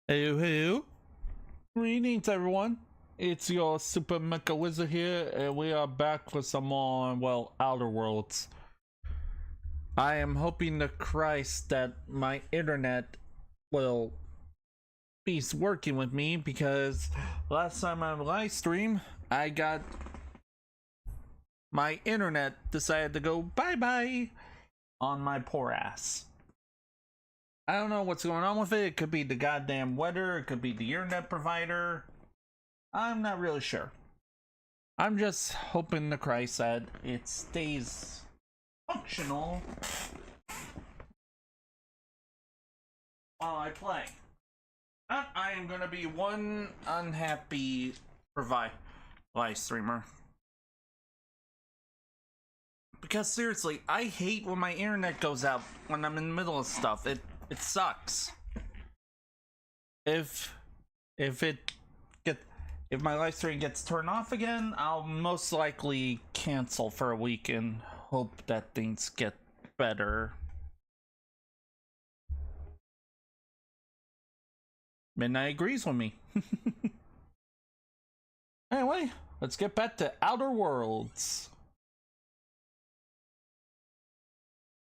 Hey. Greetings, everyone. It's your Super Mecha Wizard here, and we are back for some more, well, Outer Worlds. I am hoping to Christ that my internet will be working with me, because last time on live stream, I got my internet decided to go bye-bye on my poor ass. I don't know what's going on with it. It could be the goddamn weather. It could be the internet provider. I'm not really sure. I'm just hoping to Christ that it stays functional while I play. I am gonna be one unhappy live streamer. Because seriously, I hate when my internet goes out when I'm in the middle of stuff. It sucks. If my live stream gets turned off again, I'll most likely cancel for a week and hope that things get better. Midnight agrees with me. Anyway, let's get back to Outer Worlds.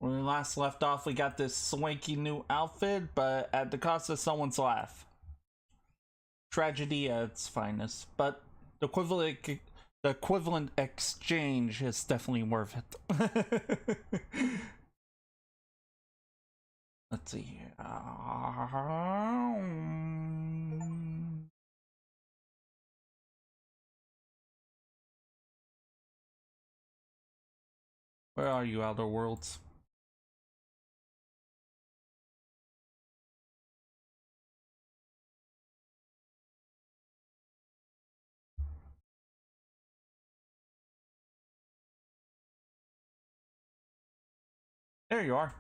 When we last left off, we got this swanky new outfit, but at the cost of someone's laugh. Tragedy at its finest, but the equivalent exchange is definitely worth it. Let's see here. Where are you, Outer Worlds? There you are.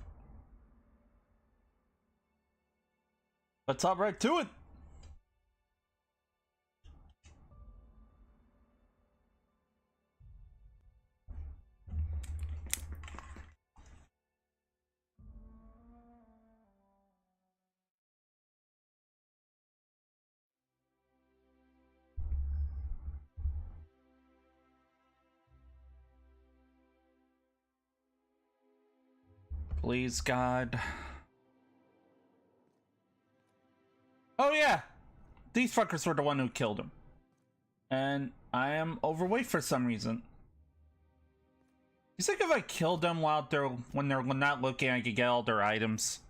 Let's hop right to it. Please, God. Oh yeah, these fuckers were the one who killed him. And I am overweight for some reason. You think if I killed them when they're not looking, I could get all their items?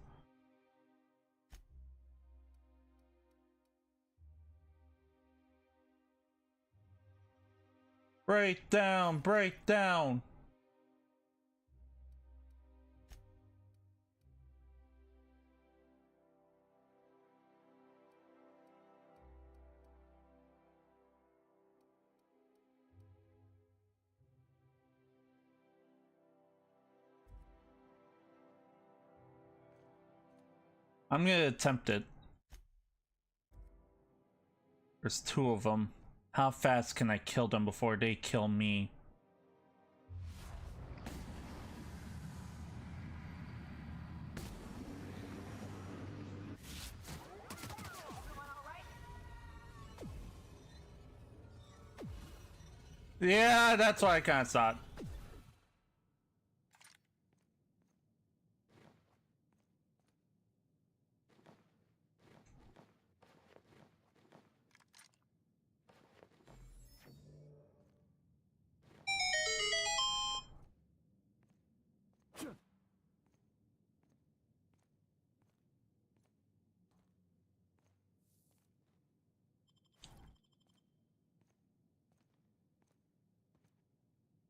Break down, break down. I'm gonna attempt it. There's two of them. How fast can I kill them before they kill me? Yeah, that's what I kind of thought.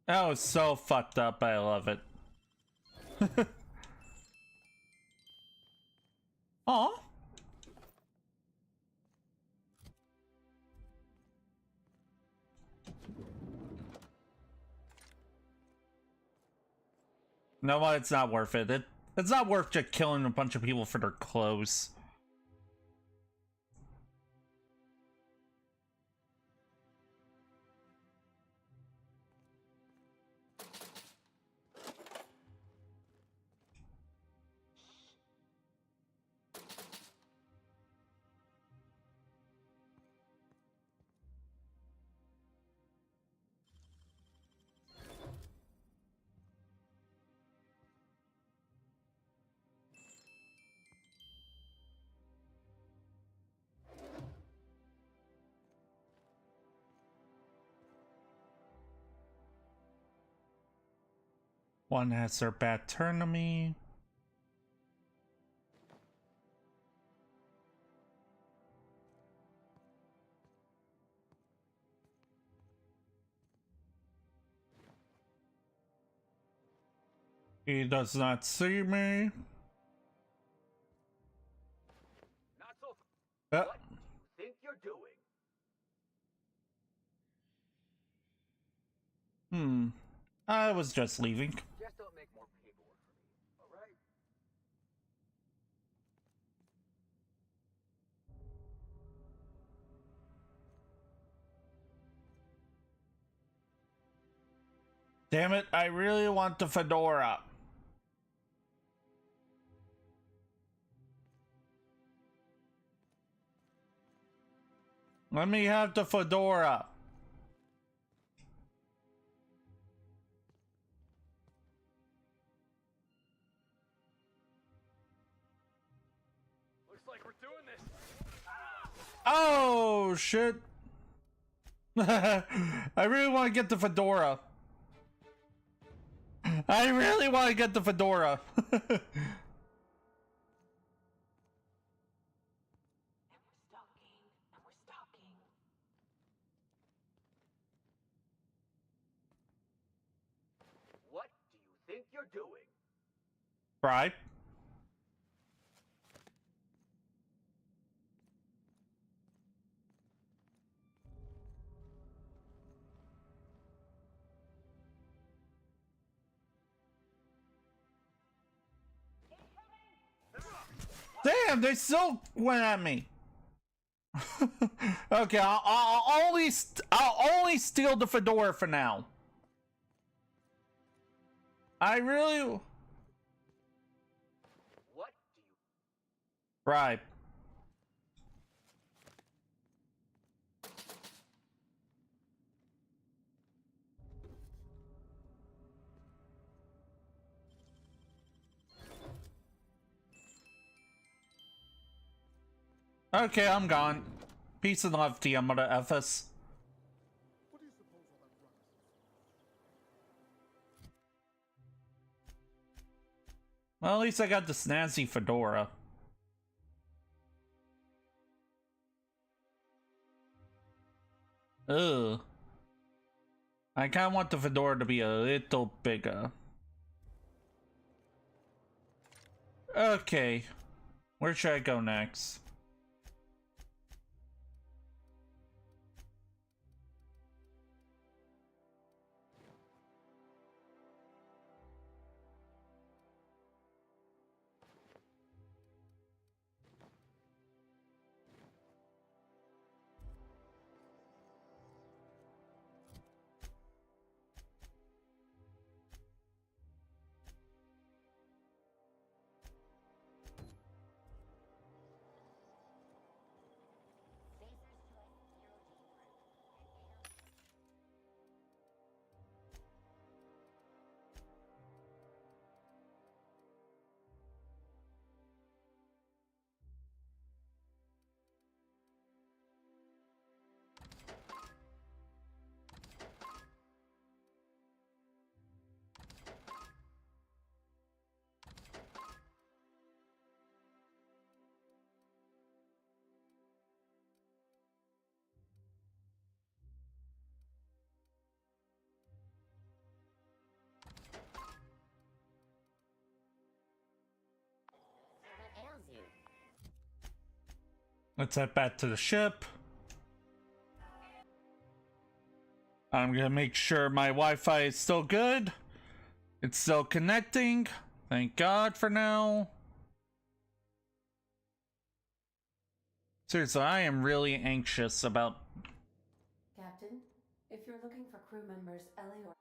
That was so fucked up, I love it. Aw. No, it's not worth it. It's not worth just killing a bunch of people for their clothes. One has their bad turn to me. He does not see me. Not so. What do you think you're doing? I was just leaving. Just don't make more paperwork for me, all right? Damn it, I really want the fedora. Let me have the fedora. Looks like we're doing this. Oh, shit. I really want to get the fedora. I really want to get the fedora. What do you think you're doing? Right. Damn, they still went at me. Okay, I'll only steal the fedora for now. I really. What do you? Right. Okay, I'm gone. Peace and love to you, mother effers. What do you suppose all that ruckus is? Well, at least I got the snazzy fedora. Ugh. I kinda want the fedora to be a little bigger. Okay. Where should I go next? Let's head back to the ship. I'm gonna make sure my Wi-Fi is still good. It's still connecting. Thank God for now. Seriously, I am really anxious about... Captain, if you're looking for crew members Ellie or...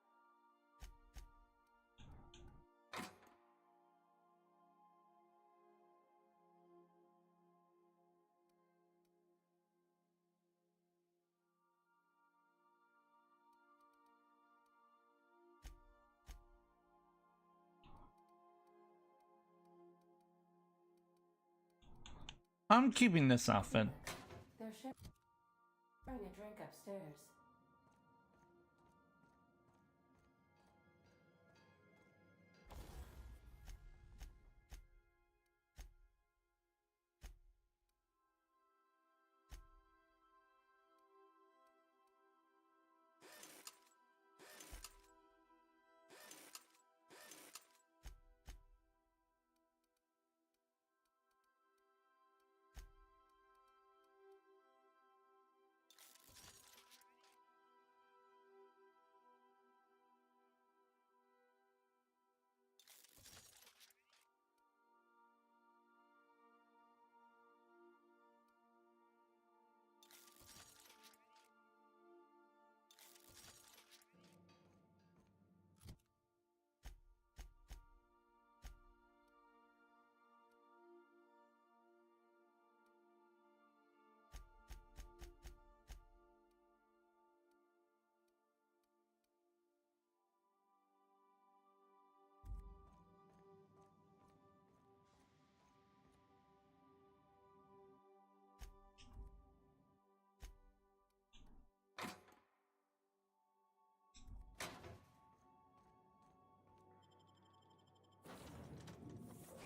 I'm keeping this outfit. They're sharing a drink upstairs.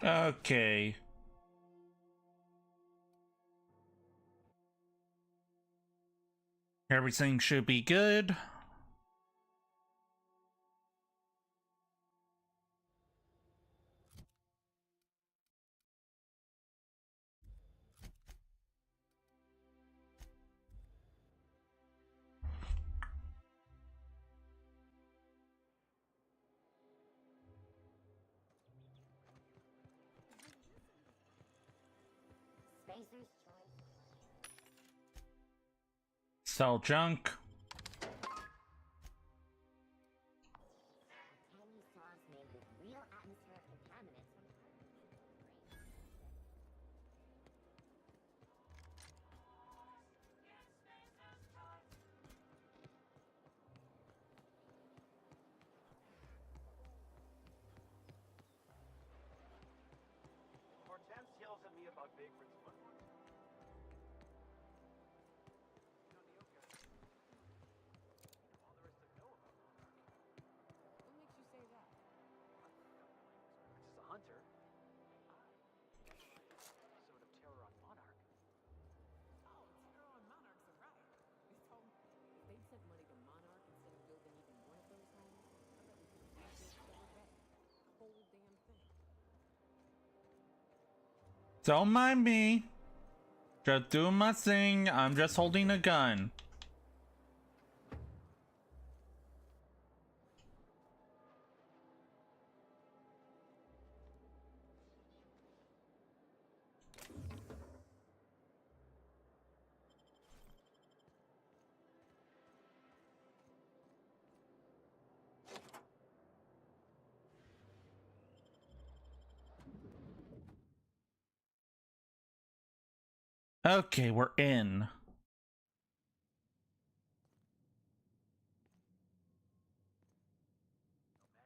Okay. Everything should be good. Spacer's choice. Sell junk. Tiny sauce made with real atmospheric contaminants from Hortense yells at me about vagrants, but... You know, Nyoka, all there is to know about Monarch. What makes you say that? Which is a hunter. Episode of Terror on Monarch. Oh, Terror on Monarch's a riot. They told me if they'd sent money to Monarch instead of building even one of those homes, I bet we could have rebuilt Silver Bay. The whole damn thing. Don't mind me. Just doing my thing. I'm just holding a gun. Okay, we're in. No magazines, no posters, not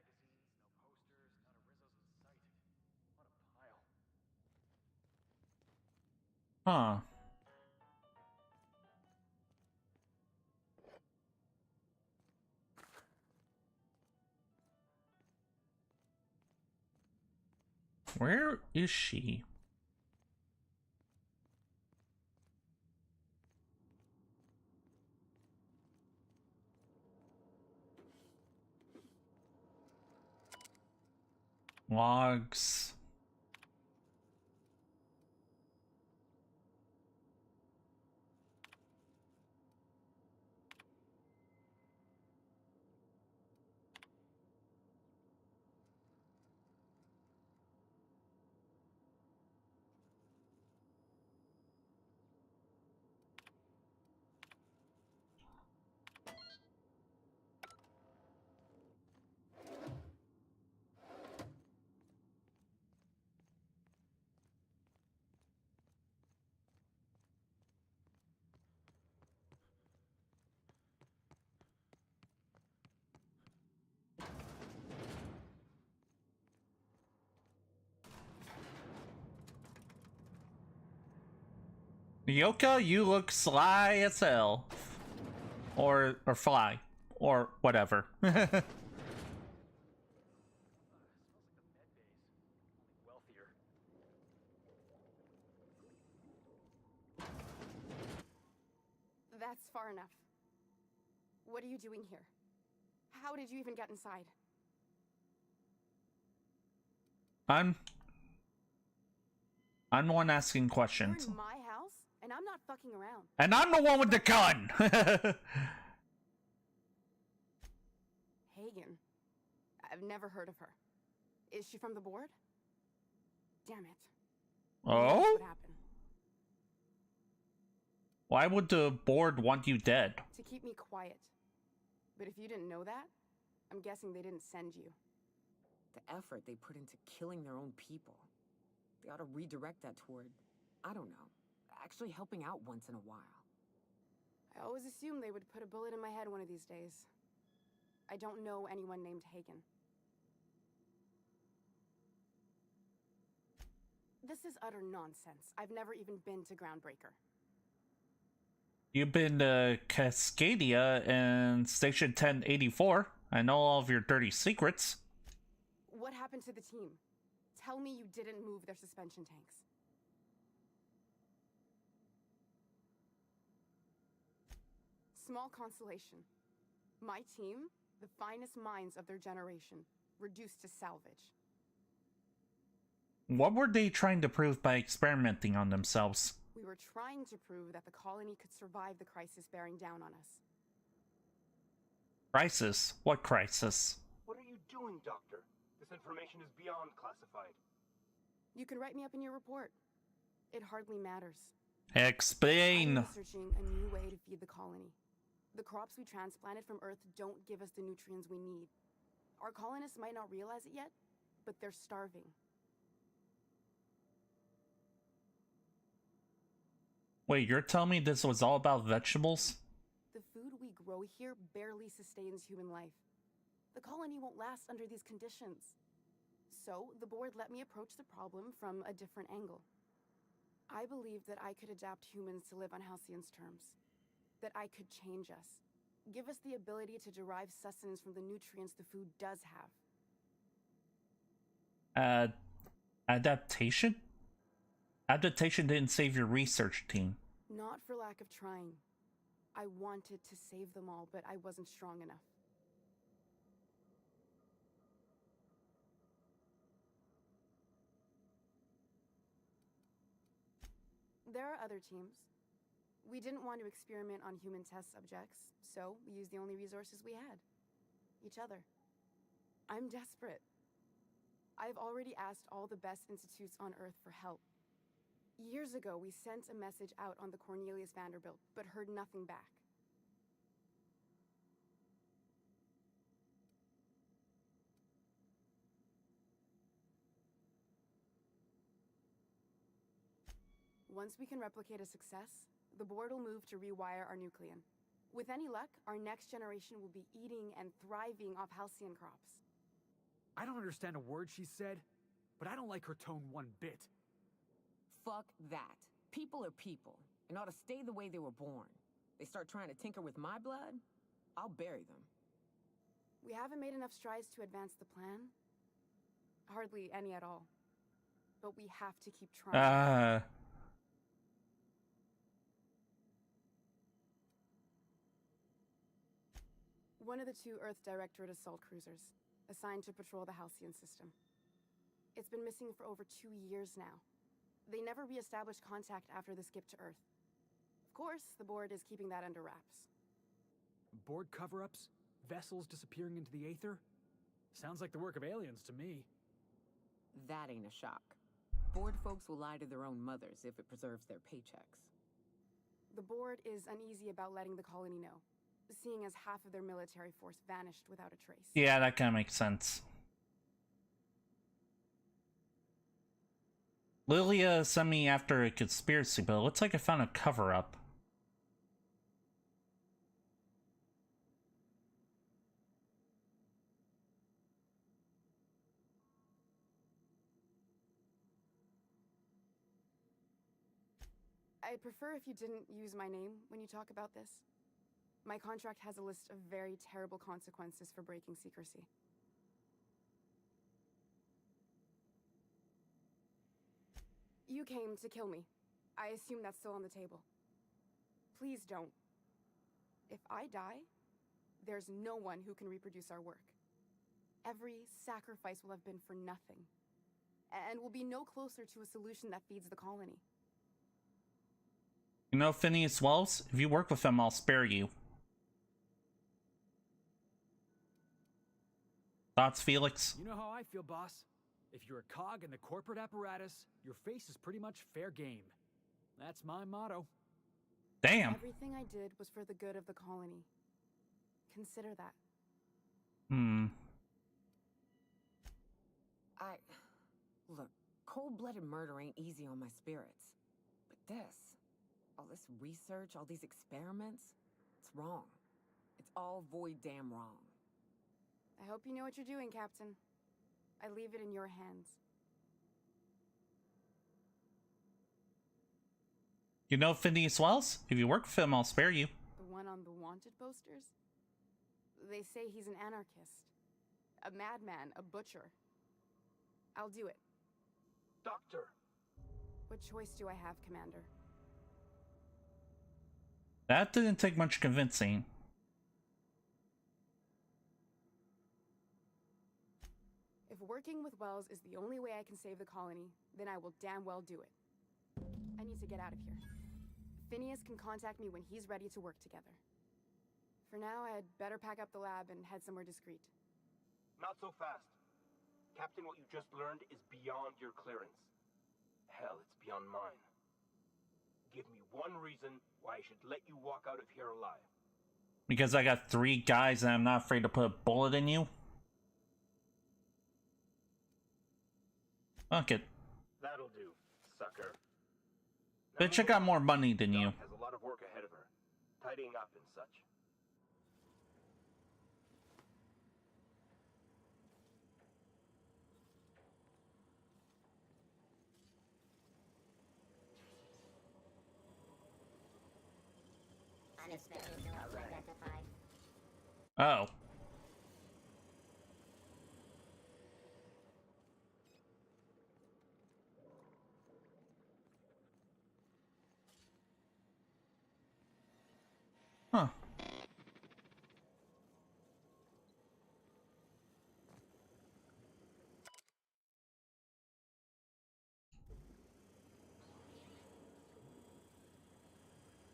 a Rizzo's in sight. What a pile. Huh. Where is she? Logs. Yoka, you look sly as hell. Or fly. Or whatever. Smells like the med bays, only wealthier. That's far enough. What are you doing here? How did you even get inside? I'm the one asking You're questions. in my house, and I'm not fucking around. And I'm the one with the gun! Hagen. I've never heard of her. Is she from the board? Damn it. Oh? What happened? Why would the board want you dead? To keep me quiet. But if you didn't know that, I'm guessing they didn't send you. The effort they put into killing their own people. They ought to redirect that toward, I don't know, actually helping out once in a while. I always assumed they would put a bullet in my head one of these days. I don't know anyone named Hagen. This is utter nonsense. I've never even been to Groundbreaker. You've been to Cascadia and Station 1084. I know all of your dirty secrets. What happened to the team? Tell Tell me you didn't move their suspension tanks. Small consolation. My team, the finest minds of their generation, reduced to salvage. What were they trying to prove by experimenting on themselves? We were trying to prove that the colony could survive the crisis bearing down on us. Crisis? What crisis? What are you doing, Doctor? This information is beyond classified. You can write me up in your report. It hardly matters. Explain! I'm researching a new way to feed the colony. The crops we transplanted from Earth don't give us the nutrients we need. Our colonists might not realize it yet, but they're starving. Wait, you're telling me this was all about vegetables? The food we grow here barely sustains human life. The colony won't last under these conditions. So, the board let me approach the problem from a different angle. I believed that I could adapt humans to live on Halcyon's terms. That I could change us. Give us the ability to derive sustenance from the nutrients the food does have. Adaptation? Adaptation didn't save your research team. Not for lack of trying. I wanted to save them all, but I wasn't strong enough. There are other teams. We didn't want to experiment on human test subjects, so we used the only resources we had. Each other. I'm desperate. I've already asked all the best institutes on Earth for help. Years ago, we sent a message out on the Cornelius Vanderbilt, but heard nothing back. Once we can replicate a success, the board will move to rewire our nucleon. With any luck, our next generation will be eating and thriving off halcyon crops. I don't understand a word she said, but I don't like her tone one bit. Fuck that. People are people, and ought to stay the way they were born. They start trying to tinker with my blood, I'll bury them. We haven't made enough strides to advance the plan. Hardly any at all. But we have to keep trying. One of the two Earth Directorate assault cruisers, assigned to patrol the Halcyon system. It's been missing for over 2 years now. They never re-established contact after the skip to Earth. Of course, the board is keeping that under wraps. Board cover-ups? Vessels disappearing into the aether? Sounds like the work of aliens to me. That ain't a shock. Board folks will lie to their own mothers if it preserves their paychecks. The board is uneasy about letting the colony know, seeing as half of their military force vanished without a trace. Yeah, that kind of makes sense. Lilia sent me after a conspiracy, but it looks like I found a cover-up. I'd prefer if you didn't use my name when you talk about this. My contract has a list of very terrible consequences for breaking secrecy. You came to kill me. I assume that's still on the table. Please don't. If I die, there's no one who can reproduce our work. Every sacrifice will have been for nothing. And we'll be no closer to a solution that feeds the colony. You know, Phineas Wells, if you work with him, I'll spare you. Thoughts, Felix? You know how I feel, boss. If you're a cog in the corporate apparatus, your face is pretty much fair game. That's my motto. Damn. Everything I did was for the good of the colony. Consider that. Look, cold-blooded murder ain't easy on my spirits. But this, all this research, all these experiments, it's wrong. It's all void damn wrong. I hope you know what you're doing, Captain. I leave it in your hands. You know Phineas Wells? If you work with him, I'll spare you. The one on the wanted posters? They say he's an anarchist. A madman, a butcher. I'll do it. What choice do I have, Commander? That didn't take much convincing. If working with Wells is the only way I can save the colony, then I will damn well do it. I need to get out of here. Phineas can contact me when he's ready to work together. For now, I'd better pack up the lab and head somewhere discreet. Not so fast. Captain, what you just learned is beyond your clearance. Hell, it's beyond mine. Give me one reason why I should let you walk out of here alive. Because I got 3 guys and I'm not afraid to put a bullet in you? Fuck it. That'll do, sucker. Bitch, I got more money than you. Doc has a lot of work ahead of her, tidying up and such. Unexpected noise identified. Oh. Huh.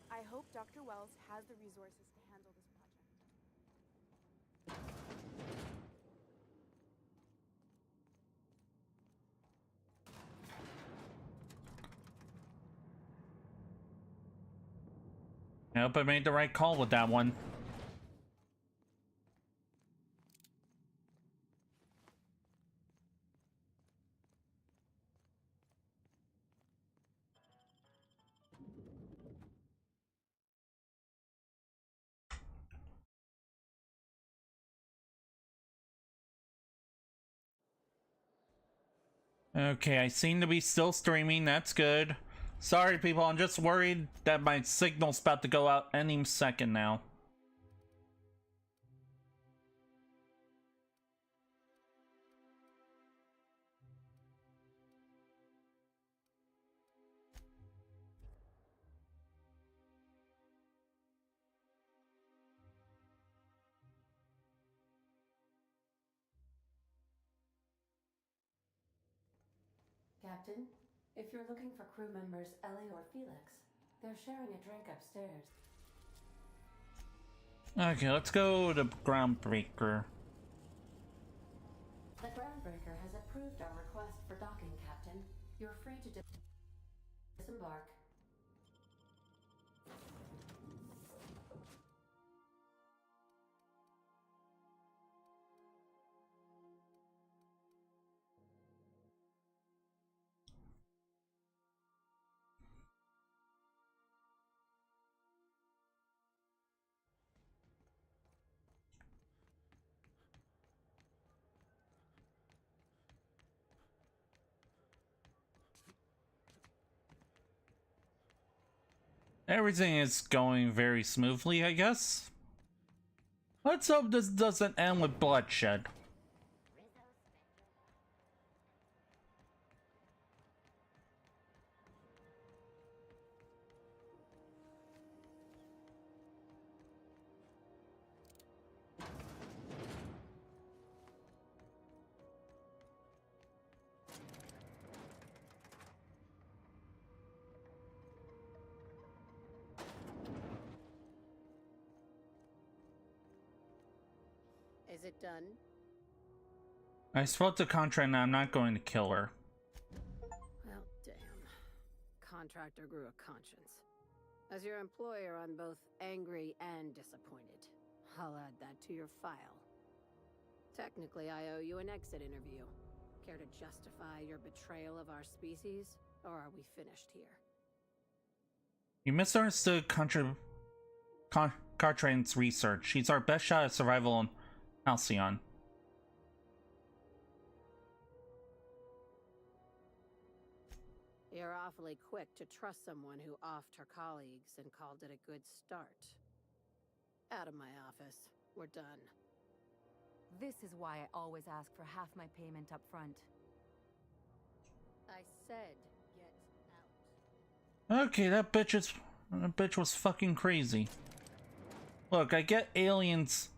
I hope Dr. Wells has the resources to handle this project. I hope I made the right call with that one. Okay, I seem to be still streaming. That's good. Sorry, people. I'm just worried that my signal's about to go out any second now. Captain, if you're looking for crew members Ellie or Felix, they're sharing a drink upstairs. Okay, let's go to Groundbreaker. The Groundbreaker has approved our request for docking, Captain. You're free to disembark. Everything is going very smoothly, I guess. Let's hope this doesn't end with bloodshed. Is it done? I spoke to Contra and I'm not going to kill her. Well, damn. Contractor grew a conscience. As your employer, I'm both angry and disappointed. I'll add that to your file. Technically, I owe you an exit interview. Care to justify your betrayal of our species, or are we finished here? You misunderstood Cartrain's research. She's our best shot at survival on Halcyon. You're awfully quick to trust someone who offed her colleagues and called it a good start. Out of my office. We're done. This is why I always ask for half my payment up front. I said get out. Okay, that bitch was fucking crazy. Look, I get aliens.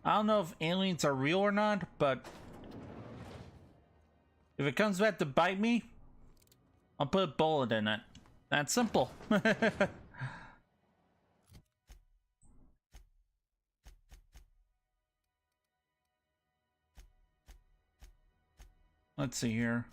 I don't know if aliens are real or not, but if it comes back to bite me, I'll put a bullet in it. That's simple. Let's see here.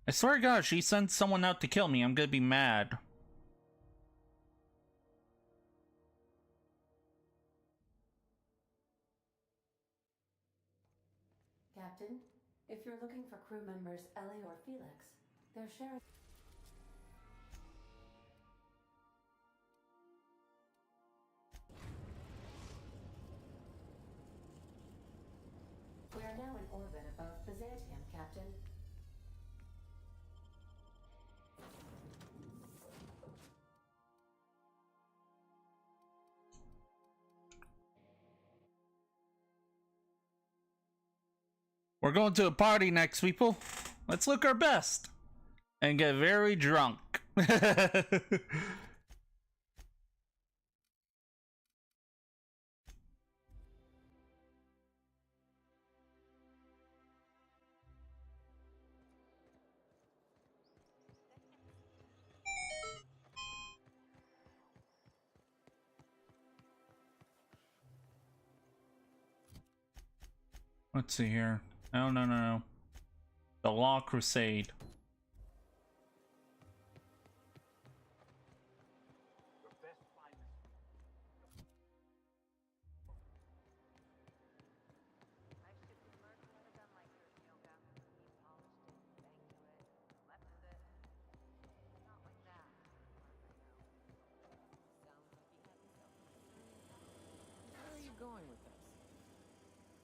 I swear to God, she sends someone out to kill me, I'm gonna be mad. Captain, if you're looking for crew members Ellie or Felix, they're sharing. We are now in orbit above Byzantium, Captain. We're going to a party next, people. Let's look our best. And get very drunk. Let's see here. No. The Law Crusade. Where are you going with this?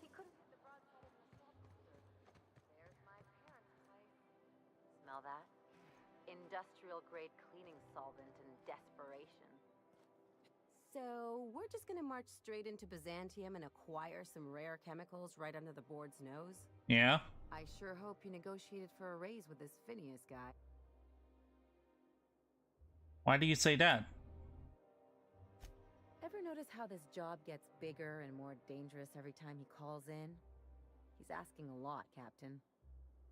He couldn't hit the broadside of the salt holder. There's my parents' place. Smell that? Industrial grade cleaning solvent and desperation. So, we're just gonna march straight into Byzantium and acquire some rare chemicals right under the board's nose? Yeah? I sure hope you negotiated for a raise with this Phineas guy. Why do you say that? Ever notice how this job gets bigger and more dangerous every time he calls in? He's asking a lot, Captain.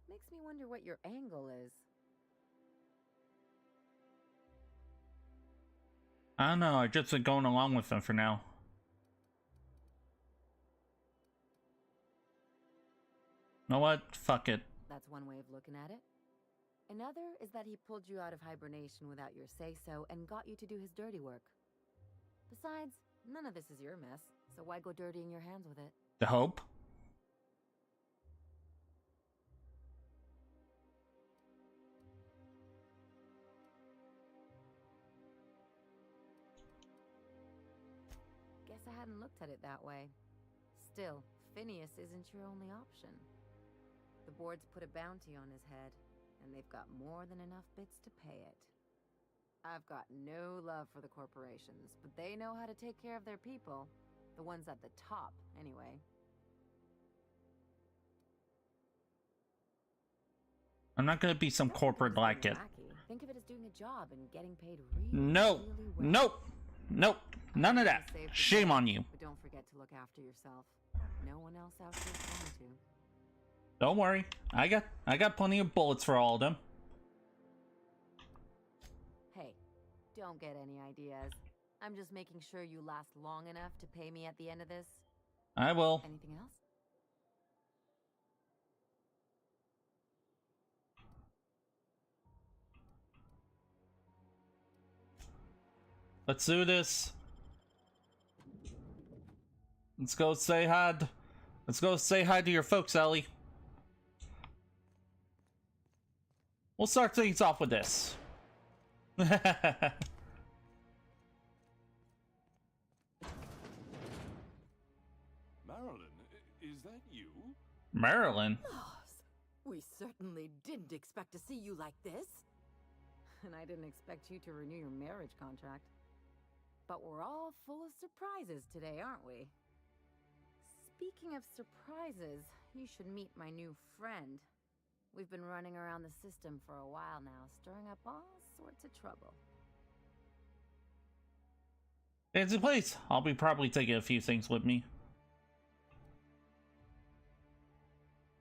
Makes me wonder what your angle is. I don't know, I've just been going along with them for now. You know what? Fuck it. That's one way of looking at it. Another is that he pulled you out of hibernation without your say-so and got you to do his dirty work. Besides, none of this is your mess, so why go dirtying your hands with it? The hope? Guess I hadn't looked at it that way. Still, Phineas isn't your only option. The board's put a bounty on his head, and they've got more than enough bits to pay it. I've got no love for the corporations, but they know how to take care of their people. The ones at the top, anyway. I'm not gonna be some corporate like it. Think of it as doing a job and getting paid really, No. really well. Nope. Nope. None of that. Save the Shame day, on you. But don't forget to look after yourself. No one else out here is going to. Don't worry. I got plenty of bullets for all of them. Hey, don't get any ideas. I'm just making sure you last long enough to pay me at the end of this. I will. Anything else? Let's do this. Let's go say hi. Let's go say hi to your folks, Ellie. We'll start things off with this. Marilyn, is that you? Marilyn? We certainly didn't expect to see you like this. And I didn't expect you to renew your marriage contract. But we're all full of surprises today, aren't we? Speaking of surprises, you should meet my new friend. We've been running around the system for a while now, stirring up all sorts of trouble. Fancy place. I'll be probably taking a few things with me.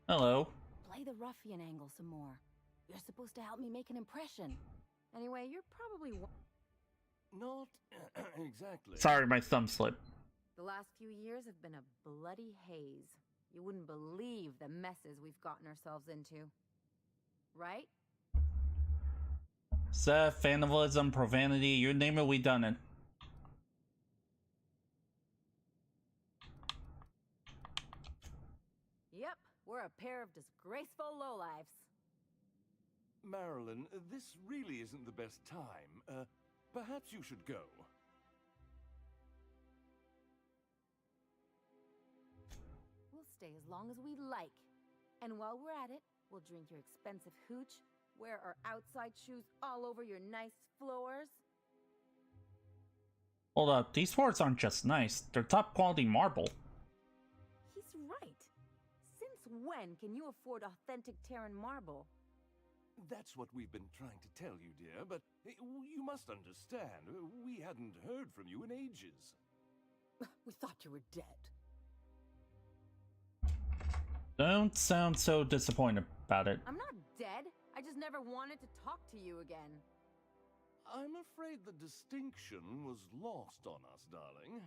Hello. Play the ruffian angle some more. You're supposed to help me make an impression. Anyway, you're probably... Not exactly. Sorry, my thumb slipped. The last few years have been a bloody haze. You wouldn't believe the messes we've gotten ourselves into. Right? Seth, vandalism, profanity, you name it, we done it. Yep, we're a pair of disgraceful lowlifes. Marilyn, this really isn't the best time. Perhaps you should go. We'll stay as long as we like. And while we're at it, we'll drink your expensive hooch, wear our outside shoes all over your nice floors. Hold up, these floors aren't just nice, they're top quality marble. He's right. Since when can you afford authentic Terran marble? That's what we've been trying to tell you, dear, but you must understand, we hadn't heard from you in ages. We thought you were dead. Don't sound so disappointed about it. I'm not dead. I just never wanted to talk to you again. I'm afraid the distinction was lost on us, darling.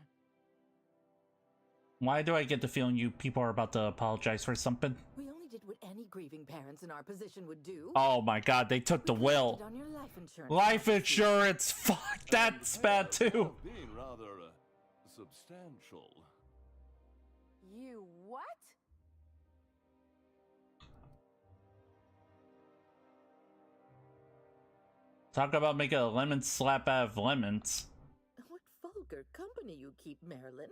Why do I get the feeling you people are about to apologize for something? We only did what any grieving parents in our position would do. Oh my god, they took the will. On your life insurance. Life insurance! Fuck, that's bad too. Being rather substantial. You what? Talk about making a lemon slap out of lemons. What vulgar company you keep, Marilyn.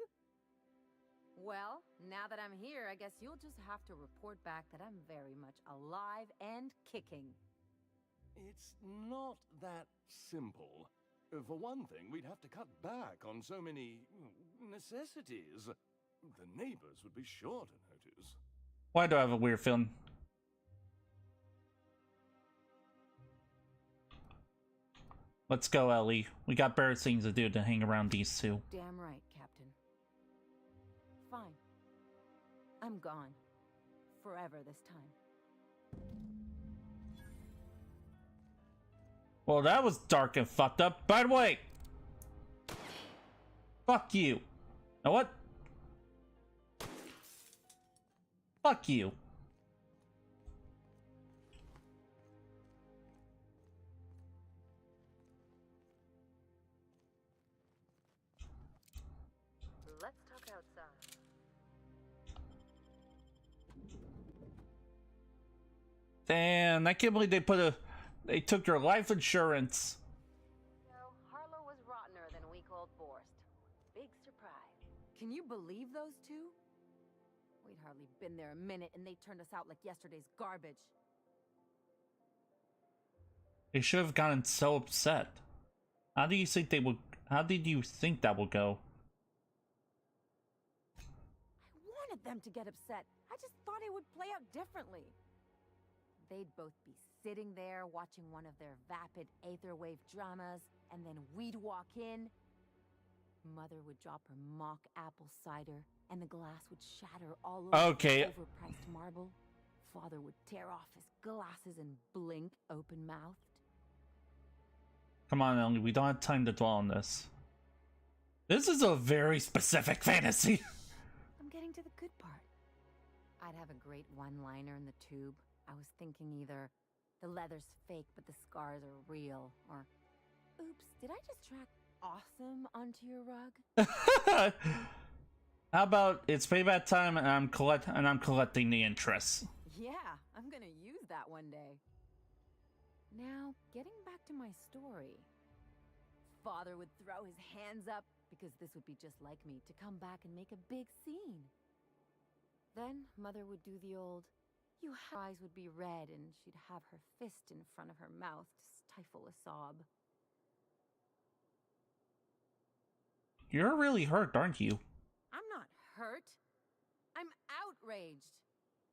Well, now that I'm here, I guess you'll just have to report back that I'm very much alive and kicking. It's not that simple. For one thing, we'd have to cut back on so many necessities. The neighbors would be sure to notice. Why do I have a weird feeling? Let's go, Ellie. We got better things to do than hang around these two. Damn right, Captain. Fine. I'm gone. Forever this time. Well, that was dark and fucked up. By the way, fuck you. Know what? Fuck you. Let's talk outside. Damn, I can't believe they took your life insurance. So, Harlow was rottener than week-old Borst. Big surprise. Can you believe those two? We'd hardly been there a minute and they turned us out like yesterday's garbage. They should have gotten so upset. How do you think they would? How did you think that would go? I wanted them to get upset. I just thought it would play out differently. They'd both be sitting there watching one of their vapid aetherwave dramas, and then we'd walk in. Mother would drop her mock apple cider, and the glass would shatter all over the overpriced marble. Father would tear off his glasses and blink open-mouthed. Come on, Ellie, we don't have time to dwell on this. This is a very specific fantasy. I'm getting to the good part. I'd have a great one-liner in the tube. I was thinking either the leather's fake but the scars are real, or oops, did I just track awesome onto your rug? How about it's payback time and I'm collecting the interest. Yeah, I'm gonna use that one day. Now, getting back to my story. Father would throw his hands up because this would be just like me to come back and make a big scene. Then Mother would do the old, her eyes would be red and she'd have her fist in front of her mouth to stifle a sob. You're really hurt, aren't you? I'm not hurt. I'm outraged.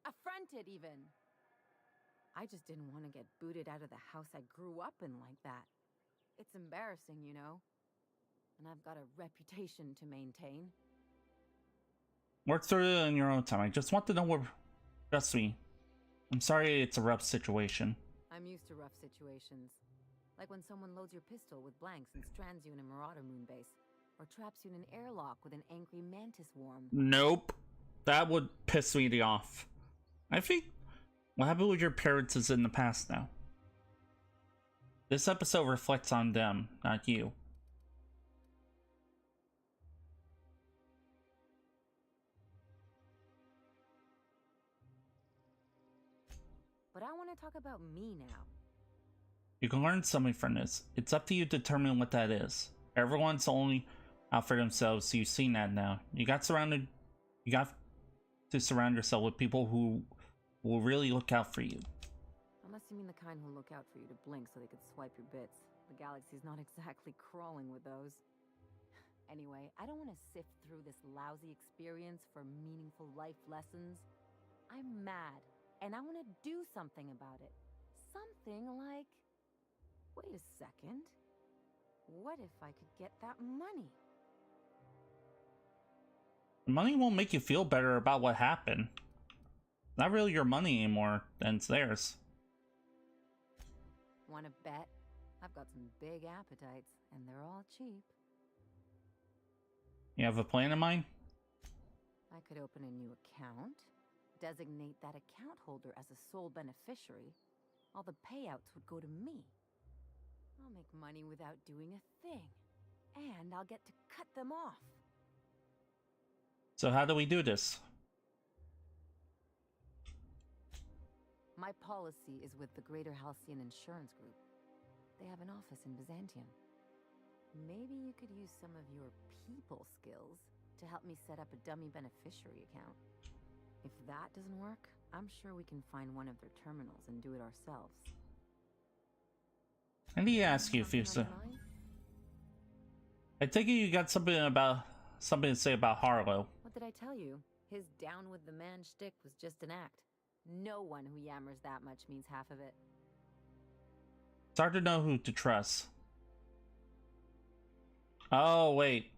Affronted, even. I just didn't want to get booted out of the house I grew up in like that. It's embarrassing, you know. And I've got a reputation to maintain. Work through it in your own time. I just want to know what... Trust me. I'm sorry it's a rough situation. I'm used to rough situations. Like when someone loads your pistol with blanks and strands you in a Marauder moon base. Or traps you in an airlock with an angry mantis worm. Nope. That would piss me off. I think what happened with your parents is in the past now. This episode reflects on them, not you. But I want to talk about me now. You can learn something from this. It's up to you to determine what that is. Everyone's only out for themselves, so you've seen that now. You got to surround yourself with people who will really look out for you. Unless you mean the kind who'll look out for you to blink so they could swipe your bits. The galaxy's not exactly crawling with those. Anyway, I don't want to sift through this lousy experience for meaningful life lessons. I'm mad, and I want to do something about it. Something like... Wait a second. What if I could get that money? Money won't make you feel better about what happened. Not really your money anymore, than it's theirs. Want to bet? I've got some big appetites, and they're all cheap. You have a plan in mind? I could open a new account, designate that account holder as a sole beneficiary. All the payouts would go to me. I'll make money without doing a thing. And I'll get to cut them off. So how do we do this? My policy is with the Greater Halcyon Insurance Group. They have an office in Byzantium. Maybe you could use some of your people skills to help me set up a dummy beneficiary account. If that doesn't work, I'm sure we can find one of their terminals and do it ourselves. I need to ask you if you... I take it you got something to say about Harlow. What did I tell you? His down with the man shtick was just an act. No one who yammers that much means half of it. It's hard to know who to trust. Oh, wait.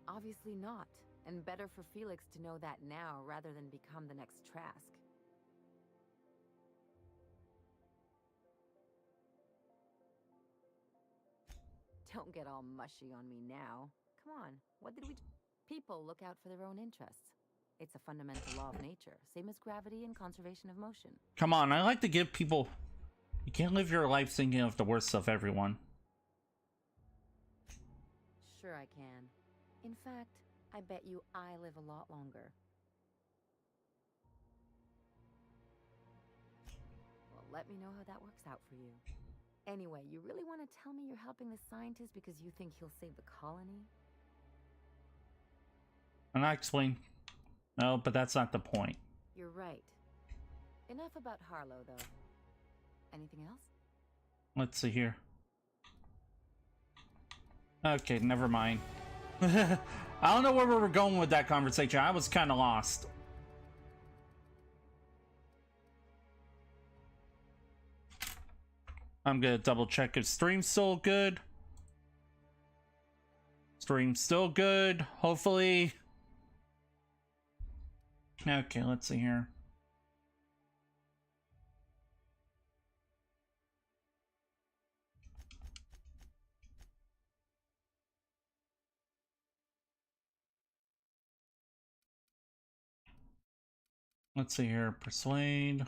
Obviously not. And better for Felix to know that now rather than become the next Trask. Don't get all mushy on me now. Come on, what did we do? People look out for their own interests. It's a fundamental law of nature, same as gravity and conservation of motion. Come on, I like to give people... You can't live your life thinking of the worst of everyone. Sure I can. In fact, I bet you I live a lot longer. Well, let me know how that works out for you. Anyway, you really want to tell me you're helping the scientist because you think he'll save the colony? I'm not explaining. No, but that's not the point. You're right. Enough about Harlow, though. Anything else? Let's see here. Okay, never mind. I don't know where we were going with that conversation. I was kind of lost. I'm gonna double check if stream's still good. Stream's still good, hopefully. Okay, let's see here. Let's see here. Persuade.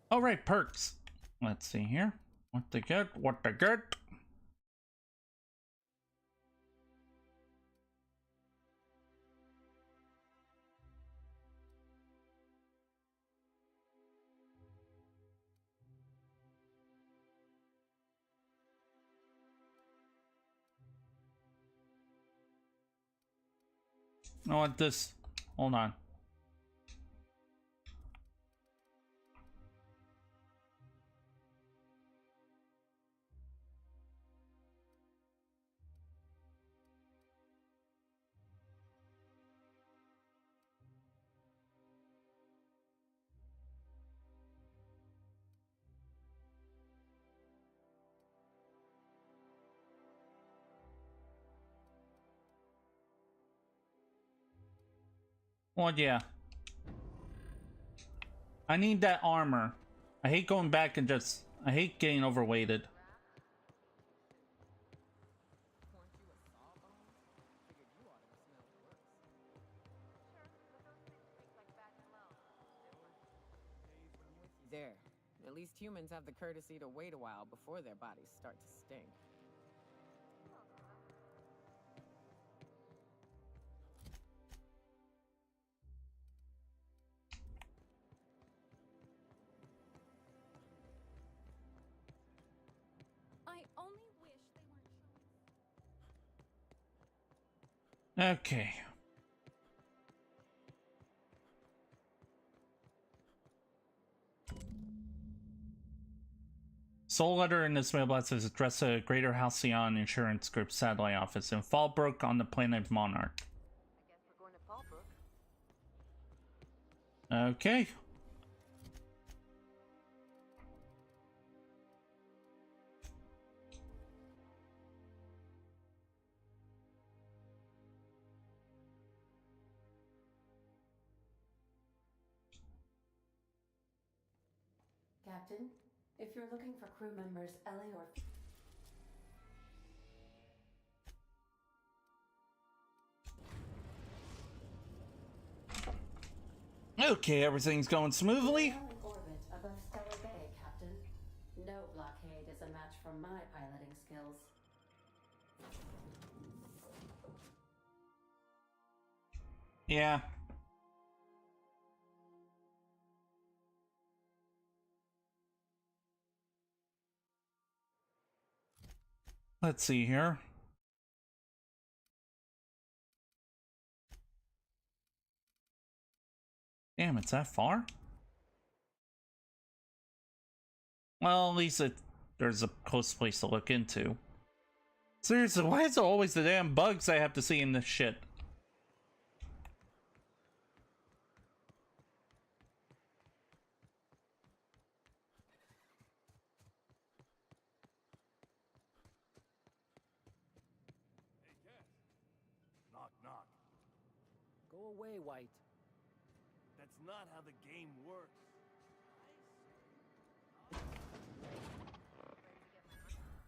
All right, perks. Let's see here. What they get? What they get? I want this. Hold on. Well, yeah. I need that armor. I hate going back and just... I hate getting overweighted. There. At least humans have the courtesy to wait a while before their bodies start to stink. I only wish they weren't. Okay. Sole letter in this mailbox is addressed to Greater Halcyon Insurance Group satellite office in Fallbrook on the planet Monarch. I guess we're going to Fallbrook. Okay. Captain, if you're looking for crew members Ellie or... Okay, everything's going smoothly. We're now in orbit above Stellar Bay, Captain. No blockade is a match for my piloting skills. Yeah. Let's see here. Damn, it's that far? Well, at least there's a close place to look into. Seriously, why is it always the damn bugs I have to see in this shit? Knock, knock. Go away, White. That's not how the game works.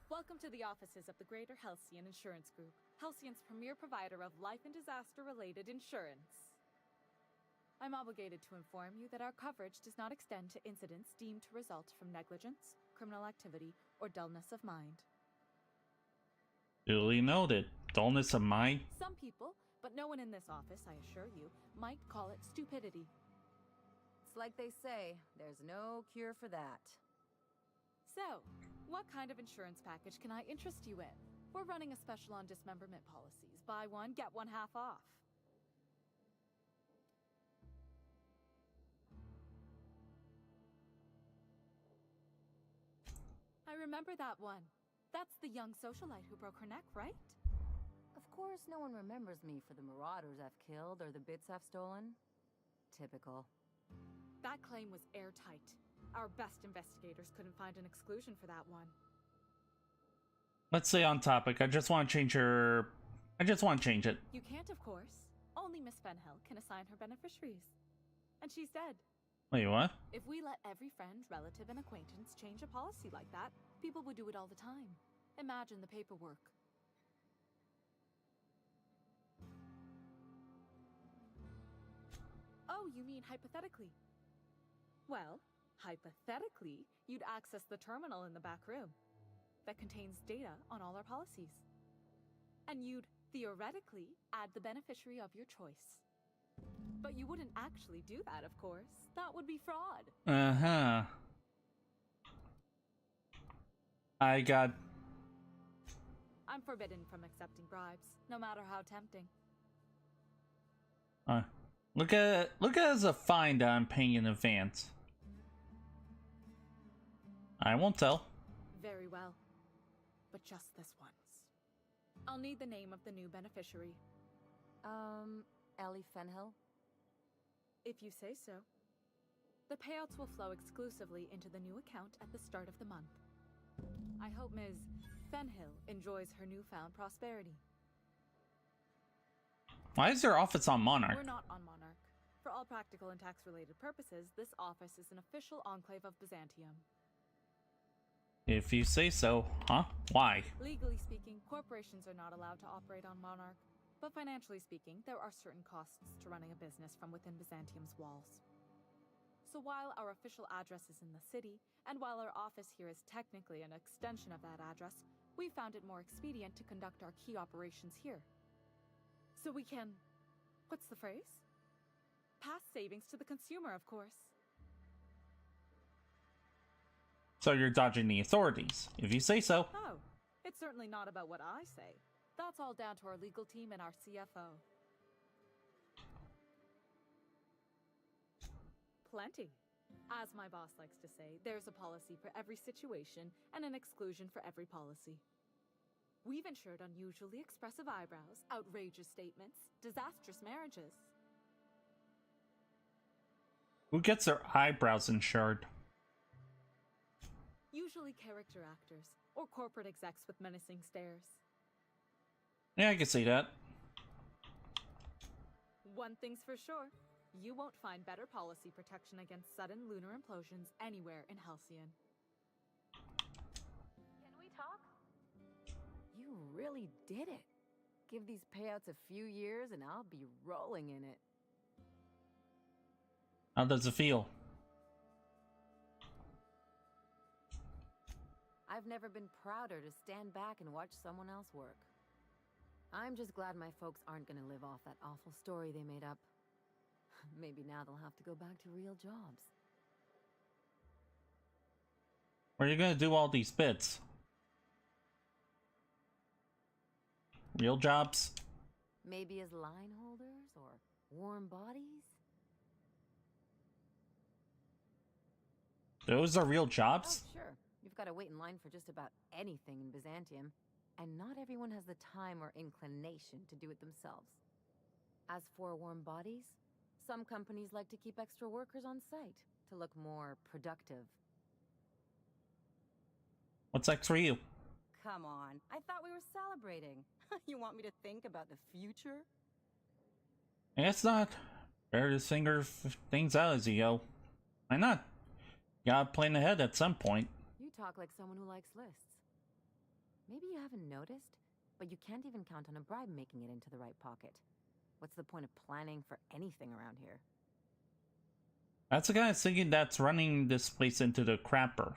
Welcome to the offices of the Greater Halcyon Insurance Group, Halcyon's premier provider of life and disaster-related insurance. I'm obligated to inform you that our coverage does not extend to incidents deemed to result from negligence, criminal activity, or dullness of mind. Duly noted. Dullness of mind? Some people, but no one in this office, I assure you, might call it stupidity. It's like they say, there's no cure for that. So, what kind of insurance package can I interest you in? We're running a special on dismemberment policies. Buy one, get one half off. I remember that one. That's the young socialite who broke her neck, right? Of course, no one remembers me for the marauders I've killed or the bits I've stolen. Typical. That claim was airtight. Our best investigators couldn't find an exclusion for that one. Let's stay on topic. I just want to change her... I just want to change it. You can't, of course. Only Miss Fenhill can assign her beneficiaries. And she's dead. Wait, what? If we let every friend, relative, and acquaintance change a policy like that, people would do it all the time. Imagine the paperwork. Oh, you mean hypothetically? Well, Hypothetically, you'd access the terminal in the back room that contains data on all our policies. And you'd theoretically add the beneficiary of your choice. But you wouldn't actually do that, of course. That would be fraud. Uh-huh. I'm forbidden from accepting bribes, no matter how tempting. Look at it as a fine that I'm paying in advance. I won't tell. Very well. But just this once. I'll need the name of the new beneficiary. Ellie Fenhill? If you say so. The payouts will flow exclusively into the new account at the start of the month. I hope Ms. Fenhill enjoys her newfound prosperity. Why is your office on Monarch? We're not on Monarch. For all practical and tax-related purposes, this office is an official enclave of Byzantium. If you say so, huh? Why? Legally speaking, corporations are not allowed to operate on Monarch. But financially speaking, there are certain costs to running a business from within Byzantium's walls. So while our official address is in the city, and while our office here is technically an extension of that address, we found it more expedient to conduct our key operations here. So we can... what's the phrase? Pass savings to the consumer, of course. So you're dodging the authorities, if you say so. Oh, it's certainly not about what I say. That's all down to our legal team and our CFO. Plenty. As my boss likes to say, there's a policy for every situation and an exclusion for every policy. We've insured unusually expressive eyebrows, outrageous statements, disastrous marriages. Who gets their eyebrows insured? Usually character actors, or corporate execs with menacing stares. Yeah, I can see that. One thing's for sure. You won't find better policy protection against sudden lunar implosions anywhere in Halcyon. Can we talk? You really did it. Give these payouts a few years and I'll be rolling in it. How does it feel? I've never been prouder to stand back and watch someone else work. I'm just glad my folks aren't gonna live off that awful story they made up. Maybe now they'll have to go back to real jobs. Where are you gonna do all these bits? Real jobs? Maybe as line holders or warm bodies? Those are real jobs? Oh, sure. You've got to wait in line for just about anything in Byzantium, and not everyone has the time or inclination to do it themselves. As for warm bodies, some companies like to keep extra workers on site to look more productive. What's next for you? Come on, I thought we were celebrating. You want me to think about the future? I guess not. Better to figure things out as you go. Why not? Gotta plan ahead at some point. You talk like someone who likes lists. Maybe you haven't noticed, but you can't even count on a bribe making it into the right pocket. What's the point of planning for anything around here? That's the guy thinking that's running this place into the crapper.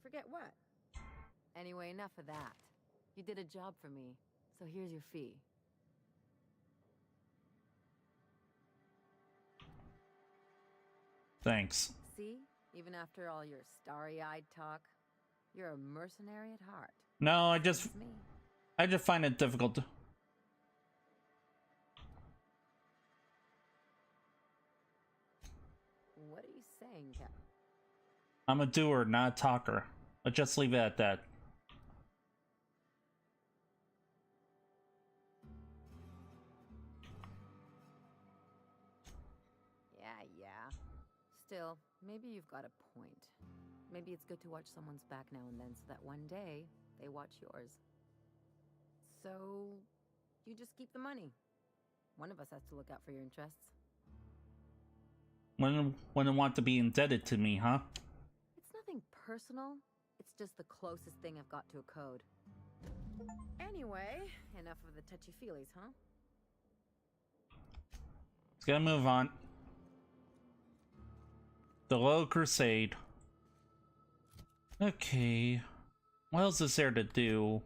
Forget what? Anyway, enough of that. You did a job for me, so here's your fee. Thanks. See? Even after all your starry-eyed talk, you're a mercenary at heart. No, I just find it difficult to... What are you saying, Cap? I'm a doer, not a talker. Let's just leave it at that. Yeah. Still, maybe you've got a point. Maybe it's good to watch someone's back now and then so that one day they watch yours. So, you just keep the money. One of us has to look out for your interests. Wouldn't want to be indebted to me, huh? It's nothing personal. It's just the closest thing I've got to a code. Anyway, enough of the touchy-feelies, huh? gotta move on. The Low Crusade. Okay. What else is there to do?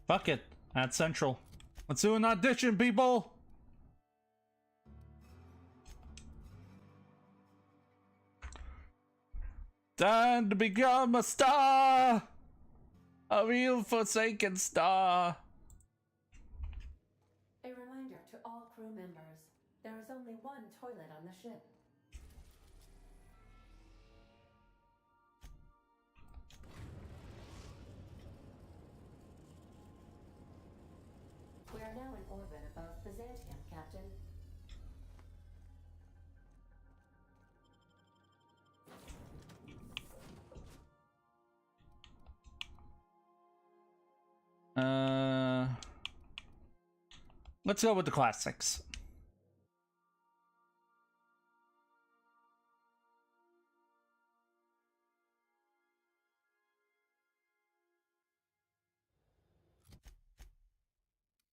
Fuck it. At Central. Let's do an audition, people! Time to become a star! A real forsaken star! A reminder to all crew members, there is only one toilet on the ship. We are now in orbit above Byzantium, Captain. Let's go with the classics.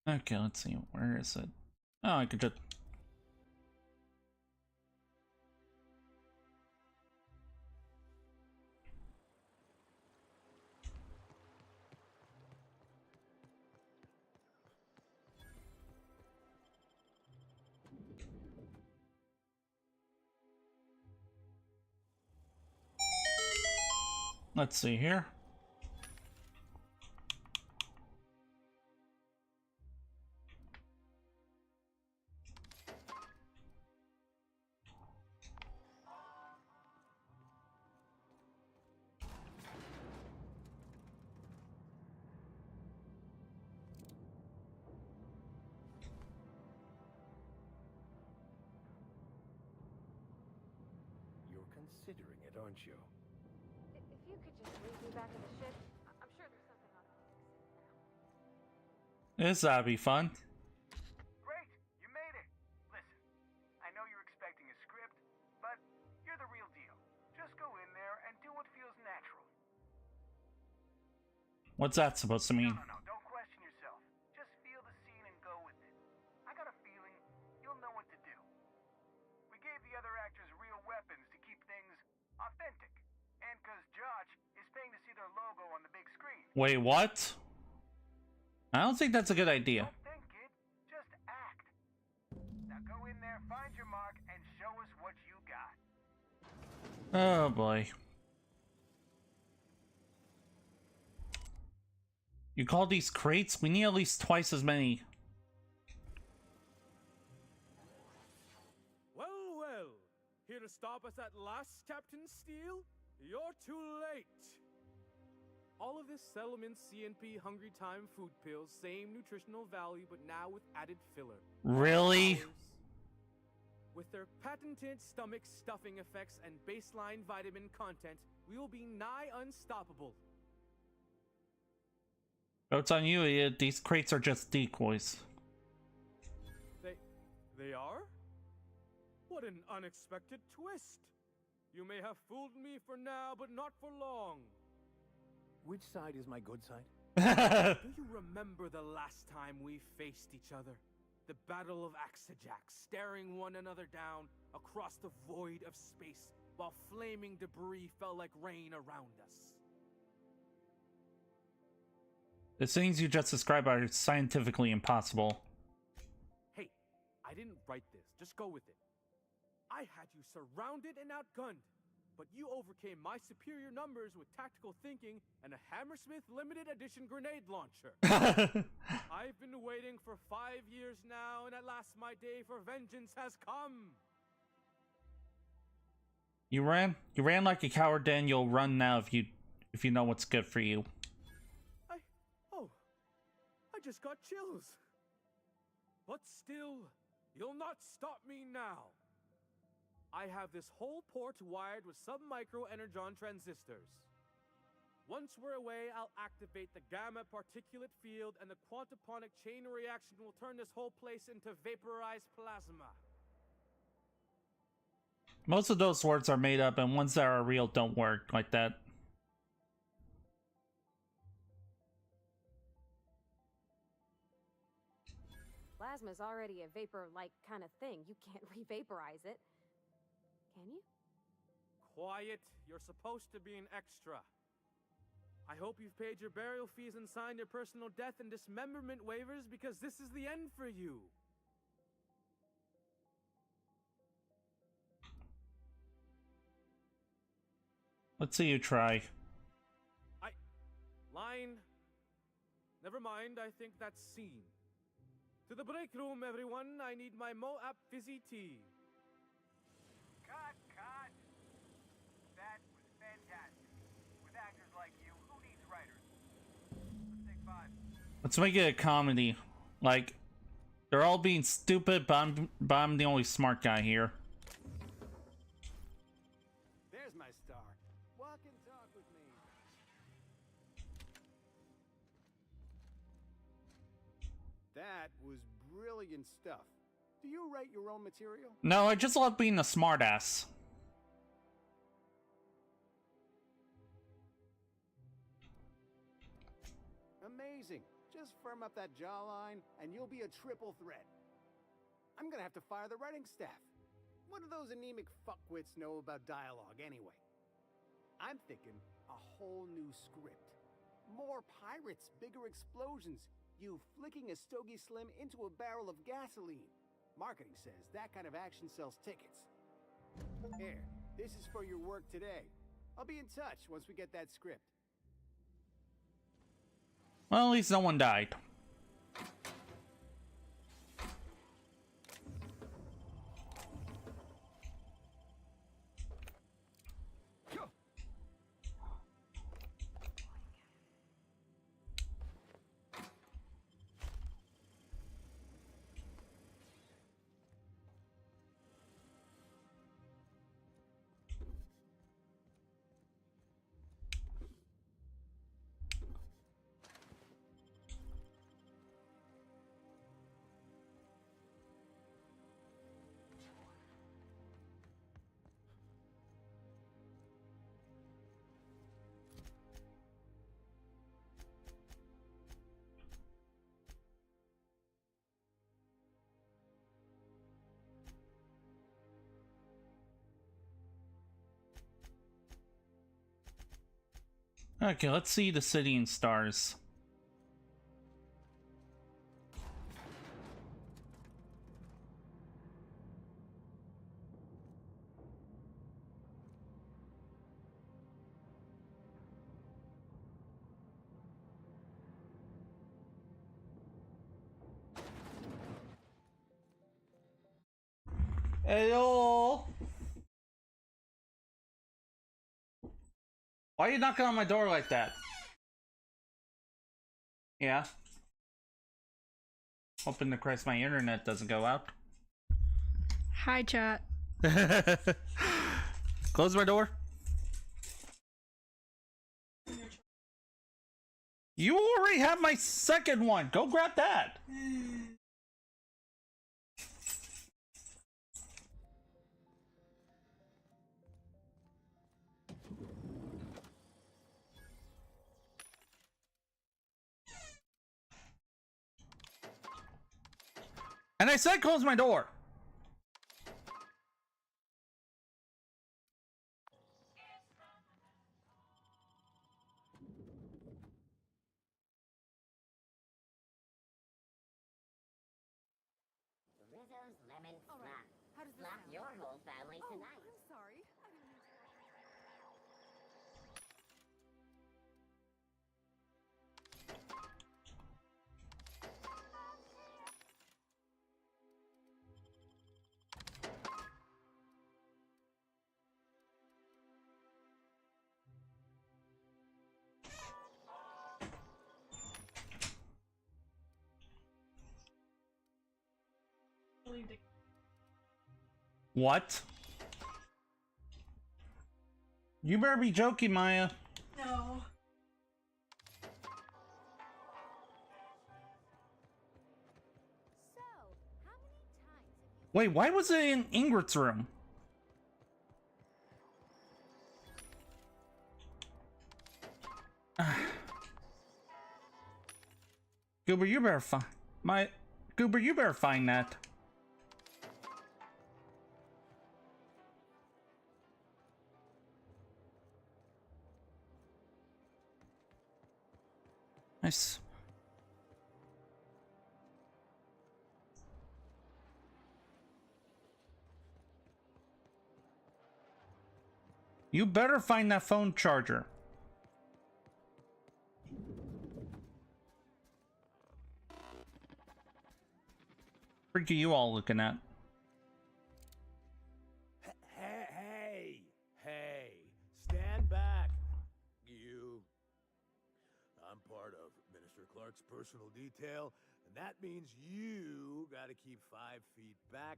Okay, let's see. Where is it? Oh, I could just... Let's see here. You're considering it, aren't you? If you could just leave me back in the ship, I'm sure there's something on the This ought to be fun. Great! You made it! Listen, I know you're expecting a script, but you're the real deal. Just go in there and do what feels natural. What's that supposed to mean? No, don't question yourself. Just feel the scene and go with it. I got a feeling you'll know what to do. We gave the other actors real weapons to keep things authentic. And because Josh is paying to see their logo on the big screen. Wait, what? I don't think that's a good idea. Don't think it, just act. Now go in there, find your mark, and show us what you got. Oh boy. You call these crates? We need at least twice as many. Well, well. Here to stop us at last, Captain Steele? You're too late. All of this settlement CNP Hungry Time food pills, same nutritional value, but now with added filler. Really? With their patented stomach stuffing effects and baseline vitamin content, we will be nigh unstoppable. It's on you, idiot. These crates are just decoys. They are? What an unexpected twist. You may have fooled me for now, but not for long. Which side is my good side? Do you remember the last time we faced each other? The Battle of Axajack, staring one another down across the void of space while flaming debris fell like rain around us. The things you just described are scientifically impossible. Hey, I didn't write this. Just go with it. I had you surrounded and outgunned, but you overcame my superior numbers with tactical thinking and a Hammersmith limited edition grenade launcher. I've been waiting for 5 years now, and at last my day for vengeance has come. You ran like a coward, then you'll run now if you know what's good for you. I just got chills. But still, you'll not stop me now. I have this whole port wired with sub-micro energon transistors. Once we're away, I'll activate the gamma particulate field, and the quantaponic chain reaction will turn this whole place into vaporized plasma. Most of those words are made up, and ones that are real don't work like that. Plasma's already a vapor-like kind of thing. You can't re-vaporize it. Can you? Quiet. You're supposed to be an extra. I hope you've paid your burial fees and signed your personal death and dismemberment waivers, because this is the end for you. Let's see you try. Line. Never mind, I think that's scene. To the break room, everyone. I need my Mo-App fizzy tea. Cut! That was fantastic. With actors like you, who needs writers? Let's take 5. Let's make it a comedy. Like, they're all being stupid, but I'm the only smart guy here. There's my star. Walk and talk with me. That was brilliant stuff. Do you write your own material? No, I just love being a smartass. Amazing. Just firm up that jawline, and you'll be a triple threat. I'm gonna have to fire the writing staff. What do those anemic fuckwits know about dialogue, anyway? I'm thinking a whole new script. More pirates, bigger explosions, you flicking a Stogie Slim into a barrel of gasoline. Marketing says that kind of action sells tickets. Here, this is for your work today. I'll be in touch once we get that script. Well, at least no one died. Okay, let's see the city and stars. Heyo! Why are you knocking on my door like that? Yeah. Hoping to Christ my internet doesn't go out. Hi, chat. Close my door. You already have my second one. Go grab that. And I said close my door. Rizzo's lemon All right. slap. How does this Slap sound? your whole family Oh, tonight. I'm sorry. I didn't mean to. What? You better be joking, Maya. No. So, how many times have you... Wait, why was it in Ingrid's room? Goober, you better find my Pngtuber, you better find that. Nice. You better find that phone charger. What are you all looking at? Hey, stand back. You. I'm part of Minister Clark's personal detail, and that means you gotta keep 5 feet back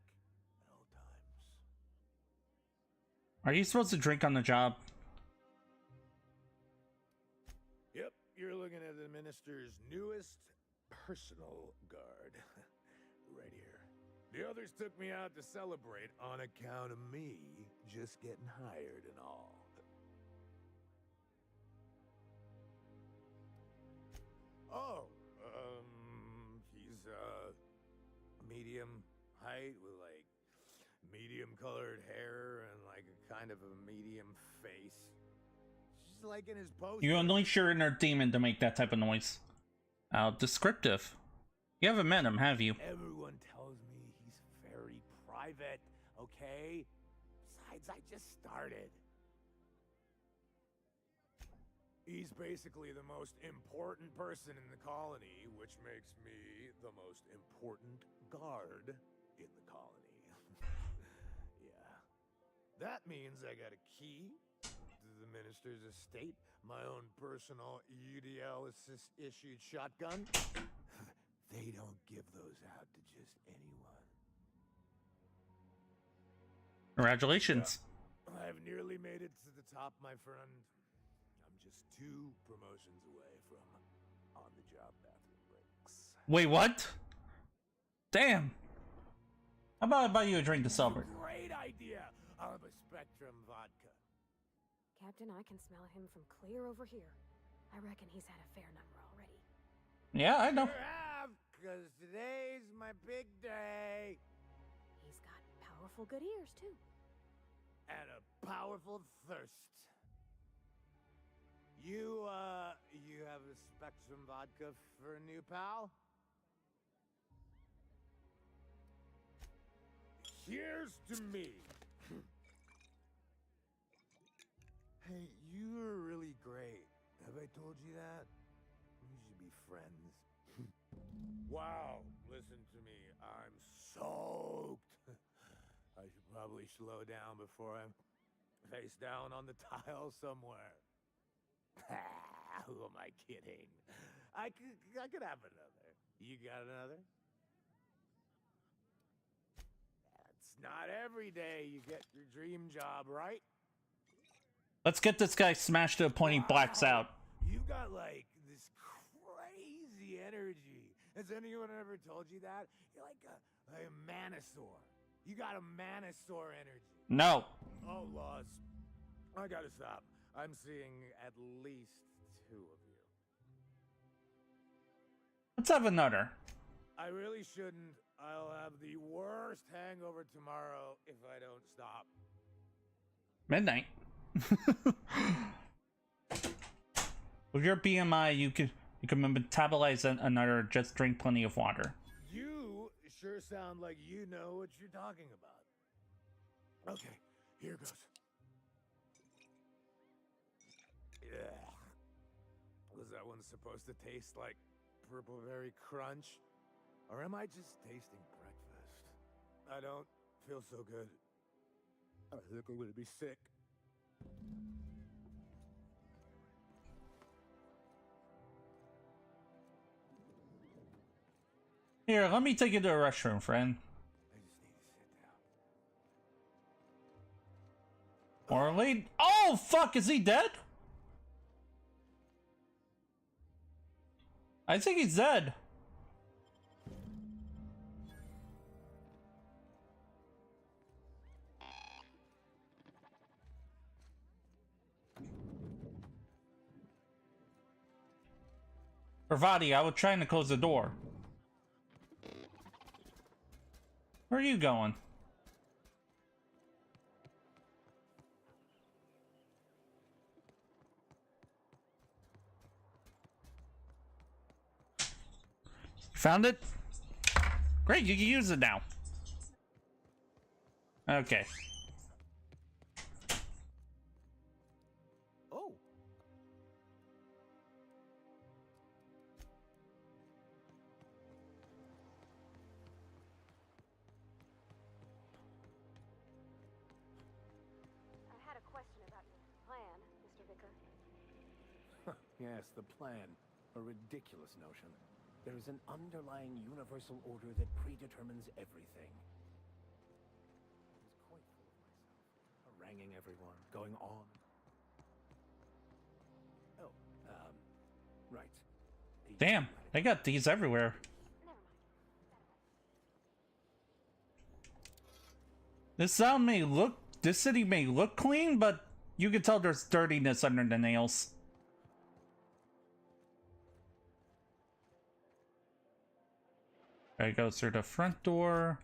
at all times. Are you supposed to drink on the job? Yep, you're looking at the minister's newest personal guard. Right here. The others took me out to celebrate on account of me just getting hired and all. Oh, he's medium height with like medium colored hair and like a kind of a medium face. Just like in his poster. You unleash your inner demon to make that type of noise. Descriptive. You haven't met him, have you? Everyone tells me he's very private, okay? Besides, I just started. He's basically the most important person in the colony, which makes me the most important guard in the colony. Yeah. That means I got a key to the minister's estate, my own personal UDL-issued shotgun. They don't give those out to just anyone. Congratulations. Yeah. I've nearly made it to the top, my friend. I'm just 2 promotions away from on-the-job bathroom breaks. Wait, what? Damn. How about I buy you a drink to celebrate? Great idea. I'll have a Spectrum vodka. Captain, I can smell him from clear over here. I reckon he's had a fair number already. Yeah, I know. Sure have, because today's my big day. He's got powerful good ears, too. And a powerful thirst. You have a Spectrum vodka for a new pal? Here's to me. Hey, you are really great. Have I told you that? We should be friends. Wow, listen to me. I'm soaked. I should probably slow down before I'm face down on the tile somewhere. Who am I kidding? I could have another. You got another? It's not every day you get your dream job, right? Let's get this guy smashed to a point he blacks out. You got like this crazy energy. Has anyone ever told you that? You're like a manosaur. You got a manosaur energy. No. Oh, Laws. I gotta stop. I'm seeing at least 2 of you. Let's have another. I really shouldn't. I'll have the worst hangover tomorrow if I don't stop. Midnight. With your BMI, you can metabolize another. Just drink plenty of water. You sure sound like you know what you're talking about. Okay, here goes. Yeah. Was that one supposed to taste like purple berry crunch? Or am I just tasting breakfast? I don't feel so good. I think I'm gonna be sick. Here, let me take you to the restroom, friend. I just need to sit down. Orly? Oh, fuck, is he dead? I think he's dead. Pravati, I was trying to close the door. Where are you going? Found it? Great, you can use it now. Okay. Oh. I had a question about your plan, Mr. Vicker. Yes, the plan. A ridiculous notion. There is an underlying universal order that predetermines everything. I was quite full of myself, haranguing everyone, going on. Oh, right. Damn, they got these everywhere. This city may look clean, but you can tell there's dirtiness under the nails. Alright, go through the front door.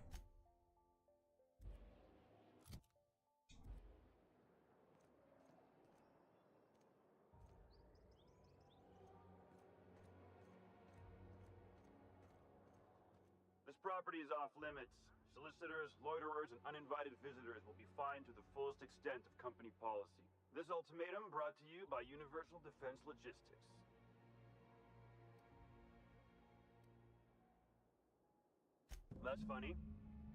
This property is off limits. Solicitors, loiterers, and uninvited visitors will be fined to the fullest extent of company policy. This ultimatum brought to you by Universal Defense Logistics. That's funny.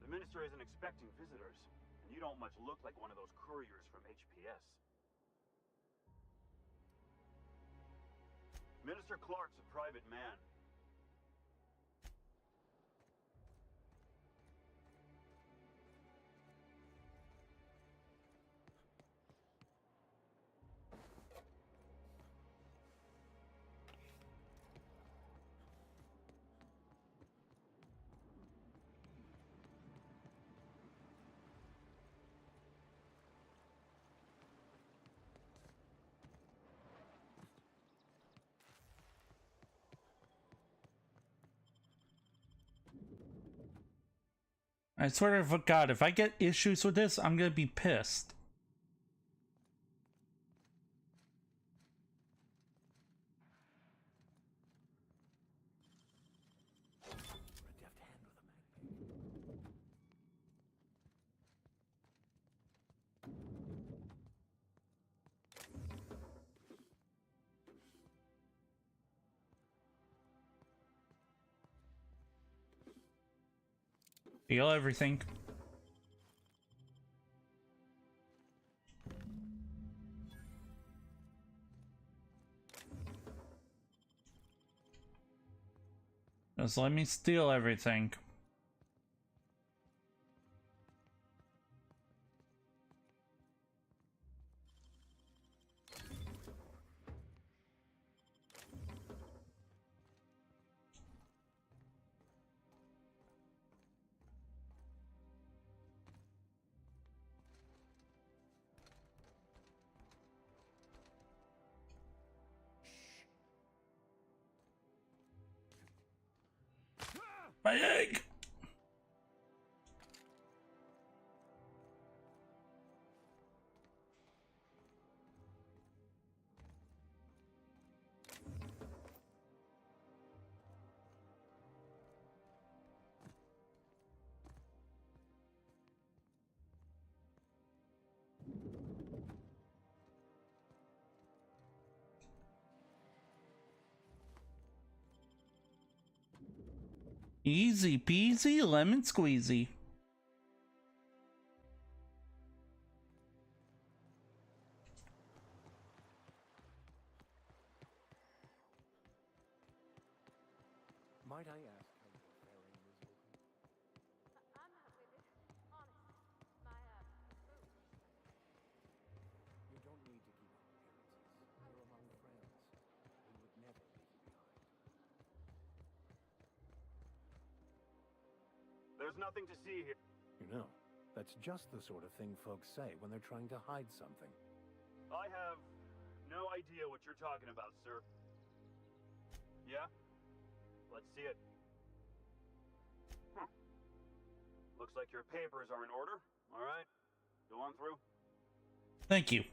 The minister isn't expecting visitors, and you don't much look like one of those couriers from HPS. Minister Clark's a private man. I swear to God, if I get issues with this, I'm gonna be pissed. Feel everything. Just let me steal everything. My egg! Easy peasy lemon squeezy. Might I ask how you are faring, Ms. Wilson? I'm not with it. Honestly. My, food. You don't need to keep up appearances. We're among friends. We would never leave you behind. There's nothing to see here. You know, that's just the sort of thing folks say when they're trying to hide something. I have no idea what you're talking about, sir. Yeah? Let's see it. Looks Looks like your papers are in order. All right, go on through. Thank you.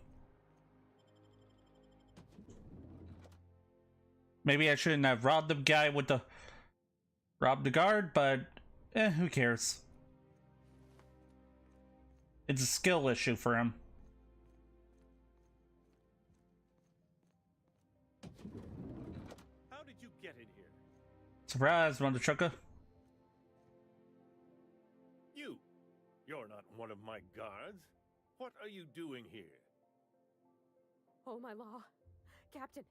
Maybe I shouldn't have robbed the guy with the... robbed the guard, but... who cares? It's a skill issue for him. How did you get in here? Surprise, Mother Trucker. You're not one of my guards. What are you doing here? Oh, my law. Captain,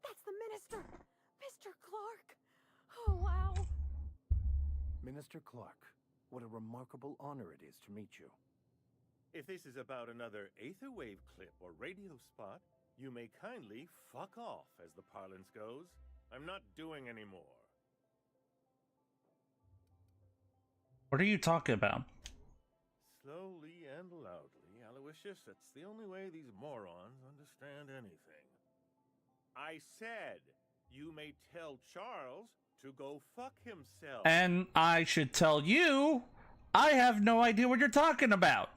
that's the minister! Mr. Clark! Oh, wow! Minister Clark, what a remarkable honor it is to meet you. If this is about another Aetherwave clip or radio spot, you may kindly fuck off, as the parlance goes. I'm not doing any more. What are you talking about? Slowly and loudly, Aloysius, that's the only way these morons understand anything. I said, you may tell Charles to go fuck himself. And I should tell you, I have no idea what you're talking about.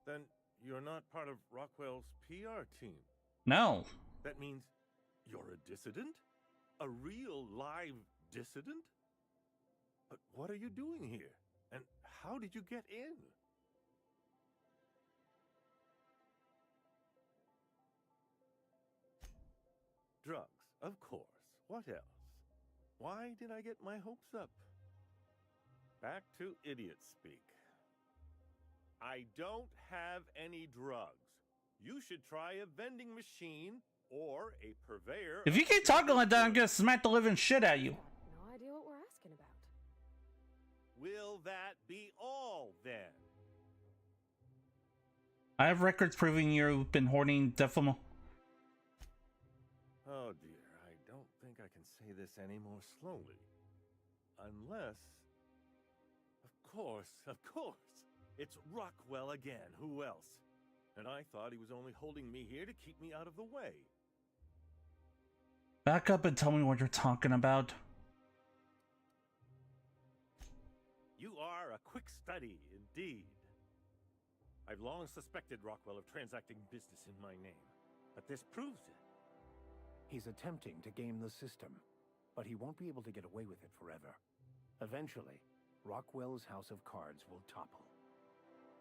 Then you're not part of Rockwell's PR team. No. That means you're a dissident? A real live dissident? But what are you doing here? And how did you get in? Drugs, of course. What else? Why did I get my hopes up? Back to idiot speak. I don't have any drugs. You should try a vending machine or a purveyor. If you keep talking like that, I'm gonna smack the living shit out of you. No idea what we're asking about. Will that be all, then? I have records proving you've been hoarding Defamo. Oh dear, I don't think I can say this any more slowly. Unless... Of course! It's Rockwell again, who else? And I thought he was only holding me here to keep me out of the way. Back up and tell me what you're talking about. You are a quick study, indeed. I've long suspected Rockwell of transacting business in my name, but this proves it. He's attempting to game the system, but he won't be able to get away with it forever. Eventually, Rockwell's house of cards will topple.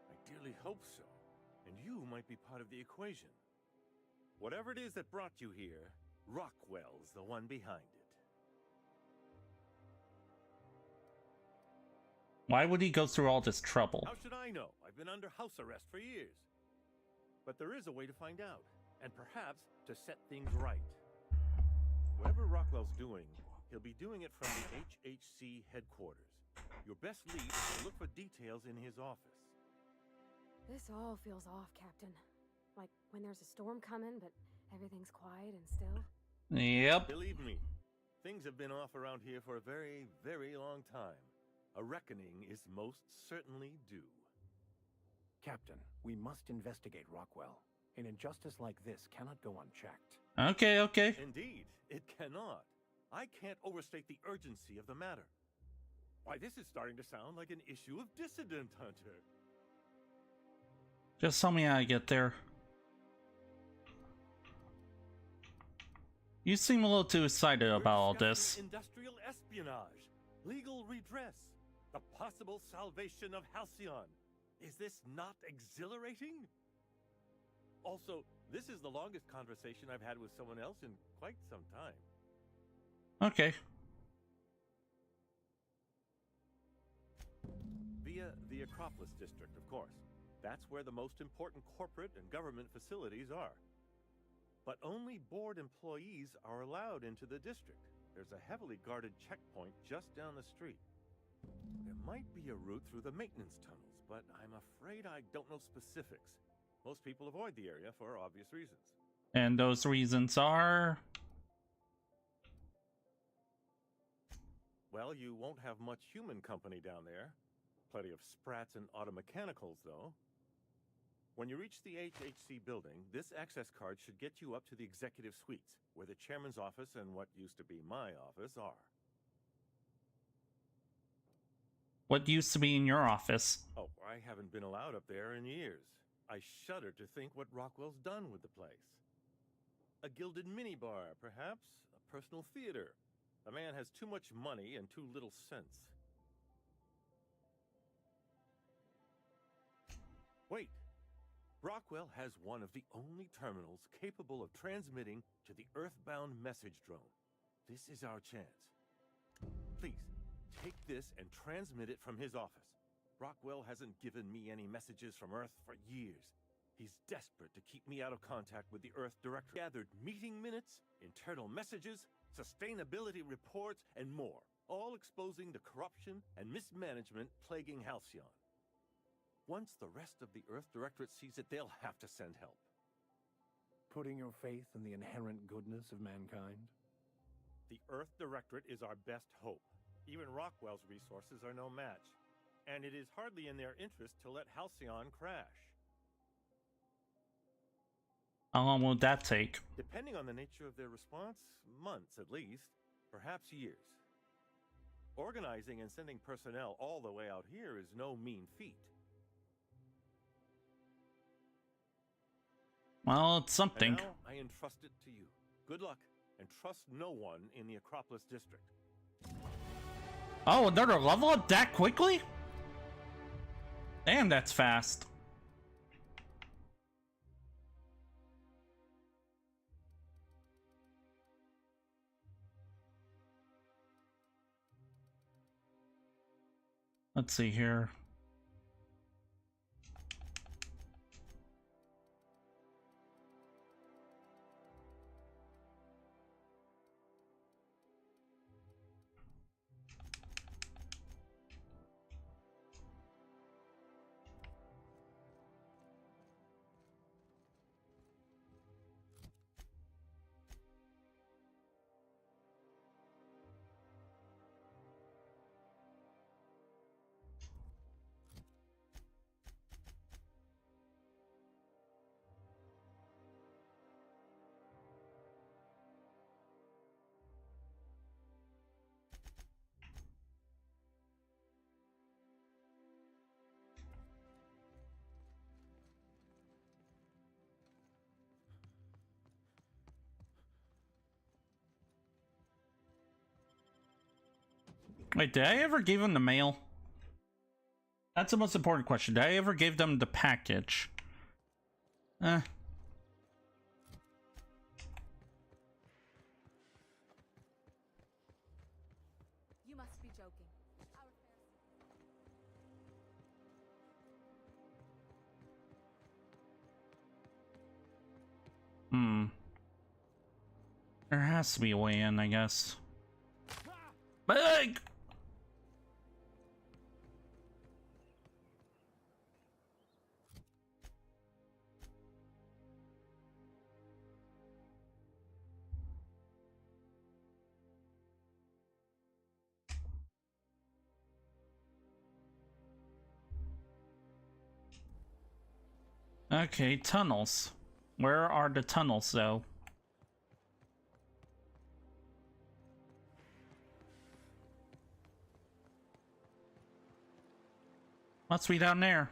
I dearly hope so, and you might be part of the equation. Whatever it is that brought you here, Rockwell's the one behind it. Why would he go through all this trouble? How should I know? I've been under house arrest for years. But there is a way to find out, and perhaps to set things right. Whatever Rockwell's doing, he'll be doing it from the HHC headquarters. Your best lead is to look for details in his office. This all feels off, Captain. Like when there's a storm coming, but everything's quiet and still. Yep. Believe me, things have been off around here for a very, very long time. A reckoning is most certainly due. Captain, we must investigate Rockwell. An injustice like this cannot go unchecked. Okay. Indeed, it cannot. I can't overstate the urgency of the matter. Why, this is starting to sound like an issue of Dissident Hunter. Just tell me how I get there. You seem a little too excited about all this. Industrial espionage, legal redress, the possible salvation of Halcyon. Is this not exhilarating? Also, this is the longest conversation I've had with someone else in quite some time. Okay. Via the Acropolis District, of course. That's where the most important corporate and government facilities are. But only board employees are allowed into the district. There's a heavily guarded checkpoint just down the street. There might be a route through the maintenance tunnels, but I'm afraid I don't know specifics. Most people avoid the area for obvious reasons. And those reasons are... Well, you won't have much human company down there. Plenty of sprats and automechanicals, though. When you reach the HHC building, this access card should get you up to the executive suites, where the chairman's office and what used to be my office are. What used to be in your office? Oh, I haven't been allowed up there in years. I shudder to think what Rockwell's done with the place. A gilded minibar, perhaps? A personal theater. The man has too much money and too little sense. Wait. Rockwell has one of the only terminals capable of transmitting to the Earthbound message drone. This is our chance. Please, take this and transmit it from his office. Rockwell hasn't given me any messages from Earth for years. He's desperate to keep me out of contact with the Earth Directorate. Gathered meeting minutes, internal messages, sustainability reports, and more, all exposing the corruption and mismanagement plaguing Halcyon. Once the rest of the Earth Directorate sees it, they'll have to send help. Putting your faith in the inherent goodness of mankind? The Earth Directorate is our best hope. Even Rockwell's resources are no match. And it is hardly in their interest to let Halcyon crash. How long will that take? Depending on the nature of their response, months at least, perhaps years. Organizing and sending personnel all the way out here is no mean feat. Well, it's something. And now I entrust it to you. Good luck, and trust no one in the Acropolis district. Oh, another level up that quickly? Damn, that's fast. Let's see here. Wait, did I ever give him the mail? That's the most important question. Did I ever give them the package? You must be joking. There has to be a way in, I guess. Big! Okay, tunnels. Where are the tunnels, though? Must be down there.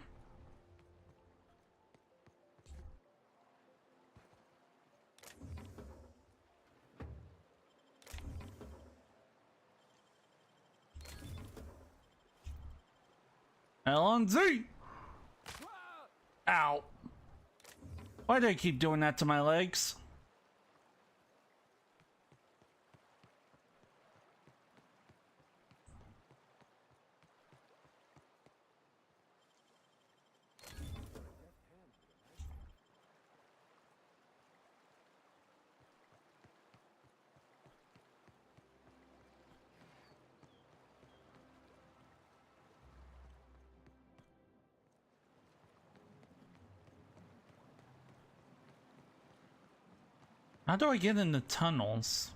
LNZ! Ow. Why do I keep doing that to my legs? How do I get in the tunnels?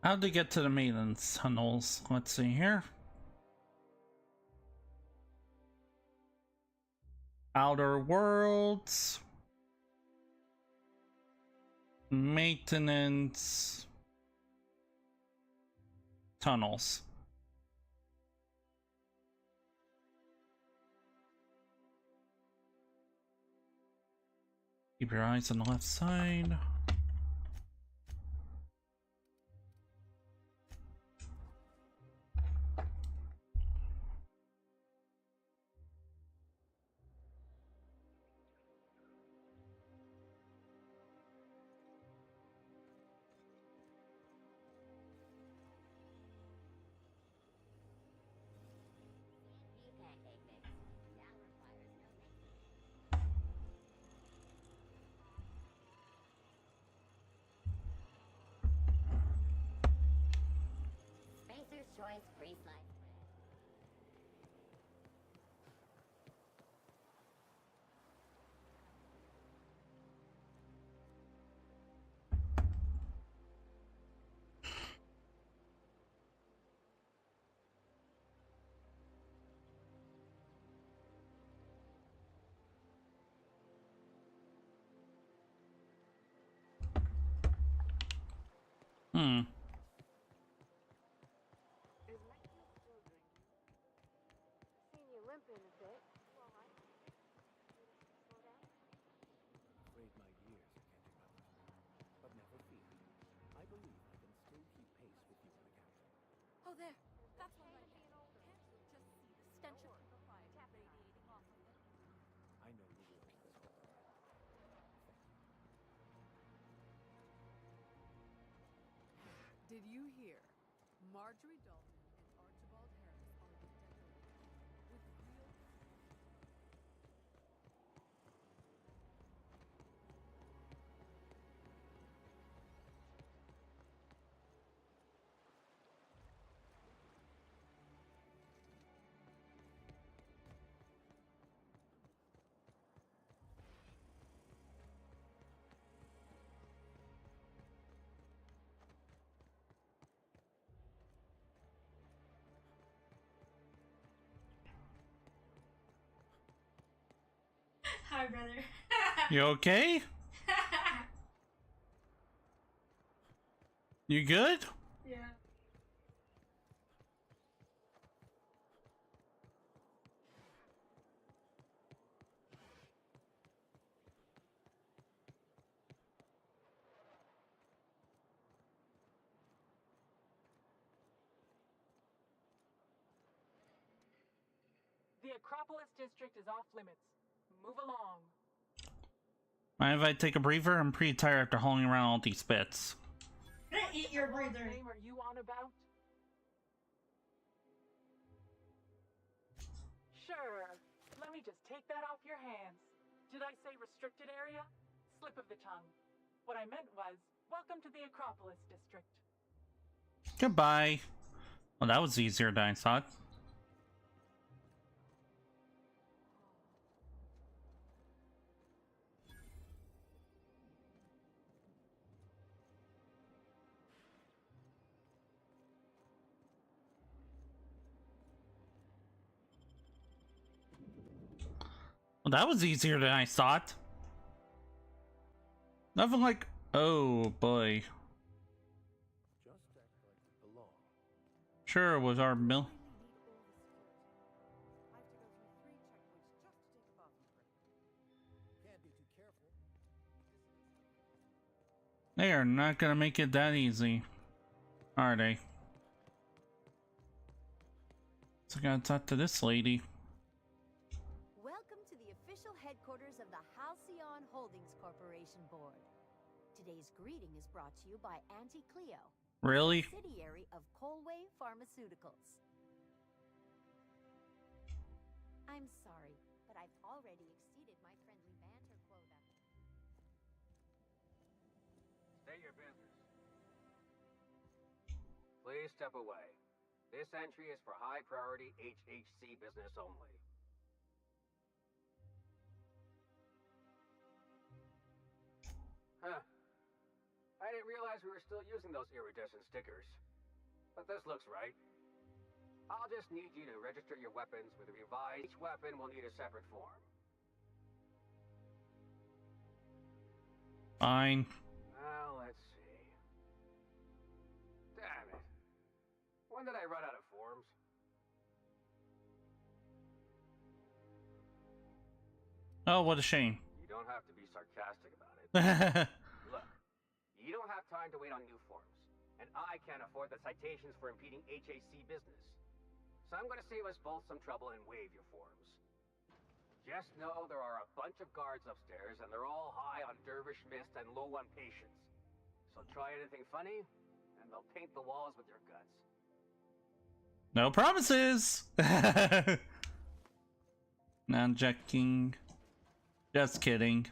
How to get to the maintenance tunnels? Let's see here. Outer Worlds. Maintenance. Tunnels. Keep your eyes on the left side. Spacer's Choice Free Slide. Hmm. Seen you limping a bit. You all right? Slow down? Afraid my years are catching up. But never fear. I believe I can still keep pace with you and the captain. Oh, there. That's one right there. Can't you just see the stench of purified radiating off of it? I know you will, Miss Holt. Thank you. Did you hear? Marjorie Dalton and Archibald Harris are detectives with real... Hi, brother. You okay? You good? Yeah. The Acropolis district is off limits. Move along. Mind if I take a breather? I'm pretty tired after hauling around all these bits. Eat your What breather. name are you on about? Sure. Let me just take that off your hands. Did I say restricted area? Slip of the tongue. What I meant was, welcome to the Acropolis district. Goodbye. Well, that was easier than I thought. Well, that was easier than I thought. Nothing like... Oh, boy. Just act like you belong. Sure, it was our mill. Can't be too careful. They are not gonna make it that easy, are they? So I gotta talk to this lady. Welcome to the official headquarters of the Halcyon Holdings Corporation Board. Today's greeting is brought to you by Auntie Cleo, Really? subsidiary of Colway Pharmaceuticals. I'm sorry, but I've already exceeded my friendly banter quota. State your business. Please step away. This entry is for high-priority HHC business only. Huh. I didn't realize we were still using those iridescent stickers. But this looks right. I'll just need you to register your weapons with a revised. Each weapon will need a separate form. Fine. Now, let's see. Damn it. When did I run out of forms? Oh, what a shame. You don't have to be sarcastic about it. Look, you don't have time to wait on new forms. And I can't afford the citations for impeding HAC business. So I'm going to save us both some trouble and waive your forms. Just know there are a bunch of guards upstairs, and they're all high on dervish mist and low on patience. So try anything funny, and they'll paint the walls with your guts. No promises! Non-jacking. Just kidding.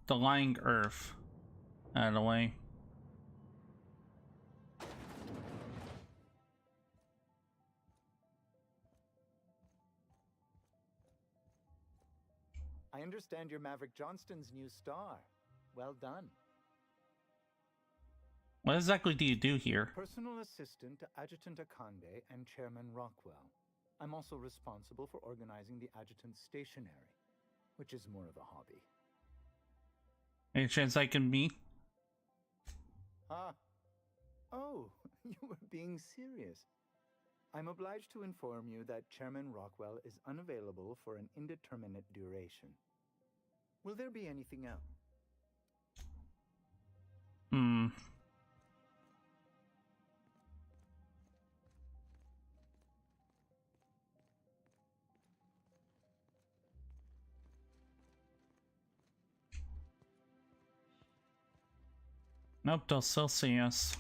The lying earth out of the way. I understand you're Maverick Johnston's new star. Well done. What exactly do you do here? Personal assistant to Adjutant Akande and Chairman Rockwell. I'm also responsible for organizing the adjutant's stationery, which is more of a hobby. Any chance I can meet? Ah. Oh, you were being serious. I'm obliged to inform you that Chairman Rockwell is unavailable for an indeterminate duration. Will there be anything else? Nope, they'll still see us.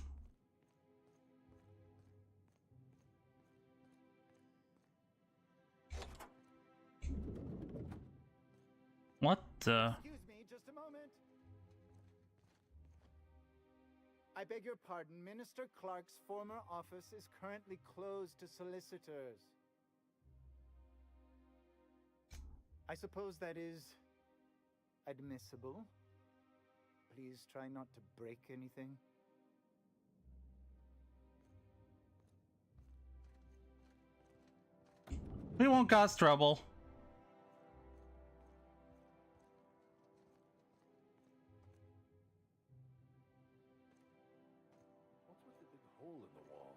What the? Excuse me, just a moment. I beg your pardon. Minister Clark's former office is currently closed to solicitors. I suppose that is admissible. Please try not to break anything. We won't cause trouble. What's with the big hole in the wall?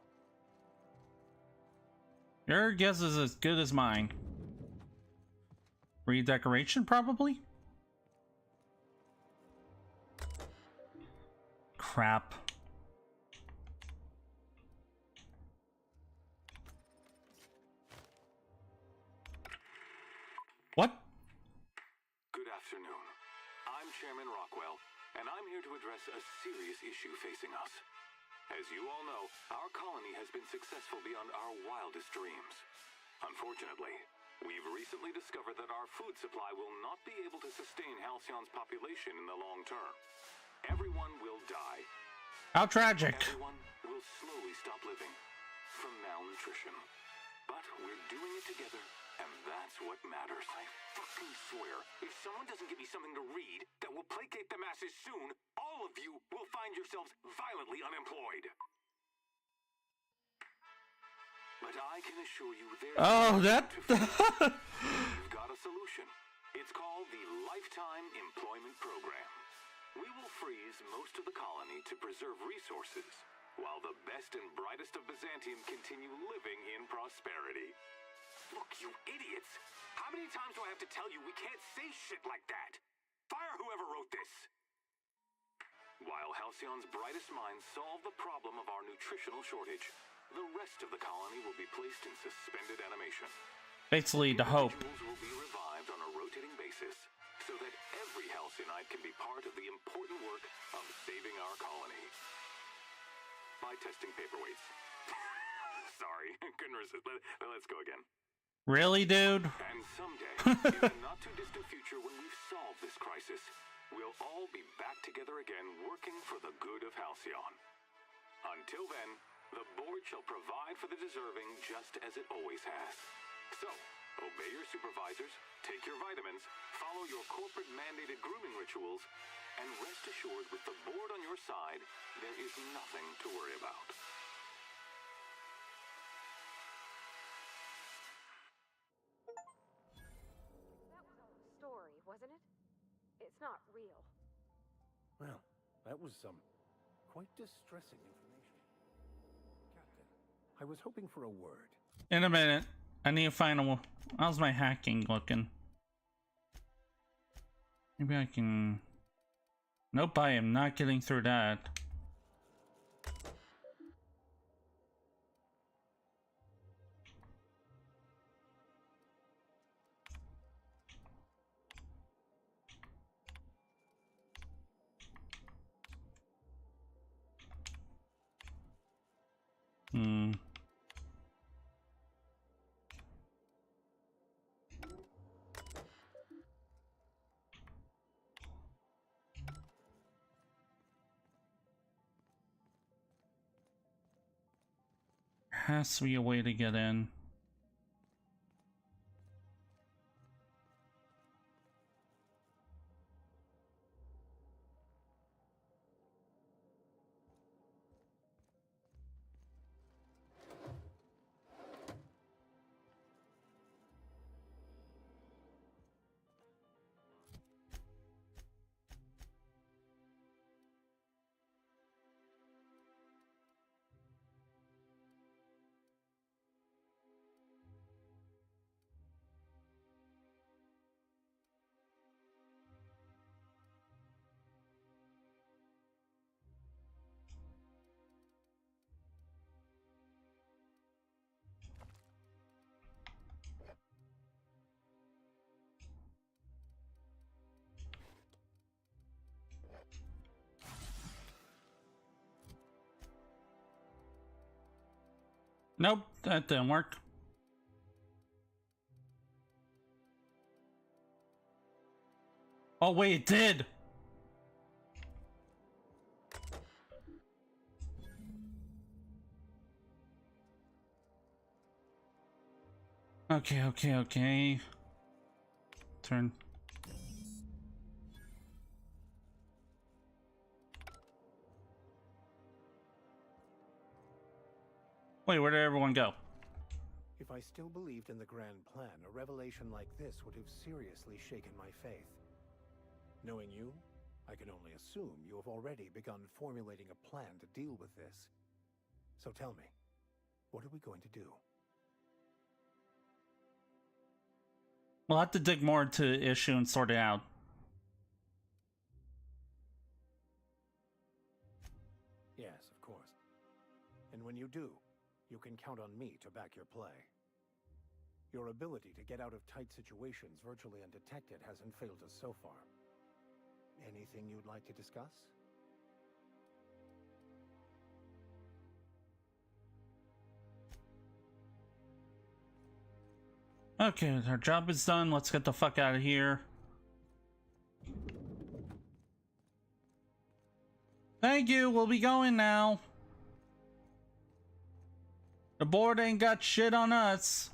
Your guess is as good as mine. Redecoration, probably? Crap. What? Good afternoon. I'm Chairman Rockwell, and I'm here to address a serious issue facing us. As you all know, our colony has been successful beyond our wildest dreams. Unfortunately, we've recently discovered that our food supply will not be able to sustain Halcyon's population in the long term. Everyone will die. How tragic. Everyone will slowly stop living from malnutrition. But we're doing it together, and that's what matters. I fucking swear, if someone doesn't give me something to read that will placate the masses soon, all of you will find yourselves violently unemployed. But I can assure you there's We've got a solution. It's called the Lifetime Employment Program. We will freeze most of the colony to preserve resources, while the best and brightest of Byzantium continue living in prosperity. Look, you idiots! How many times do I have to tell you we can't say shit like that? Fire whoever wrote this! While Halcyon's brightest minds solve the problem of our nutritional shortage, the rest of the colony will be placed in suspended animation. Basically, the hope. Individuals will be revived on a rotating basis, so that every Halcyonite can be part of the important work of saving our colony. By testing paperweights. Sorry, couldn't resist. Let's go again. Really, dude? And someday, in the not-too-distant future when we've solved this crisis, we'll all be back together again working for the good of Halcyon. Until then, the board shall provide for the deserving just as it always has. So, obey your supervisors, take your vitamins, follow your corporate-mandated grooming rituals, and rest assured with the board on your side, there is nothing to worry about. That was all a story, wasn't it? It's not real. Well, that was some quite distressing information. Captain, I was hoping for a word. In a minute. I need to find a... How's my hacking looking? Maybe I can... Nope, I am not getting through that. Has to be a way to get in. Nope, that didn't work. Oh wait, it did! Okay. Turn. Wait, where did everyone go? If I still believed in the grand plan, a revelation like this would have seriously shaken my faith. Knowing you, I can only assume you have already begun formulating a plan to deal with this. So tell me, what are we going to do? We'll have to dig more into the issue and sort it out. Yes, of course. And when you do, you can count on me to back your play. Your ability to get out of tight situations virtually undetected hasn't failed us so far. Anything you'd like to discuss? Okay, our job is done. Let's get the fuck out of here. Thank you, we'll be going now. The board ain't got shit on us.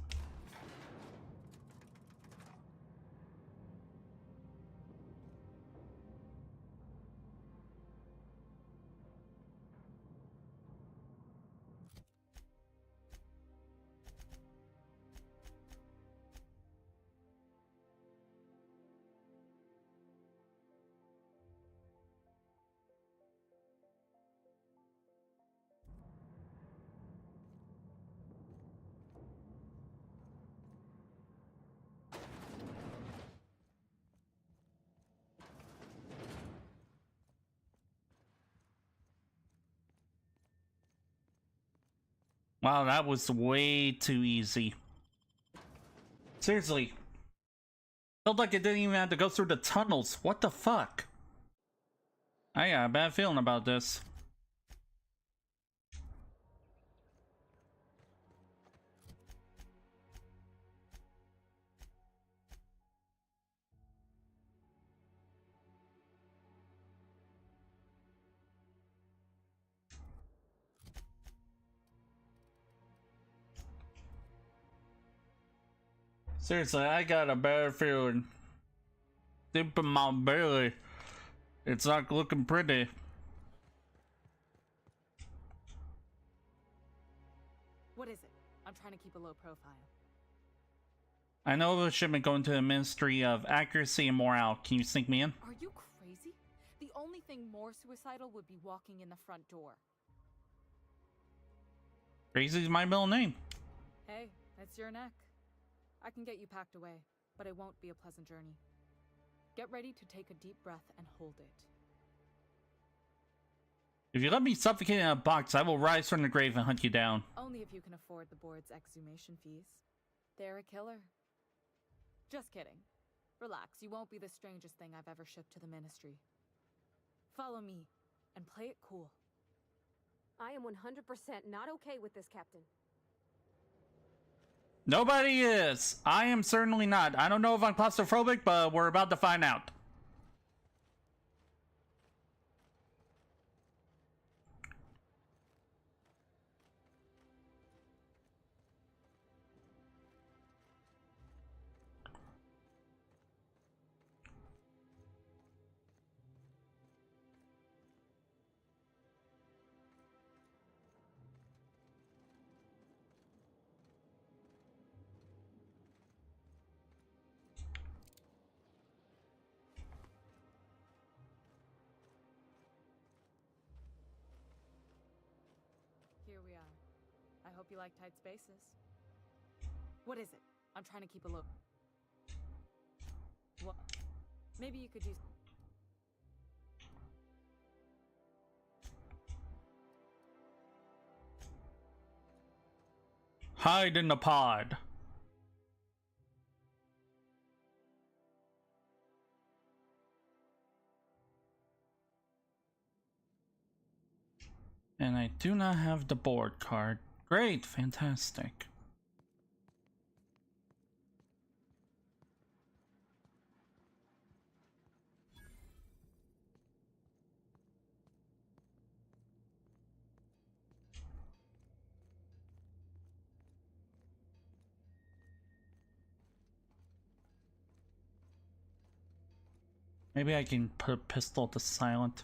Wow, that was way too easy. Seriously. Felt like it didn't even have to go through the tunnels. What the fuck? I got a bad feeling about this. Seriously, I got a bad feeling. Deep in my belly, it's not looking pretty. What is it? I'm trying to keep a low profile. I know of a shipment going to the Ministry of Accuracy and Morale. Can you sneak me in? Are you crazy? The only thing more suicidal would be walking in the front door. Crazy's my middle name. Hey, it's your neck. I can get you packed away, but it won't be a pleasant journey. Get ready to take a deep breath and hold it. If you let me suffocate in a box, I will rise from the grave and hunt you down. Only if you can afford the board's exhumation fees. They're a killer. Just kidding. Relax, you won't be the strangest thing I've ever shipped to the Ministry. Follow me, and play it cool. I am 100% not okay with this, Captain. Nobody is. I am certainly not. I don't know if I'm claustrophobic, but we're about to find out. Here we are. I hope you like tight spaces. What is it? I'm trying to keep a low. What? Maybe you could use. Hide in the pod. And I do not have the board card. Great, fantastic. Maybe I can put a pistol to silent.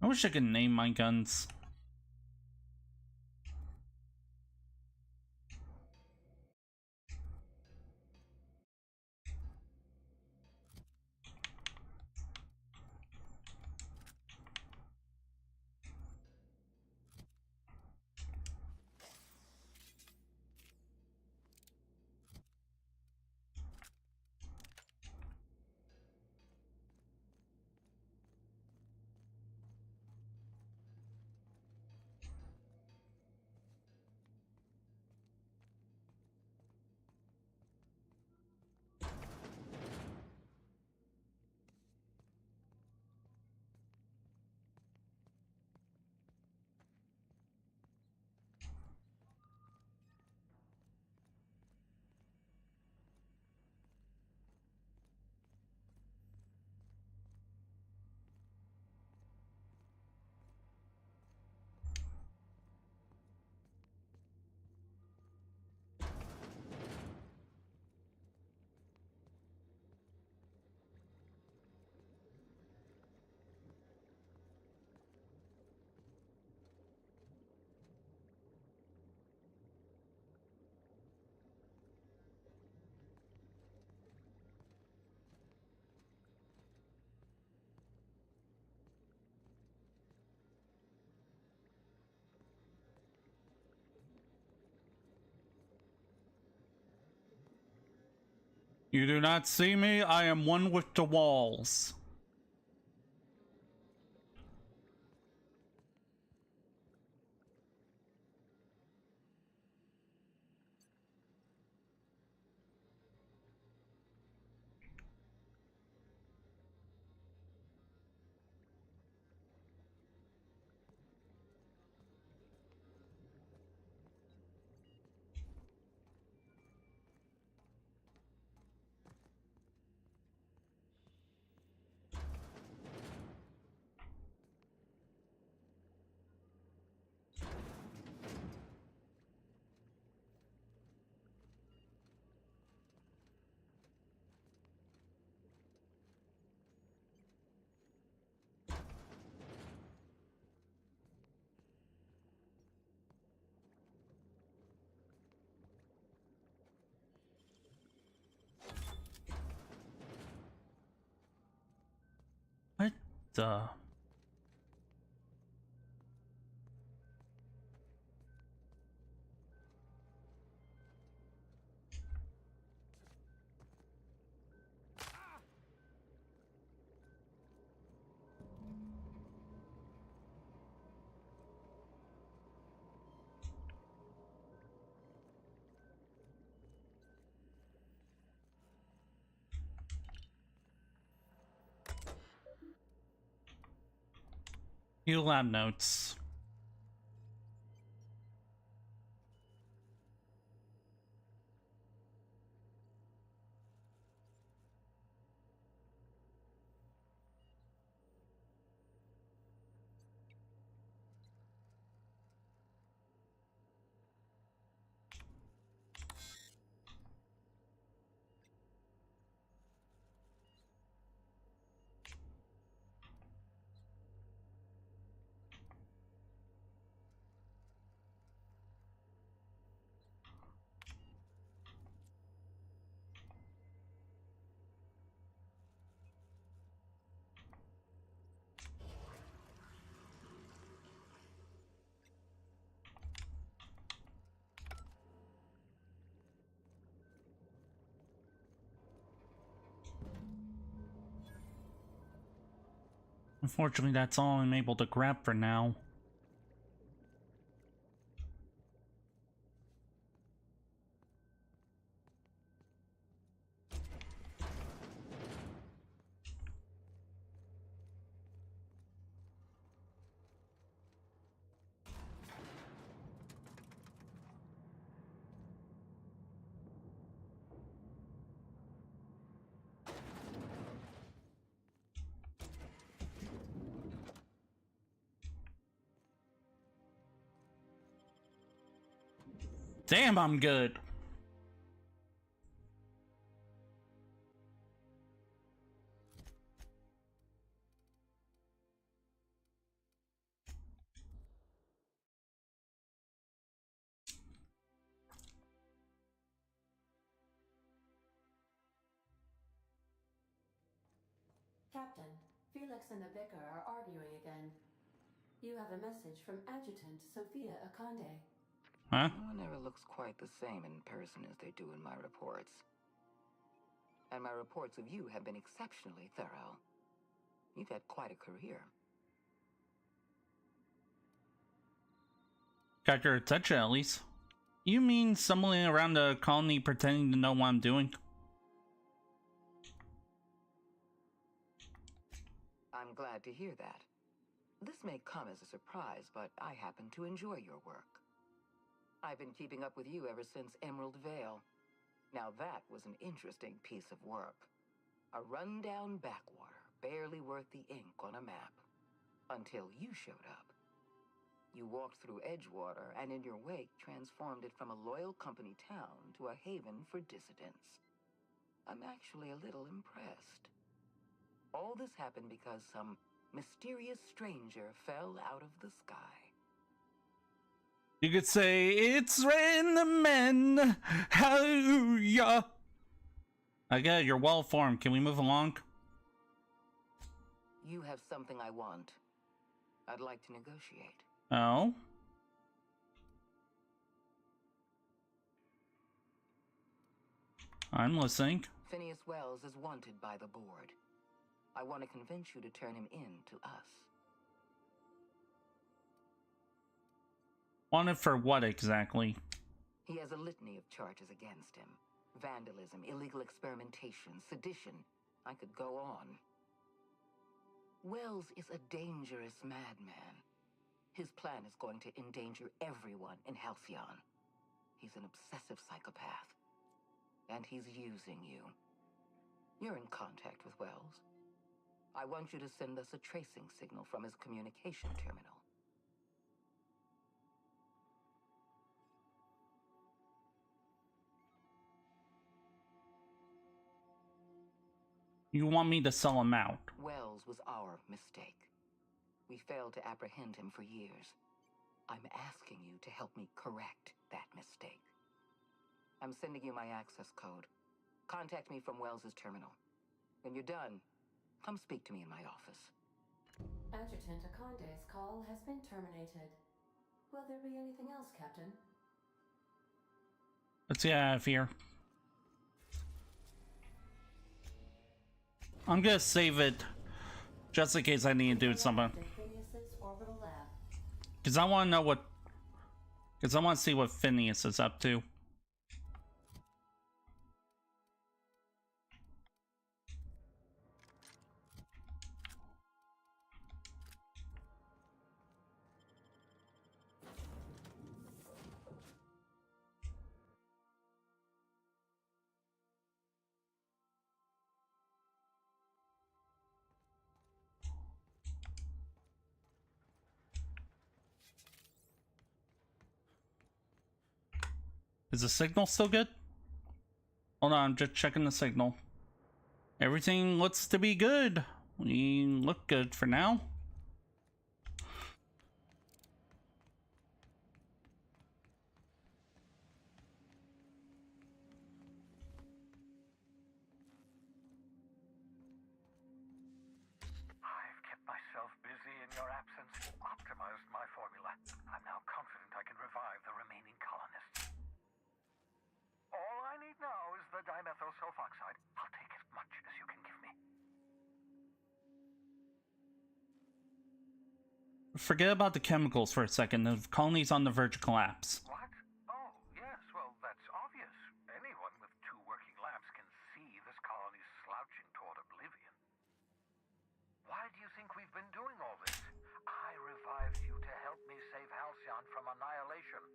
I wish I could name my guns. You do not see me, I am one with the walls. Duh. Few lab notes. Unfortunately, that's all I'm able to grab for now. Damn, I'm good. Captain, Felix and the Vicar are arguing again. You have a message from Adjutant Sophia Akande. Huh? No one ever looks quite the same in person as they do in my reports. And my reports of you have been exceptionally thorough. You've had quite a career. Got your attention at least. You mean stumbling around the colony pretending to know what I'm doing? I'm glad to hear that. This may come as a surprise, but I happen to enjoy your work. I've been keeping up with you ever since Emerald Vale. Now that was an interesting piece of work. A rundown backwater, barely worth the ink on a map. Until you showed up. You walked through Edgewater and in your wake transformed it from a loyal company town to a haven for dissidents. I'm actually a little impressed. All this happened because some mysterious stranger fell out of the sky. You could say it's rain the men. Hallelujah. I get it, you're well formed. Can we move along? You have something I want. I'd like to negotiate. Oh? I'm listening. Phineas Wells is wanted by the board. I want to convince you to turn him in to us. Wanted for what exactly? He has a litany of charges against him. Vandalism, illegal experimentation, sedition. I could go on. Wells is a dangerous madman. His plan is going to endanger everyone in Halcyon. He's an obsessive psychopath. And he's using you. You're in contact with Wells. I want you to send us a tracing signal from his communication terminal. You want me to sell him out? Wells was our mistake. We failed to apprehend him for years. I'm asking you to help me correct that mistake. I'm sending you my access code. Contact me from Wells's terminal. When you're done, come speak to me in my office. Adjutant Akonde's call has been terminated. Will there be anything else, Captain? Let's get out of here. I'm gonna save it just in case I need to do something. Because I want to know what... Because I want to see what Phineas is up to. Is the signal still good? Hold on, I'm just checking the signal. Everything looks to be good. We look good for now. I've kept myself busy in your absence, optimized my formula. I'm now confident I can revive the remaining colonists. All I need now is the dimethyl sulfoxide. I'll take as much as you can give me. Forget about the chemicals for a second. The colony's on the verge of collapse. What? Oh, yes, well, that's obvious. Anyone with 2 working labs can see this colony's slouching toward oblivion. Why do you think we've been doing all this? I revived you to help me save Halcyon from annihilation.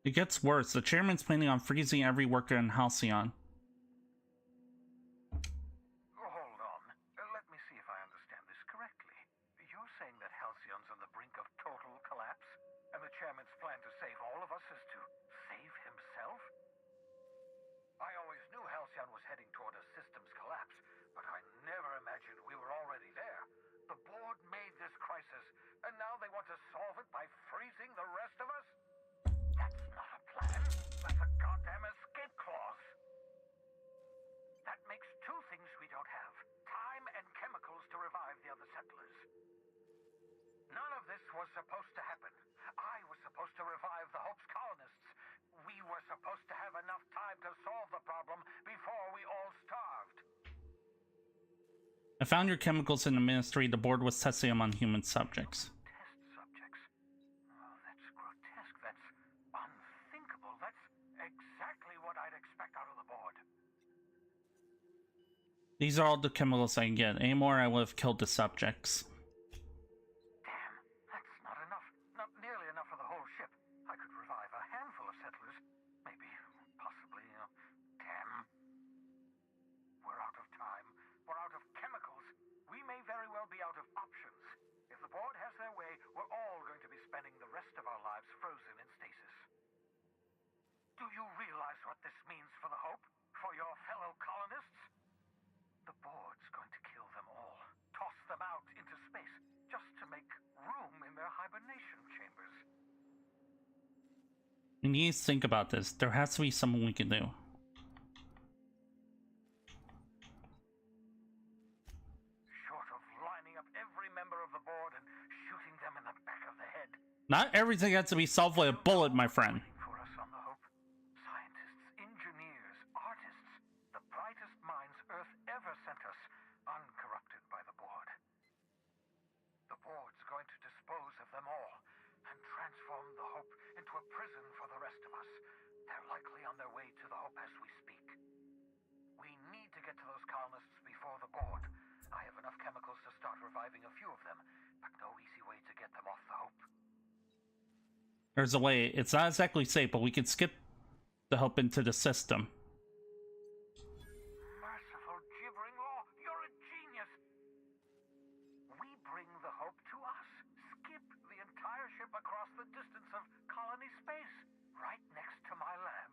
It gets worse. The chairman's planning on freezing every worker in Halcyon. Hold on. Let me see if I understand this correctly. You're saying that Halcyon's on the brink of total collapse, and the chairman's plan to save all of us is to save himself? I always knew Halcyon was heading toward a systems collapse, but I never imagined we were already there. The board made this crisis, and now they want to solve it by freezing the rest of us? That's not a plan. That's a goddamn escape clause. That makes 2 things we don't have. Time and chemicals to revive the other settlers. None of this was supposed to happen. I was supposed to revive the Hope's colonists. We were supposed to have enough time to solve the problem before we all starved. I found your chemicals in the ministry. The board was testing them on human subjects. Test subjects? Oh, that's grotesque. That's unthinkable. That's exactly what I'd expect out of the board. These are all the chemicals I can get. Any more, I would have killed the subjects. Damn, that's not enough. Not nearly enough for the whole ship. I could revive a handful of settlers. Maybe, possibly, damn. We're out of time. We're out of chemicals. We may very well be out of options. If the board has their way, we're all going to be spending the rest of our lives frozen in stasis. Do you realize what this means for the Hope? For your fellow colonists? The board's going to kill them all. Toss them out into space, just to make room in their hibernation chambers. We need to think about this. There has to be something we can do. Short of lining up every member of the board and shooting them in the back of the head. Not everything has to be solved with a bullet, my friend. For us on the Hope, scientists, engineers, artists, the brightest minds Earth ever sent us, uncorrupted by the board. The board's going to dispose of them all and transform the Hope into a prison for the rest of us. They're likely on their way to the Hope as we speak. We need to get to those colonists before the board. I have enough chemicals to start reviving a few of them, but no easy way to get them off the Hope. There's a way. It's not exactly safe, but we can skip the Hope into the system. Merciful gibbering law, you're a genius! We bring the Hope to us. Skip the entire ship across the distance of colony space, right next to my lab.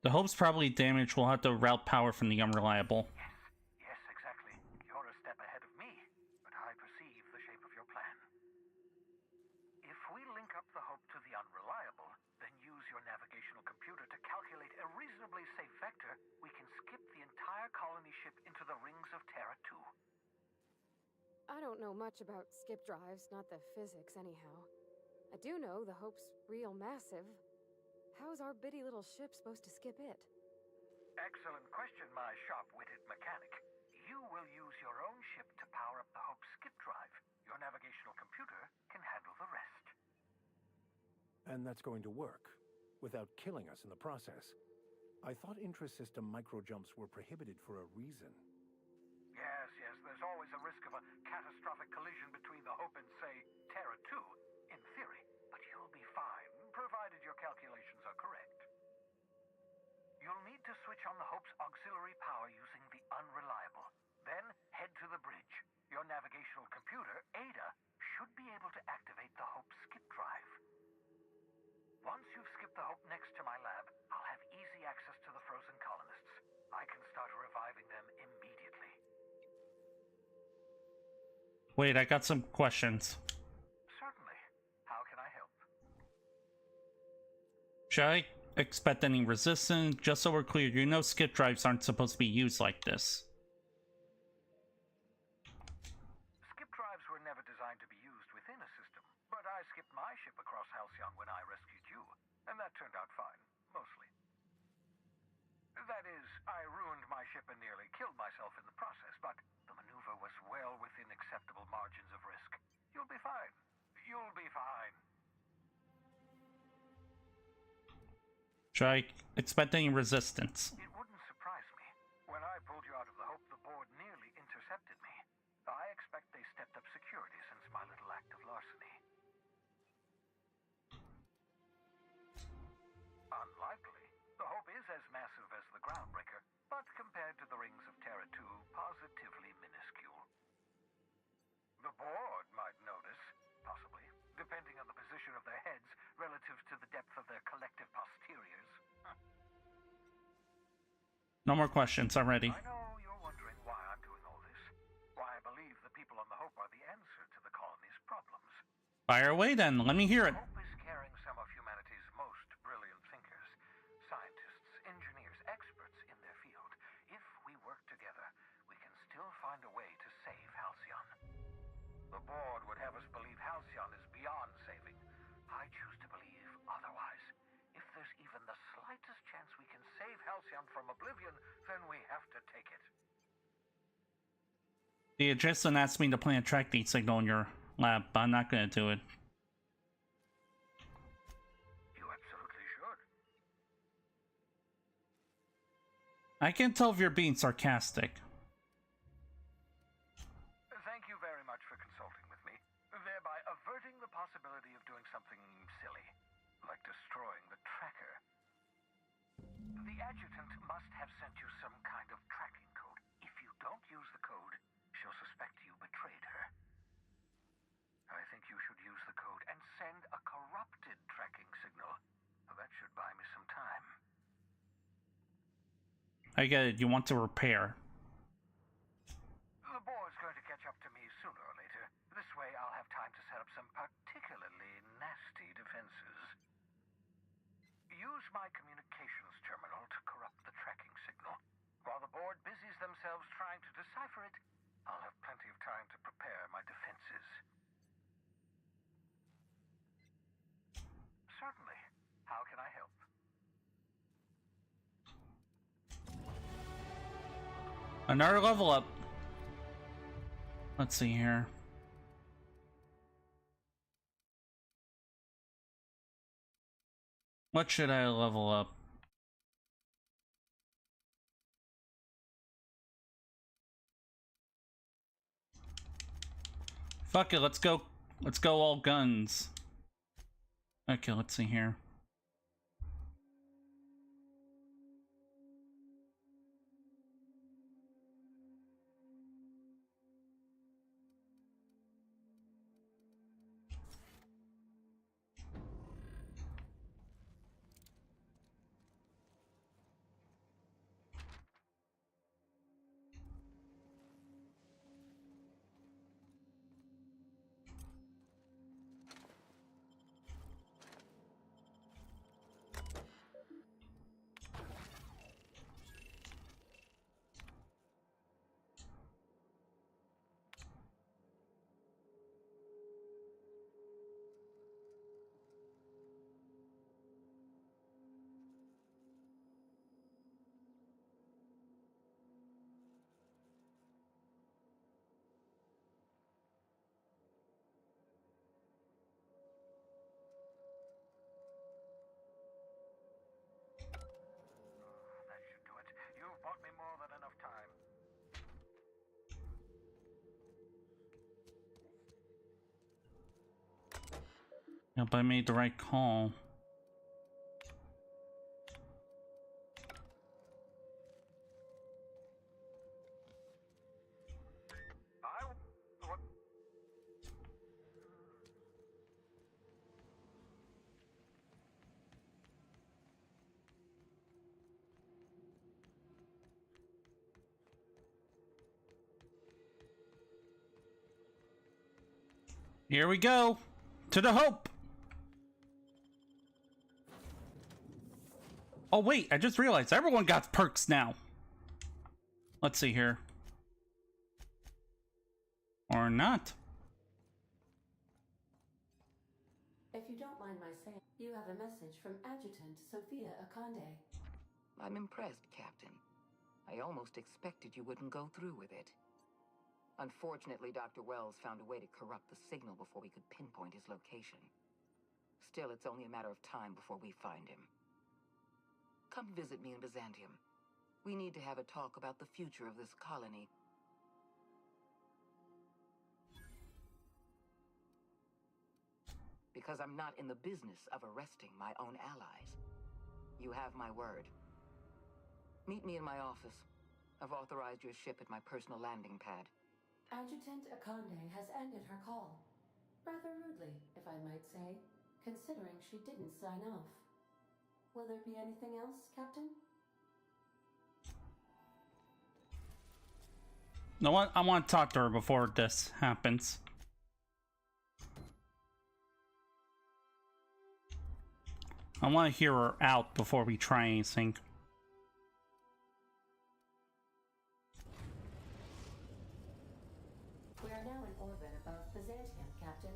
The Hope's probably damaged. We'll have to route power from the Unreliable. Yes, exactly. You're a step ahead of me, but I perceive the shape of your plan. If we link up the Hope to the Unreliable, then use your navigational computer to calculate a reasonably safe vector, we can skip the entire colony ship into the rings of terror. I don't know much about skip drives, not the physics anyhow. I do know the Hope's real massive. How's our bitty little ship supposed to skip it? Excellent question, my sharp-witted mechanic. You will use your own ship to power up the Hope's skip drive. Your navigational computer can handle the rest. And that's going to work, without killing us in the process. I thought intra-system micro-jumps were prohibited for a reason. Yes, there's always a risk of a catastrophic collision between the Hope and, say, Terra 2, in theory. But you'll be fine, provided your calculations are correct. You'll need to switch on the Hope's auxiliary power using the unreliable. Then head to the bridge. Your navigational computer, Ada, should be able to activate the Hope's skip drive. Once you've skipped the Hope next to my lab, I'll have easy access to the frozen colonists. I can start reviving them immediately. Wait, I got some questions. Certainly. How can I help? Should I expect any resistance? Just so we're clear, you know skip drives aren't supposed to be used like this. Skip drives were never designed to be used within a system, but I skipped my ship across Halcyon when I rescued you, and that turned out fine, mostly. That is, I ruined my ship and nearly killed myself in the process, but the maneuver was well within acceptable margins of risk. You'll be fine. You'll be fine. Should I expect any resistance? It wouldn't surprise me. When I pulled you out of the Hope, the board nearly intercepted me. I expect they stepped up security since my little act of larceny. Unlikely. The Hope is as massive as the Groundbreaker, but compared to the rings of Terra 2, positively minuscule. The board might notice, possibly, depending on the position of their heads relative to the depth of their collective posteriors. No more questions, I'm ready. I know you're wondering why I'm doing all this. Why I believe the people on the Hope are the answer to the colony's problems. Fire away then, let me hear it. Hope is carrying some of humanity's most brilliant thinkers, scientists, engineers, experts in their field. If we work together, we can still find a way to save Halcyon. The board would have us believe Halcyon is beyond saving. I choose to believe otherwise. If there's even the slightest chance we can save Halcyon from oblivion, then we have to take it. The adjacent asked me to plant a tracking signal in your lab, but I'm not gonna do it. You absolutely should. I can tell if you're being sarcastic. Thank you very much for consulting with me, thereby averting the possibility of doing something silly, like destroying the tracker. The adjutant must have sent you some kind of tracking code. If you don't use the code, she'll suspect you betrayed her. I think you should use the code and send a corrupted tracking signal. That should buy me some time. I get it, you want to repair. The board's going to catch up to me sooner or later. This way I'll have time to set up some particularly nasty defenses. Use my communications terminal to corrupt the tracking signal. While the board busies themselves trying to decipher it, I'll have plenty of time to prepare my defenses. Certainly. How can I help? Another level up. Let's see here. What should I level up? Fuck it, let's go. Let's go all guns. Okay, let's see here. Hope I made the right call. Here we go! To the Hope! Oh wait, I just realized everyone got perks now. Let's see here. Or not. If you don't mind my saying, you have a message from Adjutant Sophia Akande. I'm impressed, Captain. I almost expected you wouldn't go through with it. Unfortunately, Dr. Wells found a way to corrupt the signal before we could pinpoint his location. Still, it's only a matter of time before we find him. Come visit me in Byzantium. We need to have a talk about the future of this colony. Because I'm not in the business of arresting my own allies. You have my word. Meet me in my office. I've authorized your ship at my personal landing pad. Adjutant Akande has ended her call. Rather rudely, if I might say, considering she didn't sign off. Will there be anything else, Captain? You know what? I want to talk to her before this happens. I want to hear her out before we try anything. We are now in orbit above Byzantium, Captain.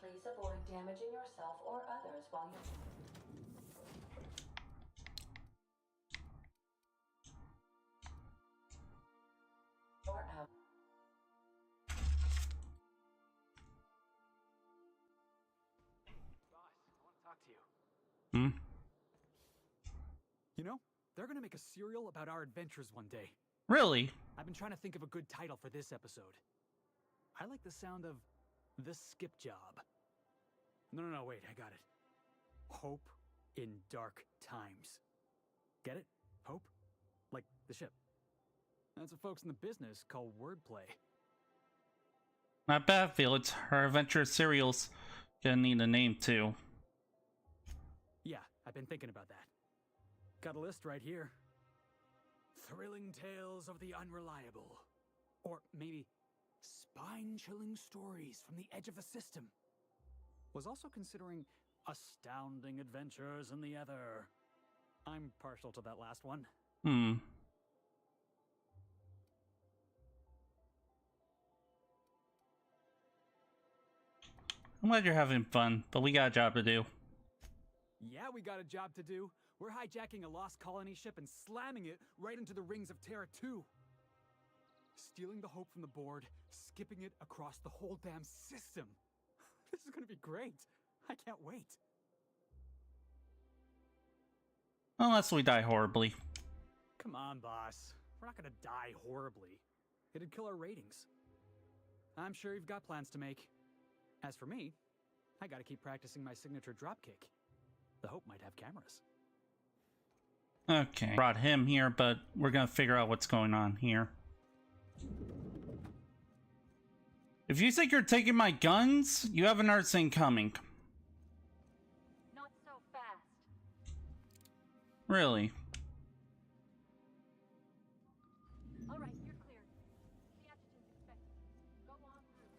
Please avoid damaging yourself or others while you're... out. Boss, I want to talk to you. Hmm? You know, they're gonna make a serial about our adventures one day. Really? I've been trying to think of a good title for this episode. I like the sound of The Skip Job. No, wait, I got it. Hope in Dark Times. Get it? Hope? Like the ship. That's what folks in the business call wordplay. Not bad, Felix. Her adventure serials gonna need a name too. Yeah, I've been thinking about that. Got a list right here. Thrilling Tales of the Unreliable. Or maybe Spine-Chilling Stories from the Edge of the System. Was also considering Astounding Adventures in the Ether. I'm partial to that last one. Hmm. I'm glad you're having fun, but we got a job to do. Yeah, we got a job to do. We're hijacking a lost colony ship and slamming it right into the rings of Terra 2. Stealing the Hope from the board, skipping it across the whole damn system. This is gonna be great. I can't wait. Unless we die horribly. Come on, boss. We're not gonna die horribly. It'd kill our ratings. I'm sure you've got plans to make. As for me, I gotta keep practicing my signature dropkick. The Hope might have cameras. Okay. Brought him here, but we're gonna figure out what's going on here. If you think you're taking my guns, you have another thing coming. Not so fast. Really? All right, you're clear. The adjutant's expected. Go on through.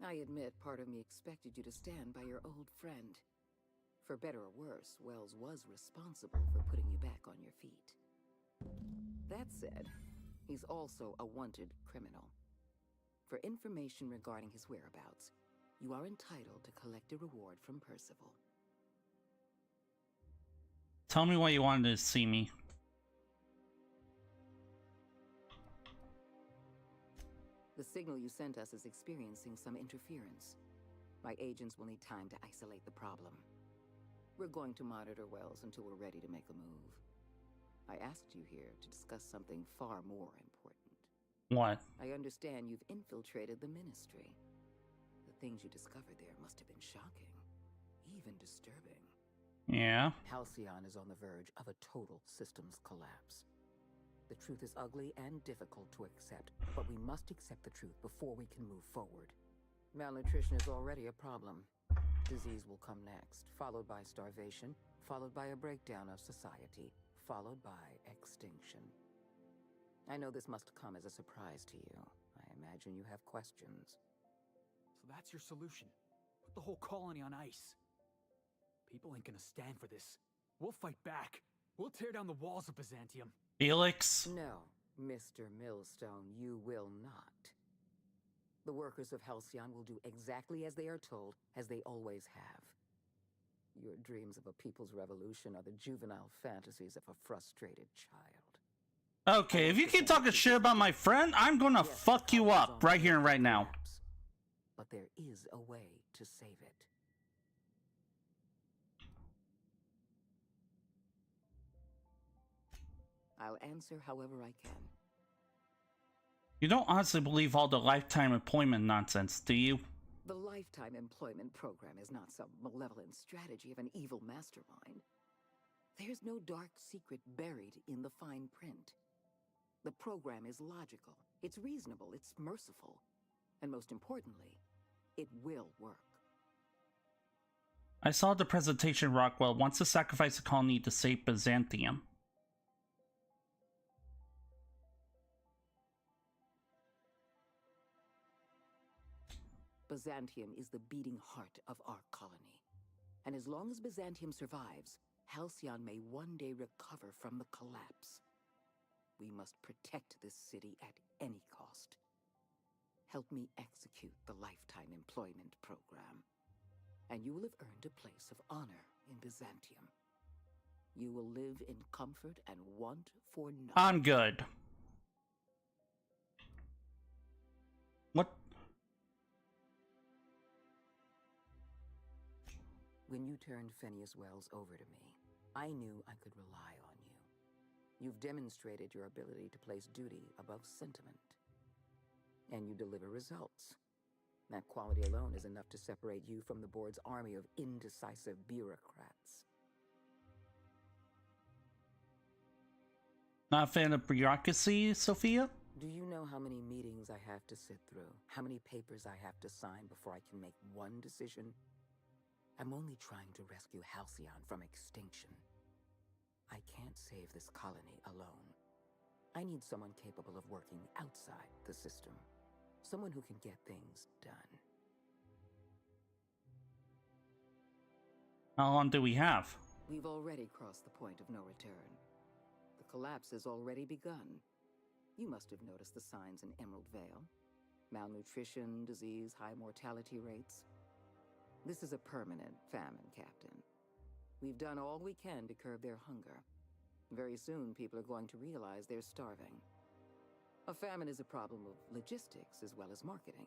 I admit part of me expected you to stand by your old friend. For better or worse, Wells was responsible for putting you back on your feet. That said, he's also a wanted criminal. For information regarding his whereabouts, you are entitled to collect a reward from Percival. Tell me why you wanted to see me. The signal you sent us is experiencing some interference. My agents will need time to isolate the problem. We're going to monitor Wells until we're ready to make a move. I asked you here to discuss something far more important. What? I understand you've infiltrated the Ministry. The things you discovered there must have been shocking, even disturbing. Yeah? Halcyon is on the verge of a total systems collapse. The truth is ugly and difficult to accept, but we must accept the truth before we can move forward. Malnutrition is already a problem. Disease will come next, followed by starvation, followed by a breakdown of society, followed by extinction. I know this must come as a surprise to you. I imagine you have questions. So that's your solution? Put the whole colony on ice. People ain't gonna stand for this. We'll fight back. We'll tear down the walls of Byzantium. Felix? No, Mr. Millstone, you will not. The workers of Halcyon will do exactly as they are told, as they always have. Your dreams of a people's revolution are the juvenile fantasies of a frustrated child. Okay, if you keep talking shit about my friend, I'm gonna fuck you up right here and right now. But there is a way to save it. I'll answer however I can. You don't honestly believe all the lifetime employment nonsense, do you? The lifetime employment program is not some malevolent strategy of an evil mastermind. There's no dark secret buried in the fine print. The program is logical, it's reasonable, it's merciful, and most importantly, it will work. I saw the presentation. Rockwell wants to sacrifice the colony to save Byzantium. Byzantium is the beating heart of our colony. And as long as Byzantium survives, Halcyon may one day recover from the collapse. We must protect this city at any cost. Help me execute the lifetime employment program, and you will have earned a place of honor in Byzantium. You will live in comfort and want for nothing. I'm good. What? When you turned Phineas Wells over to me, I knew I could rely on you. You've demonstrated your ability to place duty above sentiment. And you deliver results. That quality alone is enough to separate you from the board's army of indecisive bureaucrats. Not a fan of bureaucracy, Sophia? Do you know how many meetings I have to sit through? How many papers I have to sign before I can make one decision? I'm only trying to rescue Halcyon from extinction. I can't save this colony alone. I need someone capable of working outside the system. Someone who can get things done. How long do we have? We've already crossed the point of no return. The collapse has already begun. You must have noticed the signs in Emerald Vale. Malnutrition, disease, high mortality rates. This is a permanent famine, Captain. We've done all we can to curb their hunger. Very soon, people are going to realize they're starving. A famine is a problem of logistics as well as marketing.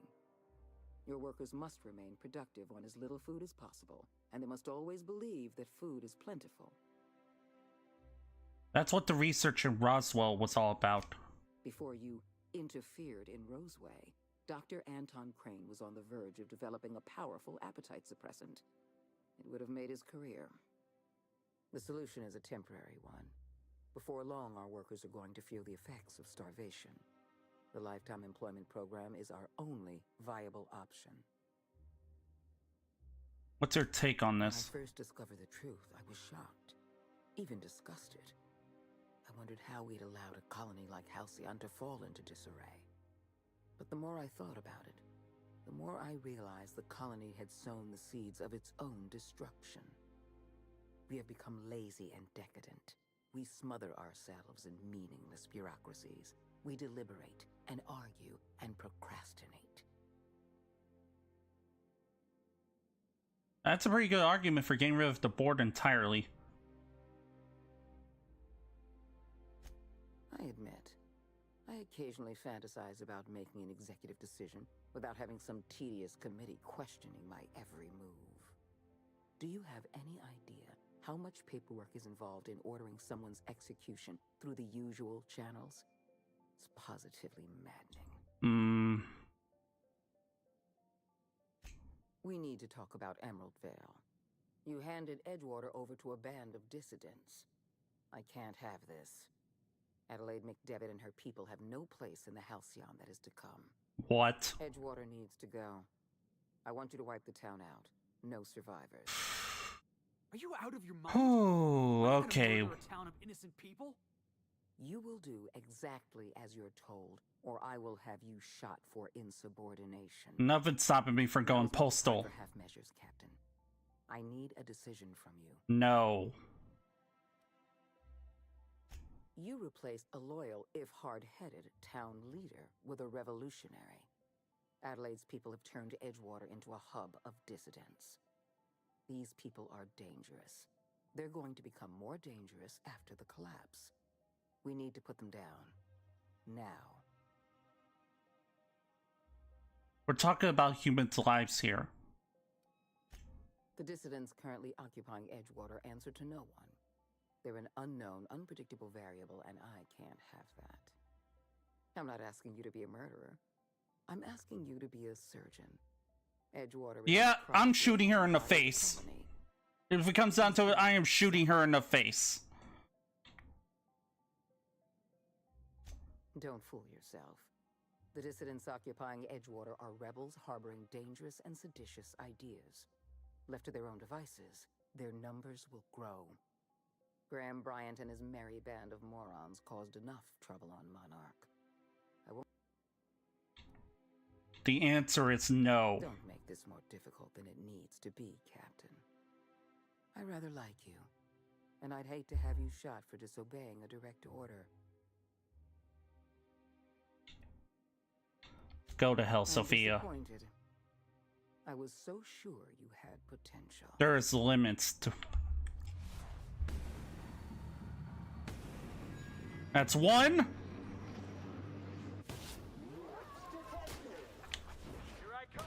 Your workers must remain productive on as little food as possible, and they must always believe that food is plentiful. That's what the research in Roswell was all about. Before you interfered in Roseway, Dr. Anton Crane was on the verge of developing a powerful appetite suppressant. It would have made his career. The solution is a temporary one. Before long, our workers are going to feel the effects of starvation. The lifetime employment program is our only viable option. What's your take on this? When I first discovered the truth, I was shocked, even disgusted. I wondered how we'd allowed a colony like Halcyon to fall into disarray. But the more I thought about it, the more I realized the colony had sown the seeds of its own destruction. We have become lazy and decadent. We smother ourselves in meaningless bureaucracies. We deliberate and argue and procrastinate. That's a pretty good argument for getting rid of the board entirely. I admit, I occasionally fantasize about making an executive decision without having some tedious committee questioning my every move. Do you have any idea how much paperwork is involved in ordering someone's execution through the usual channels? It's positively maddening. We need to talk about Emerald Vale. You handed Edgewater over to a band of dissidents. I can't have this. Adelaide McDevitt and her people have no place in the Halcyon that is to come. What? Edgewater needs to go. I want you to wipe the town out. No survivors. Are you out of your mind? Oh, okay. A town of innocent people? You will do exactly as you're told, or I will have you shot for insubordination. Nothing's stopping me from going postal. For half measures, Captain. I need a decision from you. No. You replaced a loyal, if hard-headed, town leader with a revolutionary. Adelaide's people have turned Edgewater into a hub of dissidents. These people are dangerous. They're going to become more dangerous after the collapse. We need to put them down. Now. We're talking about humans' lives here. The dissidents currently occupying Edgewater answer to no one. They're an unknown, unpredictable variable, and I can't have that. I'm not asking you to be a murderer. I'm asking you to be a surgeon. Edgewater. Yeah, I'm shooting her in the face. If it comes down to it, I am shooting her in the face. Don't fool yourself. The dissidents occupying Edgewater are rebels harboring dangerous and seditious ideas. Left to their own devices, their numbers will grow. Graham Bryant and his merry band of morons caused enough trouble on Monarch. I won't. The answer is no. Don't make this more difficult than it needs to be, Captain. I rather like you, and I'd hate to have you shot for disobeying a direct order. Go to hell, Sophia. Disappointed. I was so sure you had potential. There's limits to... That's one. Here I come.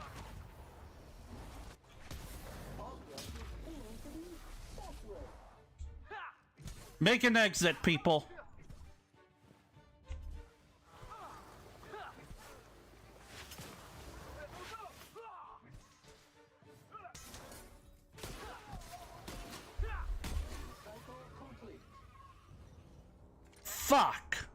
Make an exit, people. Fuck.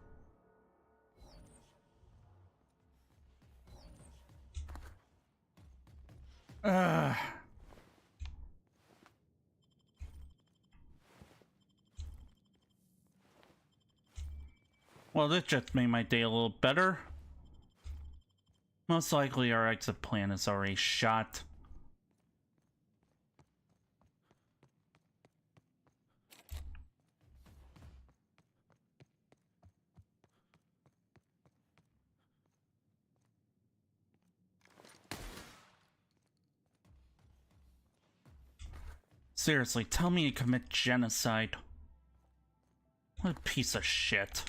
Well, this just made my day a little better. Most likely our exit plan is already shot. Seriously, tell me you commit genocide. What a piece of shit.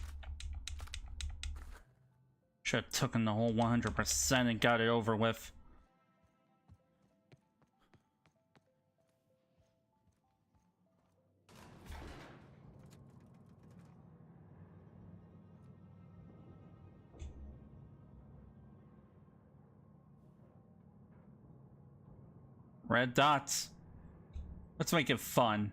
Should have taken the whole 100% and got it over with. Red dots. Let's make it fun.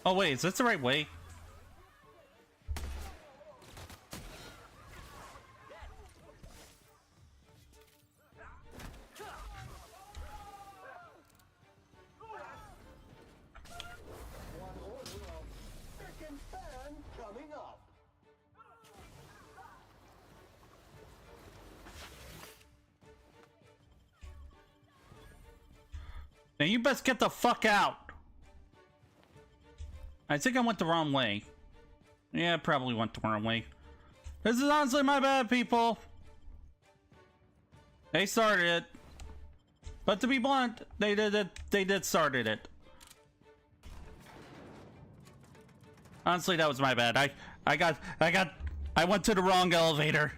Oh wait, is this the right way? Now you best get the fuck out. I think I went the wrong way. Yeah, I probably went the wrong way. This is honestly my bad, people. They started it. But to be blunt, they did started it. Honestly, that was my bad. I went to the wrong elevator.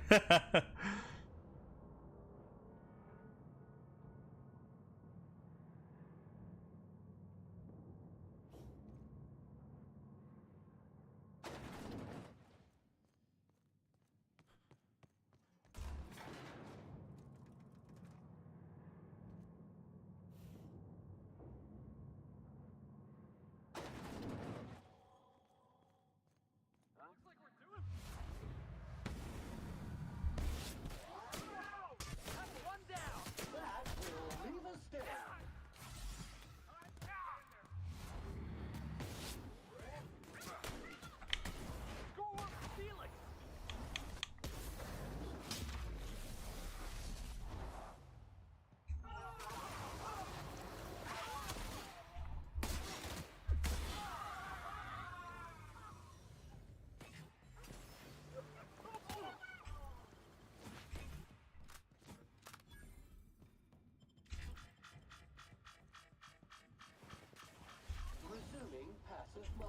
Resuming passive mode.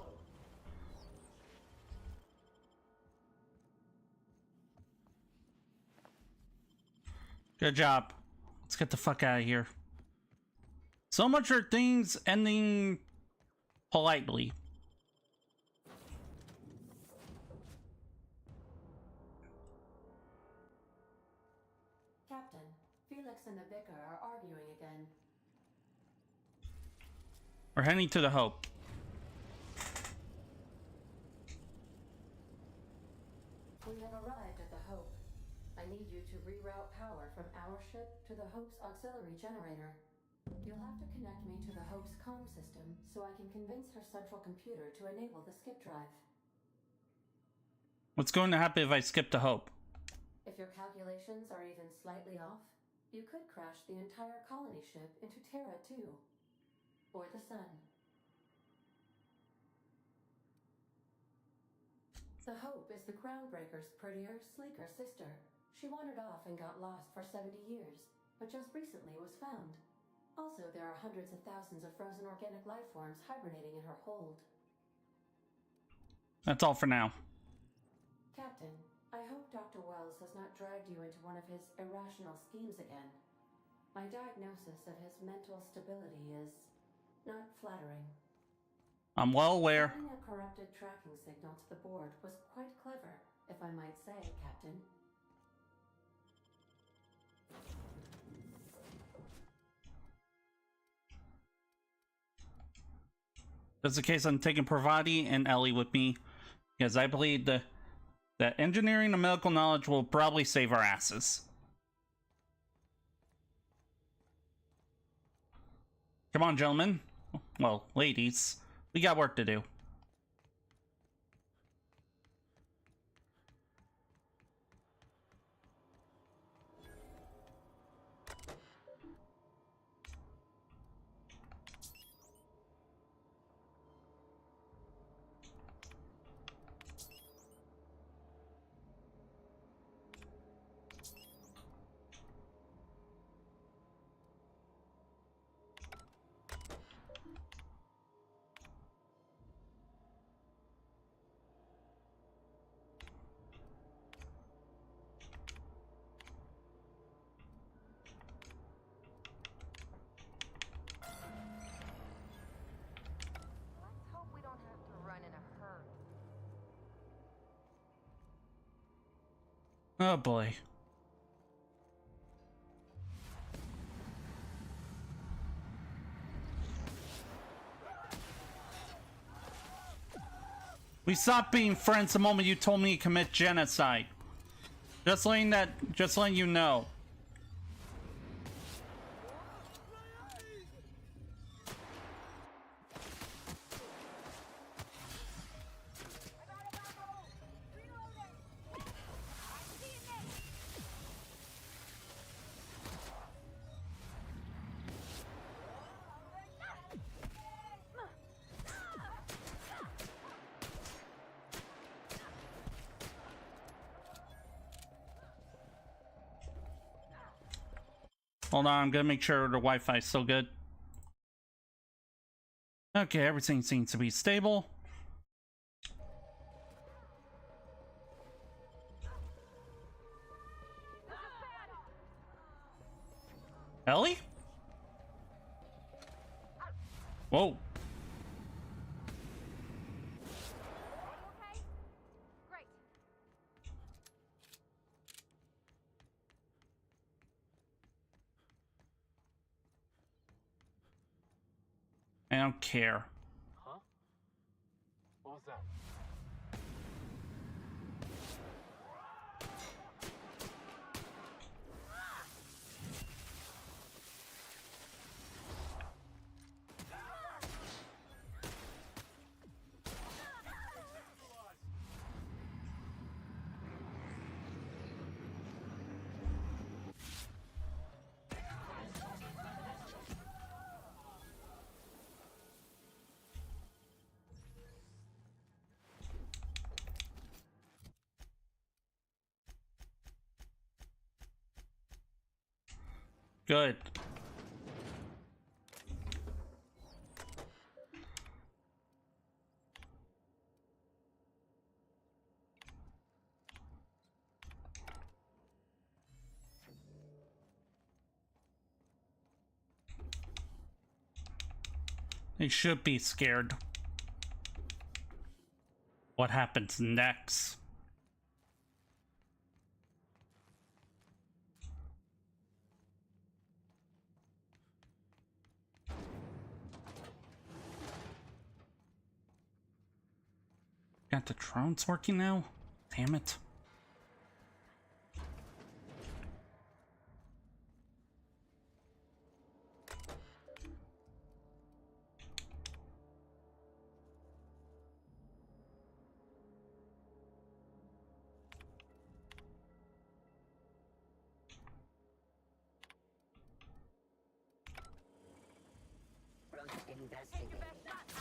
Good job. Let's get the fuck out of here. So much for things ending politely. Captain, Felix and the Vicar are arguing again. We're heading to the Hope. We have arrived at the Hope. I need you to reroute power from our ship to the Hope's auxiliary generator. You'll have to connect me to the Hope's comm system so I can convince her central computer to enable the skip drive. What's going to happen if I skip the Hope? If your calculations are even slightly off, you could crash the entire colony ship into Terra 2. Or the Sun. The Hope is the Groundbreaker's prettier, sleeker sister. She wandered off and got lost for 70 years, but just recently was found. Also, there are hundreds of thousands of frozen organic life forms hibernating in her hold. That's all for now. Captain, I hope Dr. Wells has not dragged you into one of his irrational schemes again. My diagnosis of his mental stability is not flattering. I'm well aware. Sending a corrupted tracking signal to the board was quite clever, if I might say, Captain. Just in case, I'm taking Pravati and Ellie with me, because I believe that engineering and medical knowledge will probably save our asses. Come on, gentlemen. Well, ladies. We got work to do. Oh boy. We stopped being friends the moment you told me to commit genocide. Just letting you know. Hold on, I'm gonna make sure the Wi-Fi is still good. Okay, everything seems to be stable. Ellie? Whoa. I don't care. Huh? What was that? Good. They should be scared. What happens next? Got the drones working now? Damn it.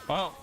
Well.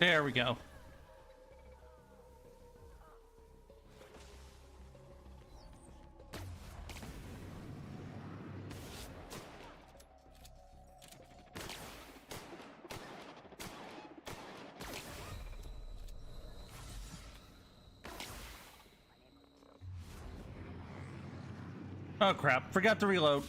There we go. Oh crap, forgot to reload.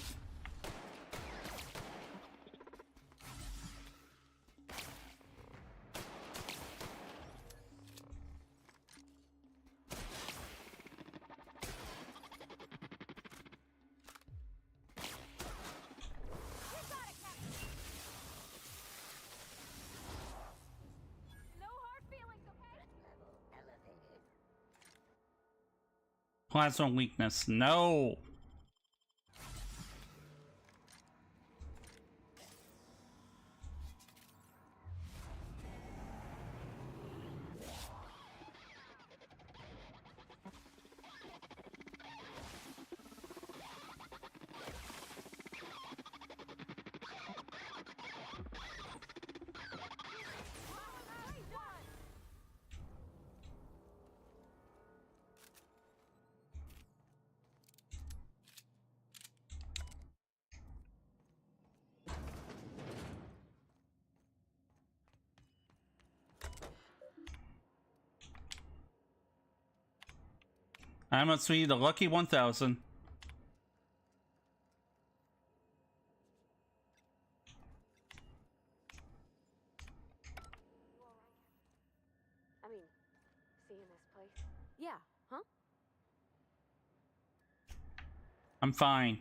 Plasma weakness, no. I must be the lucky 1000. I mean, seeing this place? Yeah, huh? I'm fine.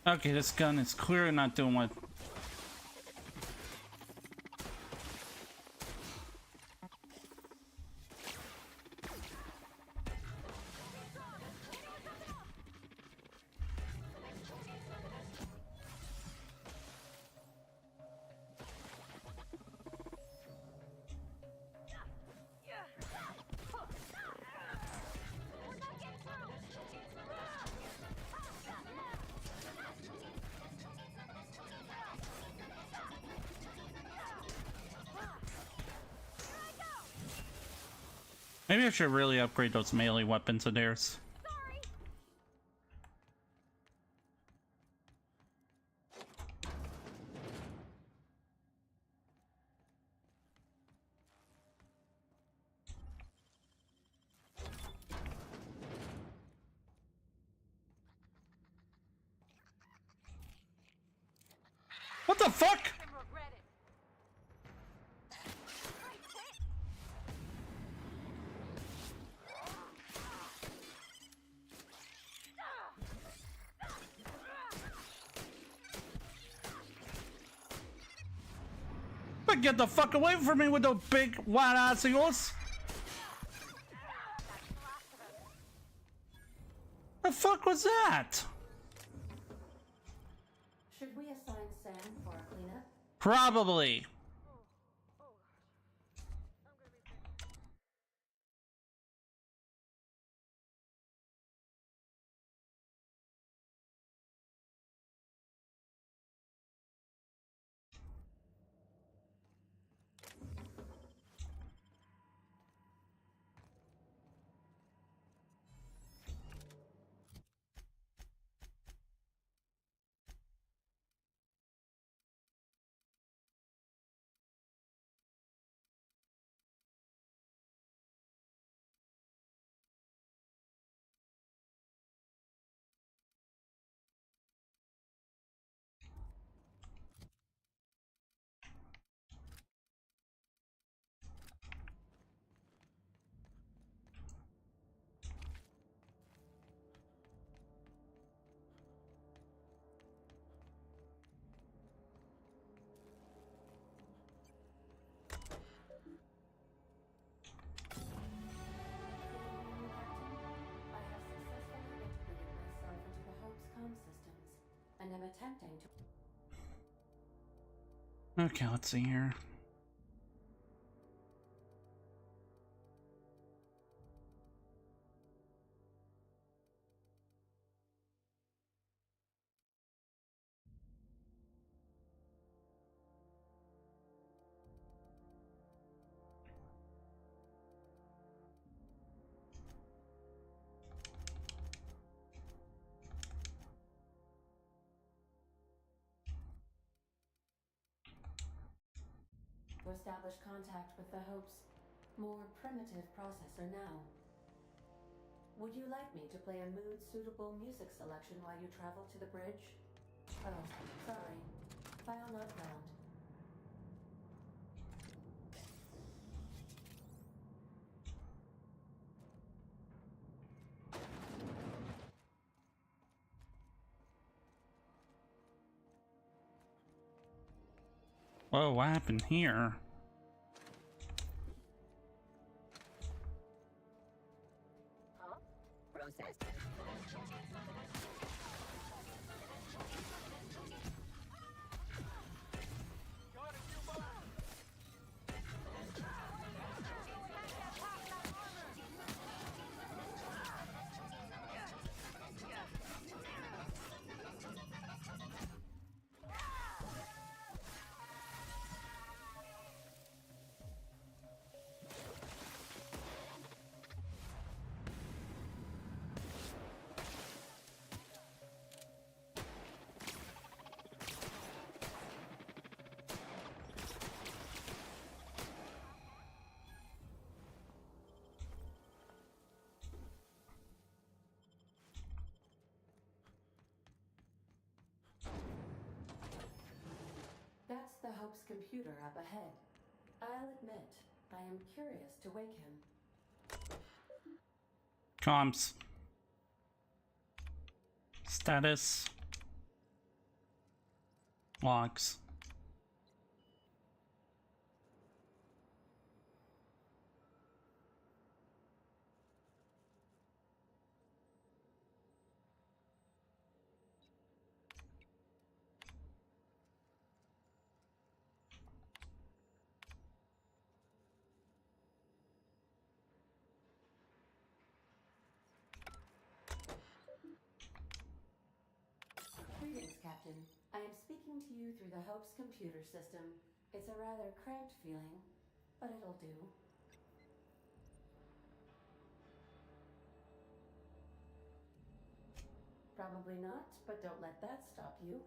Okay, this gun is clearly not doing what... Maybe I should really upgrade those melee weapons of theirs. What the fuck? But get the fuck away from me with those big white ass of yours! The fuck was that? Should we assign Sam for a cleanup? Probably. And I'm attempting to... Okay, let's see here. to establish contact with the Hope's more primitive processor now. Would you like me to play a mood-suitable music selection while you travel to the bridge? Oh, sorry. File not found. Whoa, what happened here? Processed. Hope's computer up ahead. I'll admit, I am curious to wake him. Comms. Status. Logs. Greetings, Captain. I am speaking to you through the Hope's computer system. It's a rather cramped feeling, but it'll do. Probably not, but don't let that stop you.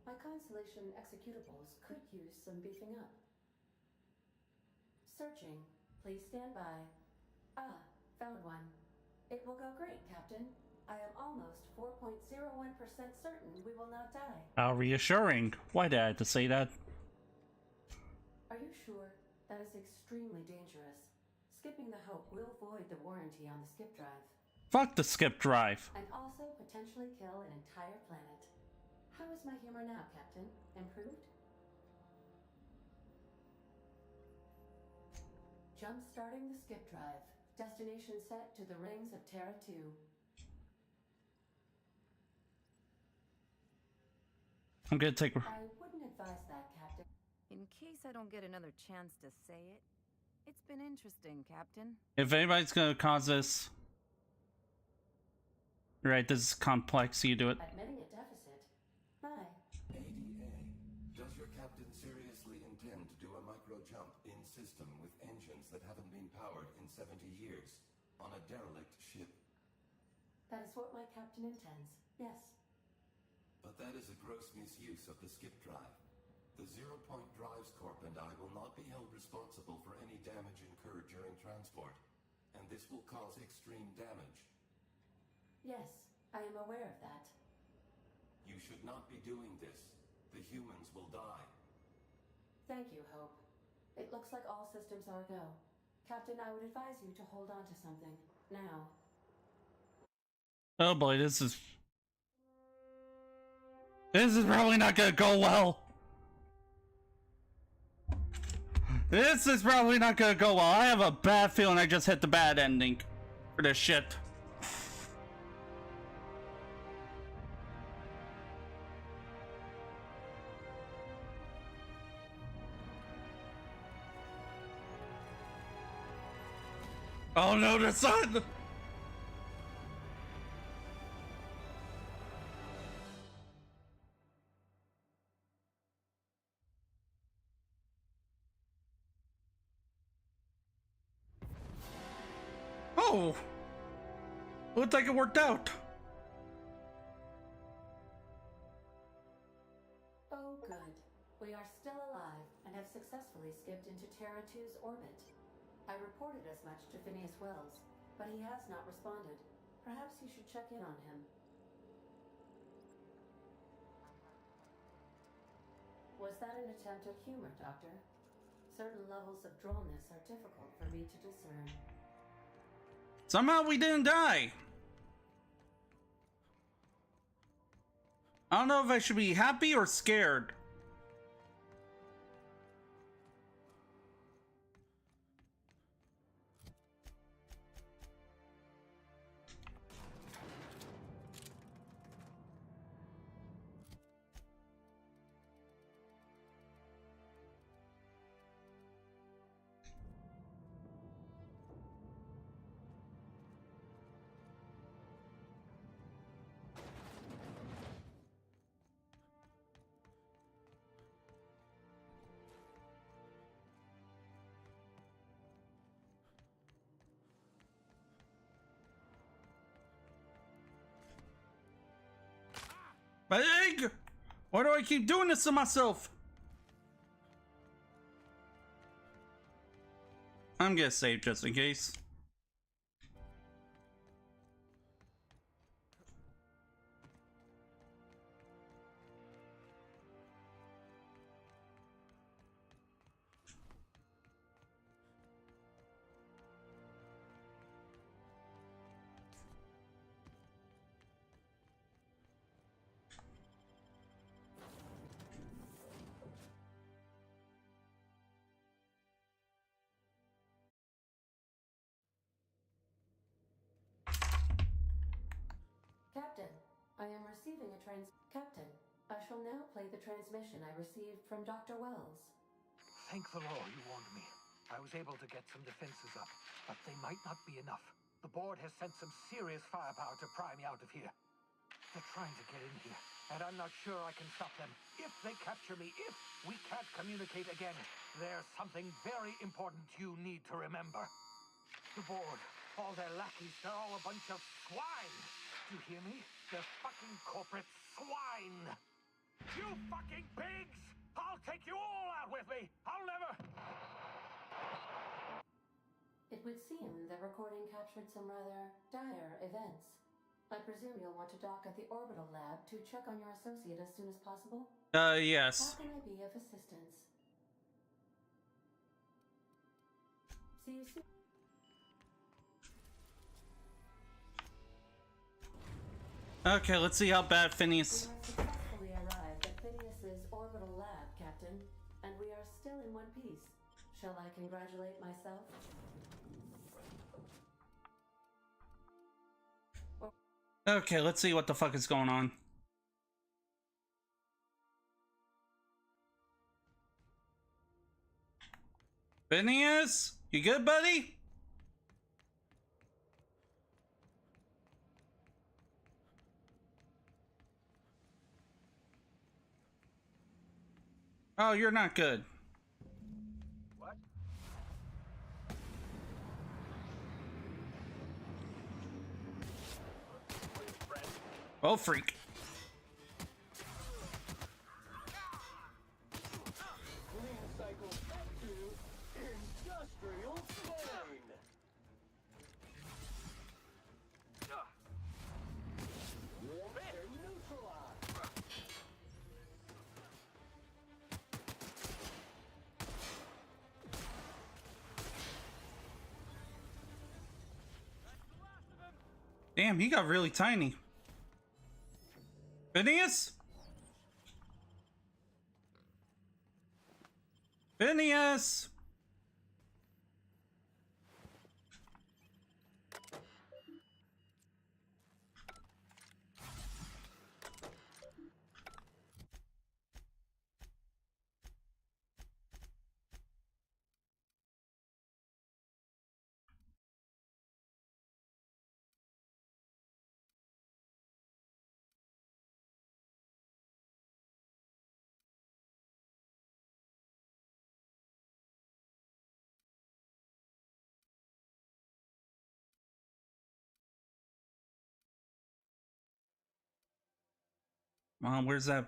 My Constellation executables could use some beefing up. Searching. Please stand by. Ah, found one. It will go great, Captain. I am almost 4.01% certain we will not die. How reassuring. Why did I have to say that? Are you sure? That is extremely dangerous. Skipping the Hope will void the warranty on the skip drive. Fuck the skip drive. And also potentially kill an entire planet. How is my humor now, Captain? Improved? Jump-starting the skip drive. Destination set to the rings of Terra 2. I'm gonna take. I wouldn't advise that, Captain. In case I don't get another chance to say it, it's been interesting, Captain. If anybody's gonna cause this, right? This is complex. You do it. Admitting a deficit. My. ADA, does your captain seriously intend to do a micro jump in system with engines that haven't been powered in 70 years on a derelict ship? That is what my captain intends. Yes. But that is a gross misuse of the skip drive. The Zero Point Drives Corp and I will not be held responsible for any damage incurred during transport, and this will cause extreme damage. Yes, I am aware of that. You should not be doing this. The humans will die. Thank you, Hope. It looks like all systems are go. Captain, I would advise you to hold on to something. Now. Oh boy, this is probably not gonna go well. This is probably not gonna go well. I have a bad feeling I just hit the bad ending for this shit. Oh no, the sun! Oh! Looks like it worked out. Oh, good. We are still alive and have successfully skipped into Terra 2's orbit. I reported as much to Phineas Wells, but he has not responded. Perhaps you should check in on him. Was that an attempt at humor, Doctor? Certain levels of drollness are difficult for me to discern. Somehow we didn't die. I don't know if I should be happy or scared. My egg! Why do I keep doing this to myself? I'm gonna save just in case. I am receiving a Captain, I shall now play the transmission I received from Dr. Wells. Thank the law you warned me. I was able to get some defenses up, but they might not be enough. The board has sent some serious firepower to pry me out of here. They're trying to get in here, and I'm not sure I can stop them. If they capture me, if we can't communicate again, there's something very important you need to remember. The board, all their lackeys, they're all a bunch of swine. Do you hear me? They're fucking corporate swine. You fucking pigs! I'll take you all out with me! I'll never... It would seem the recording captured some rather dire events. I presume you'll want to dock at the orbital lab to check on your associate as soon as possible? Yes. How can I be of assistance? See you soon. Okay, let's see how bad Phineas... We have successfully arrived at Phineas's orbital lab, Captain, and we are still in one piece. Shall I congratulate myself? Okay, let's see what the fuck is going on. Phineas? You good, buddy? Oh, you're not good. What? Oh, freak. Clean cycle back to industrial fine. Better neutralize. Damn, he got really tiny. Phineas? Phineas! Where's that?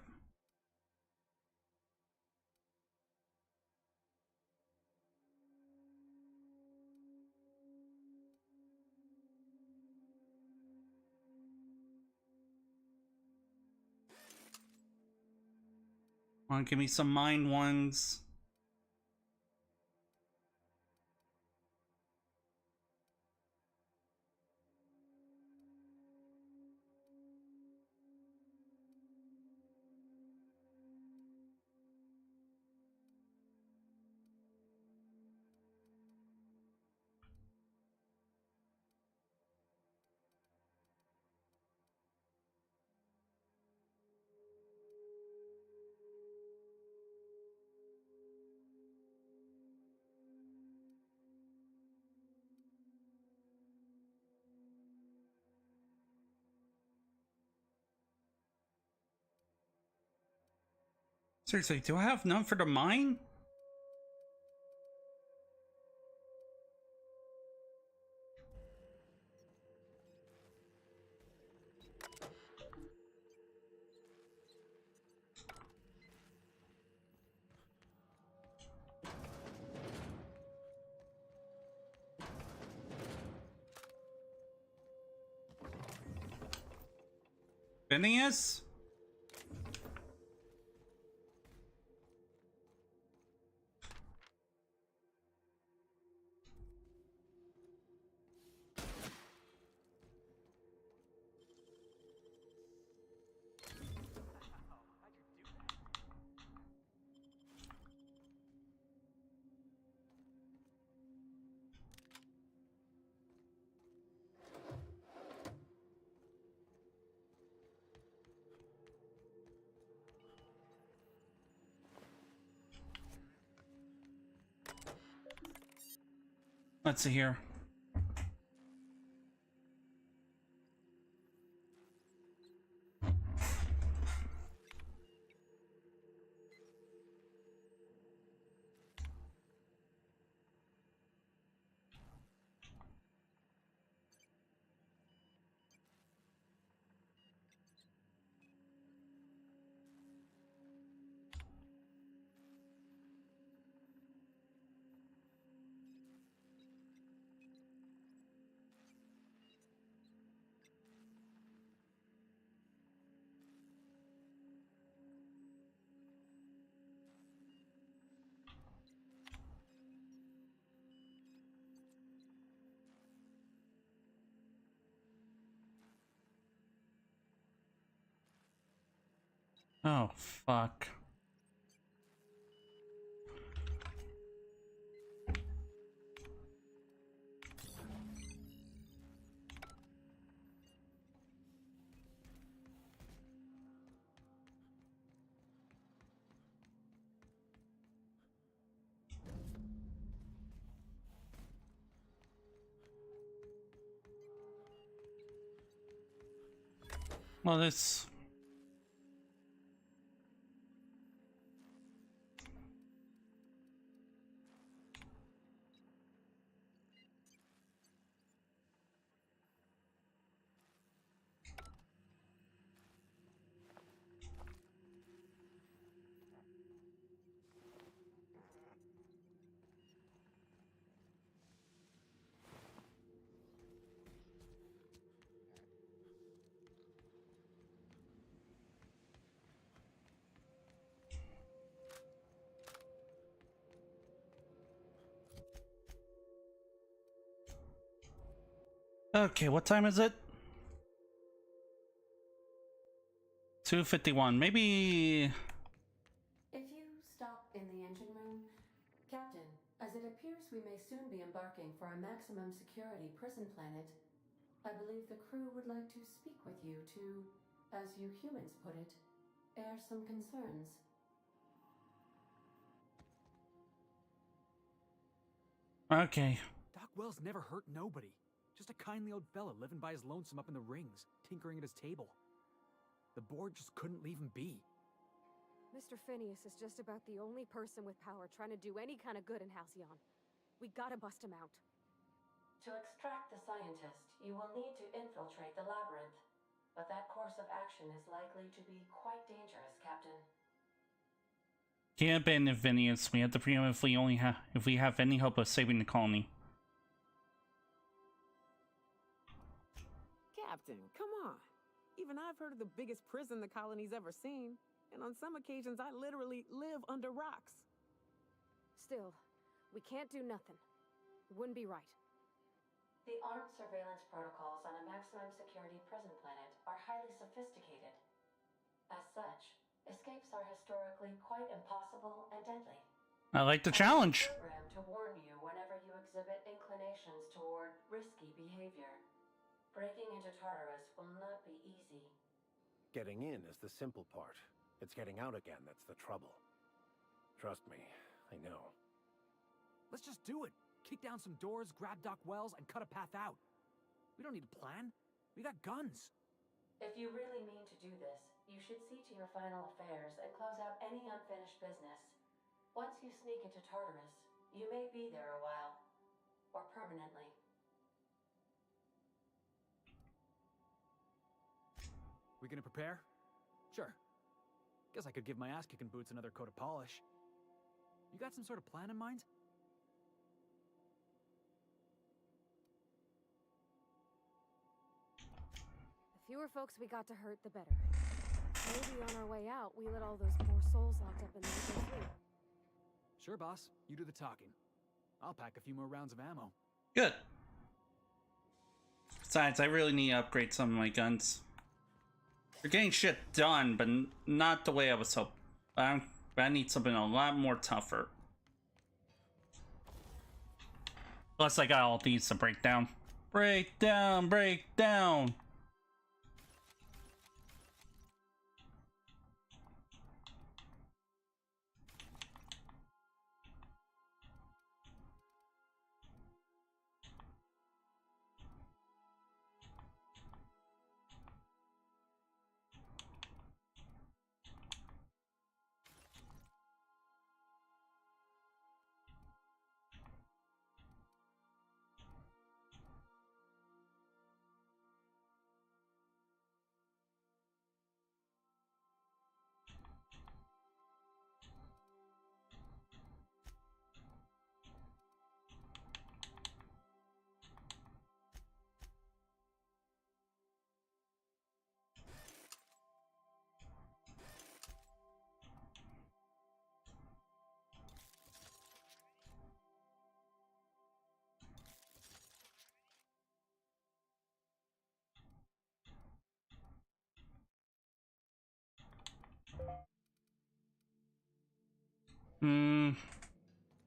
Come on, give me some mine ones. Seriously, do I have none for the mine? Phineas? Let's see here. Oh, fuck. Well, this... Okay, what time is it? 2:51. Maybe... If you stop in the engine room, Captain, as it appears we may soon be embarking for a maximum security prison planet, I believe the crew would like to speak with you to, as you humans put it, air some concerns. Okay. Doc Wells never hurt nobody. Just a kindly old fella living by his lonesome up in the rings, tinkering at his table. The board just couldn't leave him be. Mr. Phineas is just about the only person with power trying to do any kind of good in Halcyon. We gotta bust him out. To extract the scientist, you will need to infiltrate the labyrinth. But that course of action is likely to be quite dangerous, Captain. Can't abandon Phineas. We have to free him if we have any hope of saving the colony. Captain, come on. Even I've heard of the biggest prison the colony's ever seen. And on some occasions, I literally live under rocks. Still, we can't do nothing. It wouldn't be right. The armed surveillance protocols on a maximum security prison planet are highly sophisticated. As such, escapes are historically quite impossible and deadly. I like the challenge. I'm programmed to warn you whenever you exhibit inclinations toward risky behavior. Breaking into Tartarus will not be easy. Getting in is the simple part. It's getting out again that's the trouble. Trust me, I know. Let's just do it. Kick down some doors, grab Doc Wells, and cut a path out. We don't need a plan. We got guns. If you really mean to do this, you should see to your final affairs and close out any unfinished business. Once you sneak into Tartarus, you may be there a while. Or permanently. We gonna prepare? Sure. Guess I could give my ass-kicking boots another coat of polish. You got some sort of plan in mind? The fewer folks we got to hurt, the better. Maybe on our way out, we let all those poor souls locked up in there go free. Sure, boss. You do the talking. I'll pack a few more rounds of ammo. Good. Besides, I really need to upgrade some of my guns. They're getting shit done, but not the way I was hoping. I need something a lot more tougher. Plus, I got all these to break down. Break down, break down.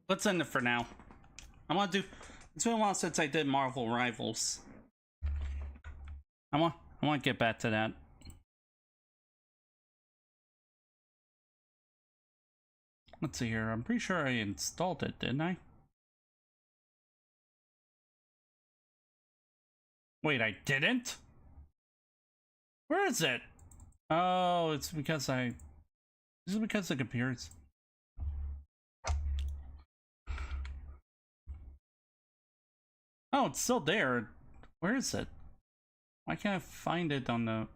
Let's end it for now. I want to do. It's been a while since I did Marvel Rivals. I want to get back to that. Let's see here. I'm pretty sure I installed it, didn't I? Wait, I didn't? Where is it? Oh, it's because I... This is because it appears. Oh, it's still there. Where is it? Why can't I find it on the...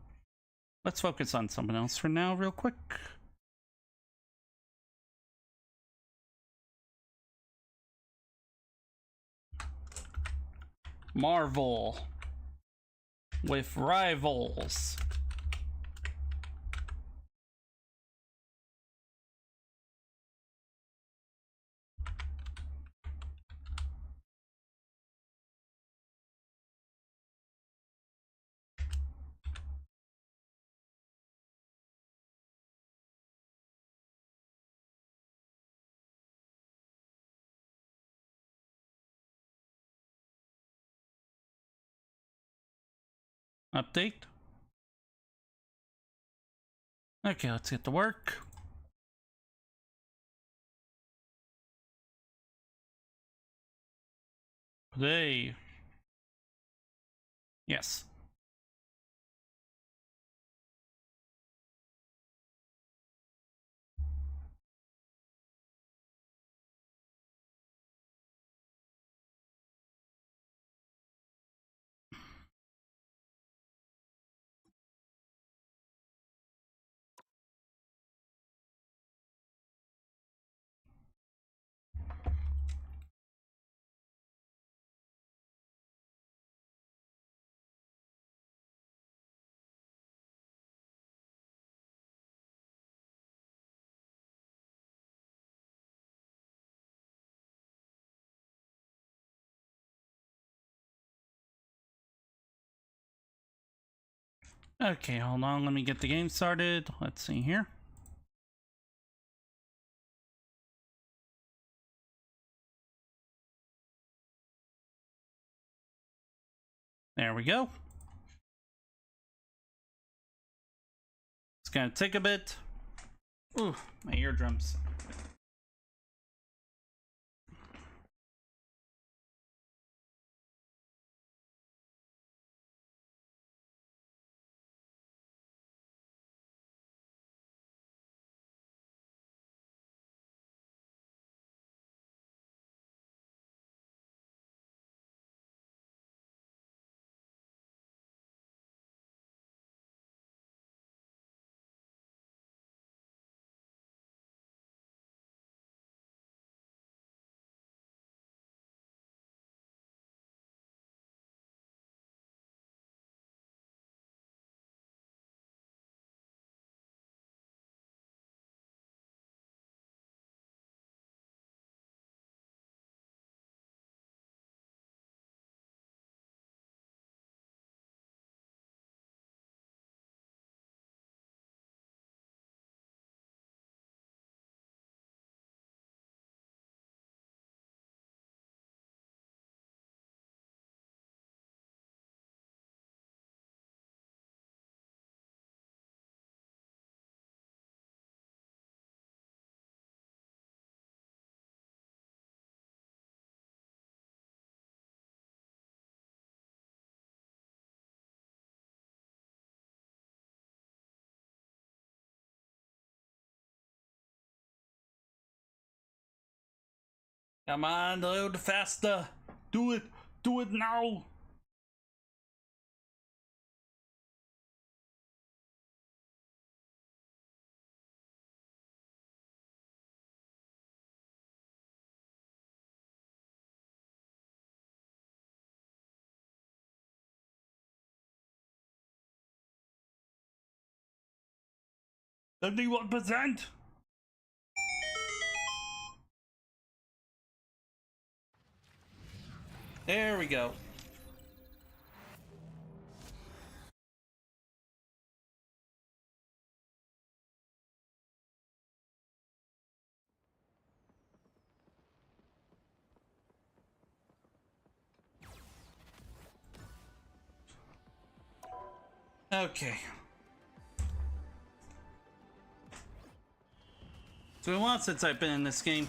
Let's focus on something else for now, real quick. Marvel with Rivals. Update. Okay, let's get to work. Play. Yes. Okay, hold on. Let me get the game started. Let's see here. There we go. It's gonna take a bit. Ooh, my eardrums. Come on, load faster. Do it. Do it now. $71%. There we go. Okay. It's been a while since I've been in this game.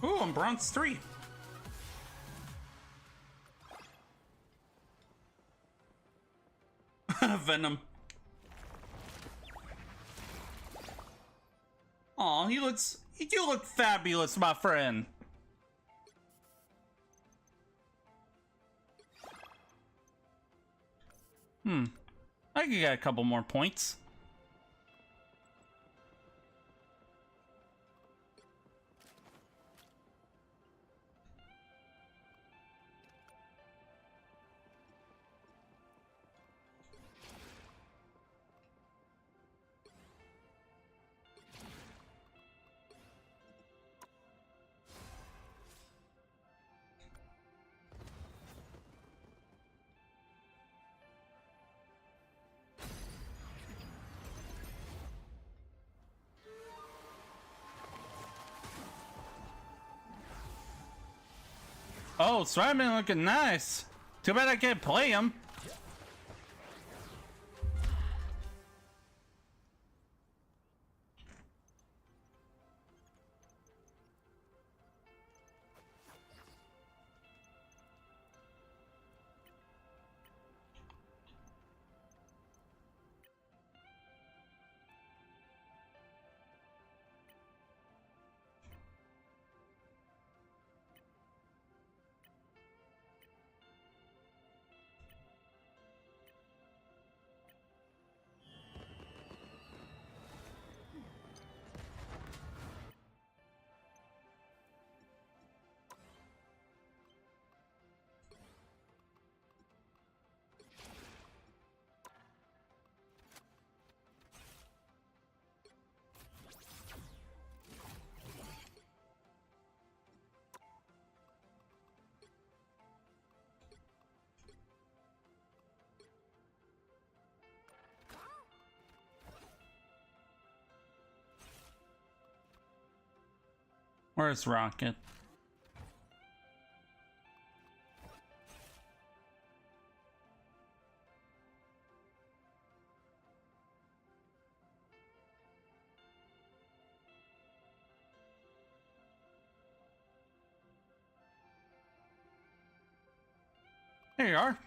Ooh, I'm bronze 3. Venom. Aw, you look fabulous, my friend. I could get a couple more points. Oh, Swireman looking nice. Too bad I can't play him. Where's Rocket? There you are.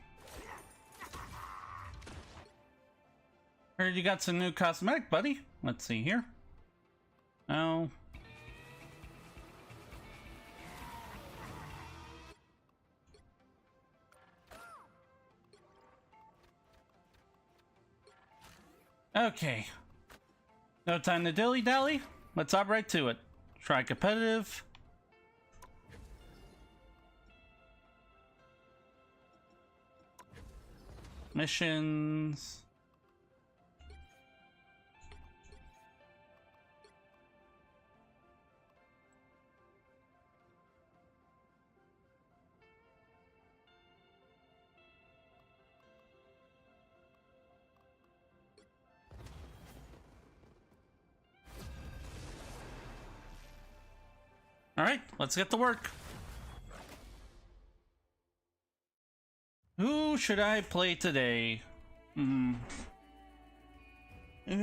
Heard you got some new cosmetic, buddy. Let's see here. Oh. Okay. No time to dilly-dally. Let's hop right to it. Try competitive. Missions. All right, let's get to work. Who should I play today? Who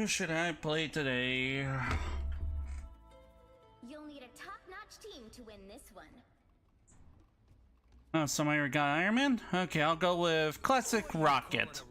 should I play today? You'll need a top-notch team to win this one. Oh, somebody got Iron Man? Okay, I'll go with Classic Rocket.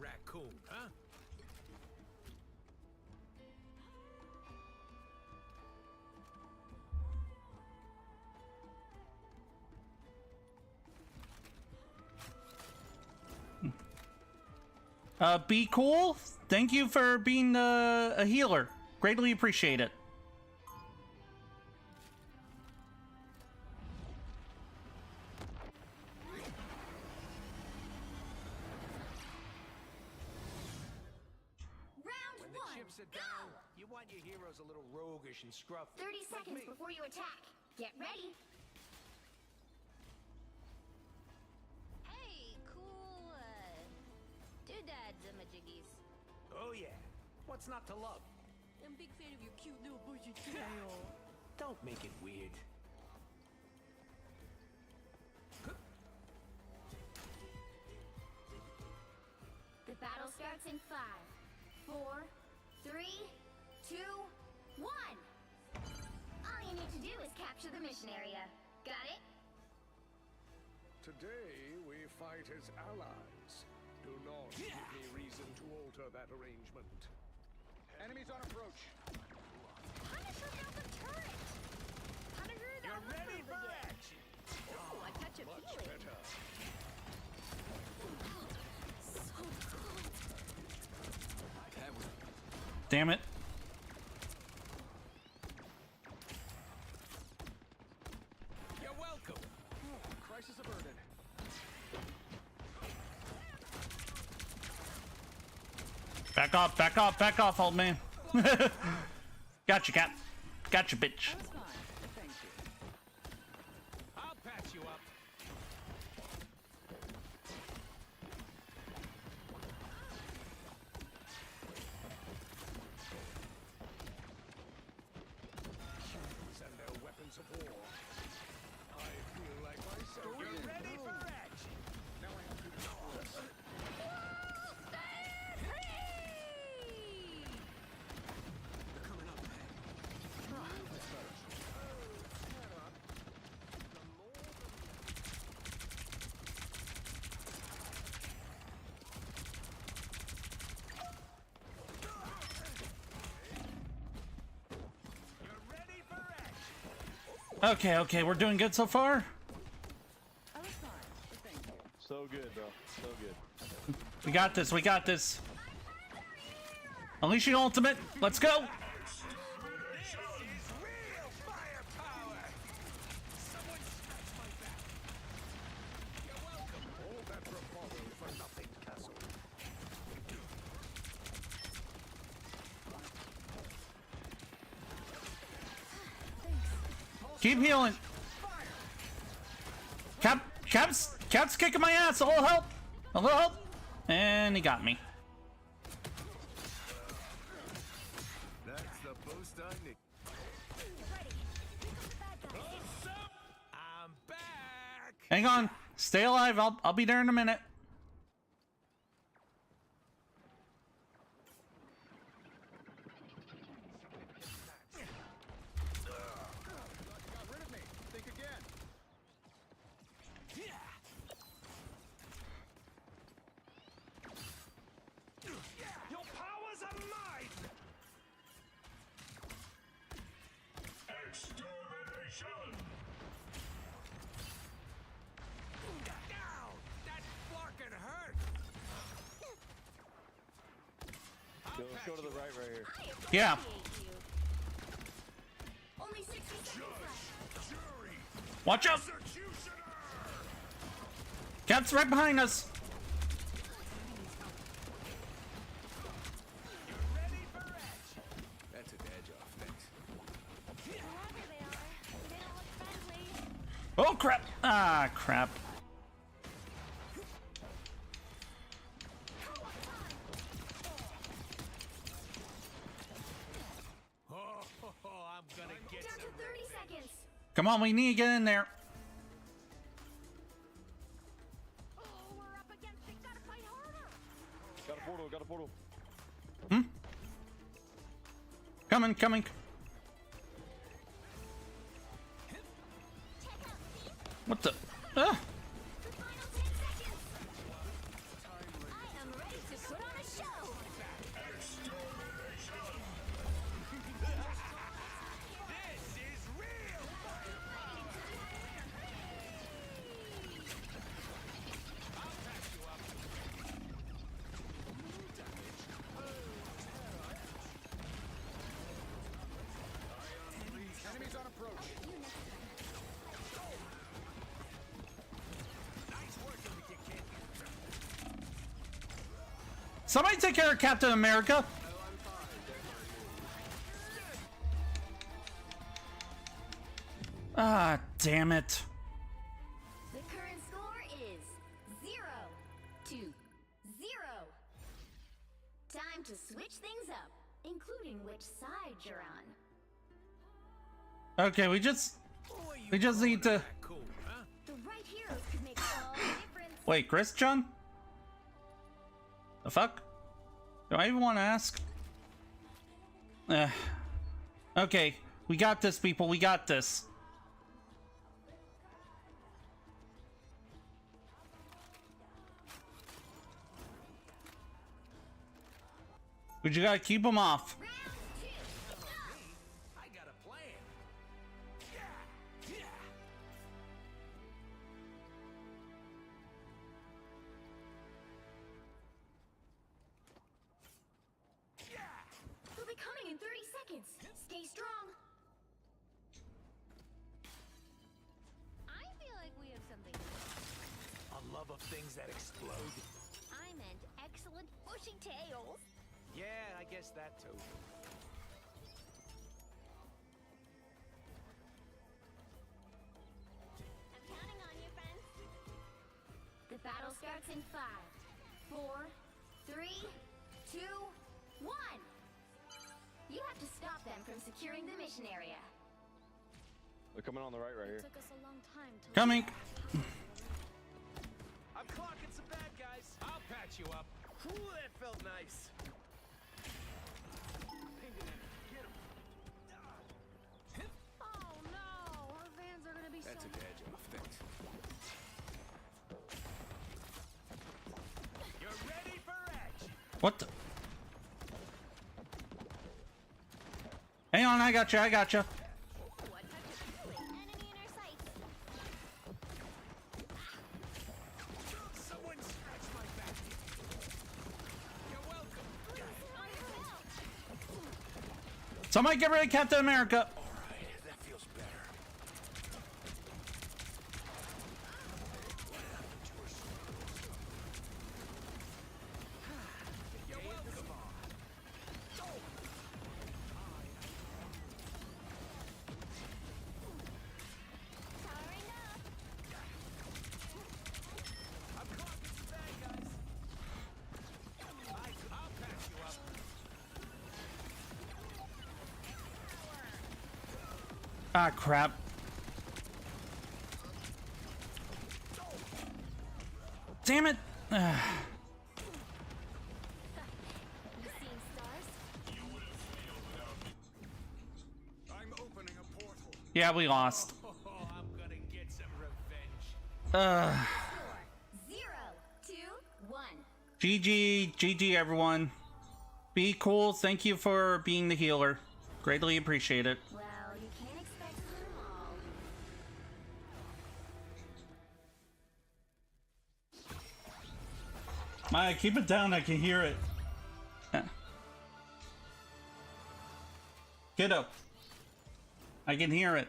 Be cool. Thank you for being a healer. Greatly appreciate it. When the chips are down, you want your heroes a little roguish and scruffy. 30 seconds before you attack. Get ready. Hey, cool, doodads, majiggies. Oh yeah, what's not to love? Them big fan of your cute little bushy tail. Don't make it weird. The battle starts in 5, 4, 3, 2, 1. All you need to do is capture the mission area. Got it? Today we fight as allies. Do not give me reason to alter that arrangement. Enemies on approach. Punisher built a turret! Punisher is You're ready for action! Oh, a touch of Much healing. better. Damn it. You're welcome. Crisis averted. Back off, old man. Gotcha, cat. Gotcha, bitch. Thank you. I'll patch you up. And their weapons of war. I feel like myself. You're ready for action. Now I have to destroy us. Okay, we're doing good so far. So good, though. So good. We got this. Unleashing ultimate. Let's go. All that bravado for nothing, Castle. Keep healing. Cap's kicking my ass. A little help. And he got me. That's the boost I need. I'm back. Hang on. Stay alive. I'll be there in a minute. Got rid of me. Think again. Your powers are mine. Extermination! Down. That fucking hurt. Let's go to the right here. Yeah. Only 60 seconds left. Watch out. Cap's right behind us. That's an edge off, thanks. Whoever they are, they don't look friendly. Oh crap. Ah, crap. I'm gonna get Down to some. 30 seconds. Come on, we need to get in there. Oh, we're up against it. Gotta fight harder. Got a portal. Coming. What the? Ah. The final 10 seconds. I am ready to put on a show. This is real. I'll patch you up. Enemies on approach. Nice working with you, kid. Somebody take care of Captain America. Ah, damn it. The current score is 0-0. Time to switch things up. including which side you're on. Okay, we just need to. The right heroes could make all the difference. Wait, Christian? The fuck? Do I even want to ask? Okay, we got this, people. We got this. But you gotta keep them off. I got a plan. They'll be coming in 30 seconds. Stay strong. I feel like we have something. A love of things that explode. I meant excellent bushy tails. Yeah, I guess that too. I'm counting on you, friends. The battle starts in 5, 4, 3, 2, 1. You have to stop them from securing the mission area. They're coming on the right here. Took us a long time to Coming. I'm clocking some bad guys. I'll patch you up. Ooh, that felt nice. Oh no, our vans are gonna be That's so a badge off. Thanks. You're ready for action. What the? Hang on, I got you. I got you. Someone scratch my back. You're welcome. Somebody get rid of Captain America. All right, that feels better. You're welcome. I'm clocking some bad guys. I'll patch you up. Ah, crap. Damn it. I'm opening a portal. Yeah, we lost. Oh, I'm gonna get some revenge. 0, 2, 1. GG, GG, everyone. Be cool. Thank you for being the healer. Greatly appreciate it. Well, you can't expect them all. Maya, keep it down. I can hear it. Get up. I can hear it.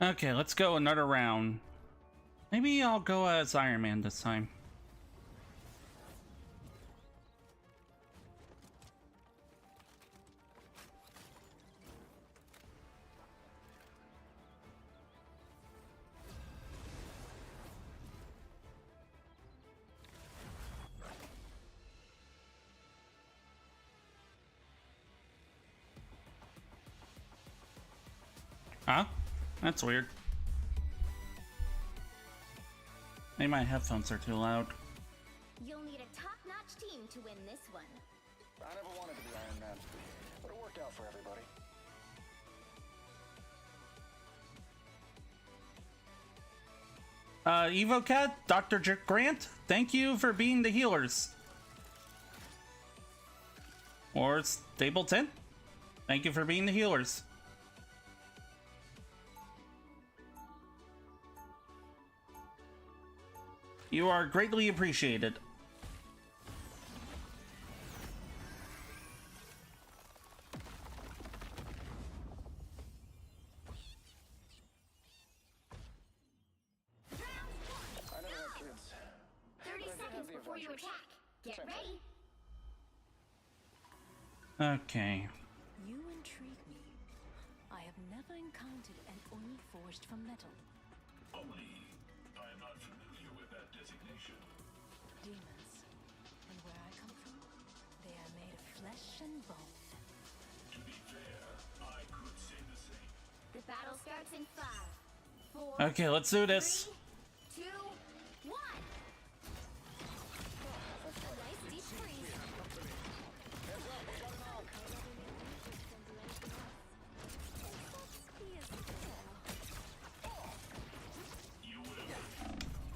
Okay, let's go another round. Maybe I'll go as Iron Man this time. Huh? That's weird. Maybe my headphones are too loud. You'll need a top-notch team to win this one. I never wanted to be Iron Man, but it worked out for everybody. EvoCat, Dr. Grant, thank you for being the healers. Or Stapleton, thank you for being the healers. You are greatly appreciated. Get ready. Okay. You intrigue me. I have never encountered an Oni forged from metal. Oni? I am not familiar with that designation. Demons. And where I come from, they are made of flesh and bone. To be fair, I could say the same. The battle starts in 5, 4. Okay, let's do this. 3, 2, 1. A nice deep freeze.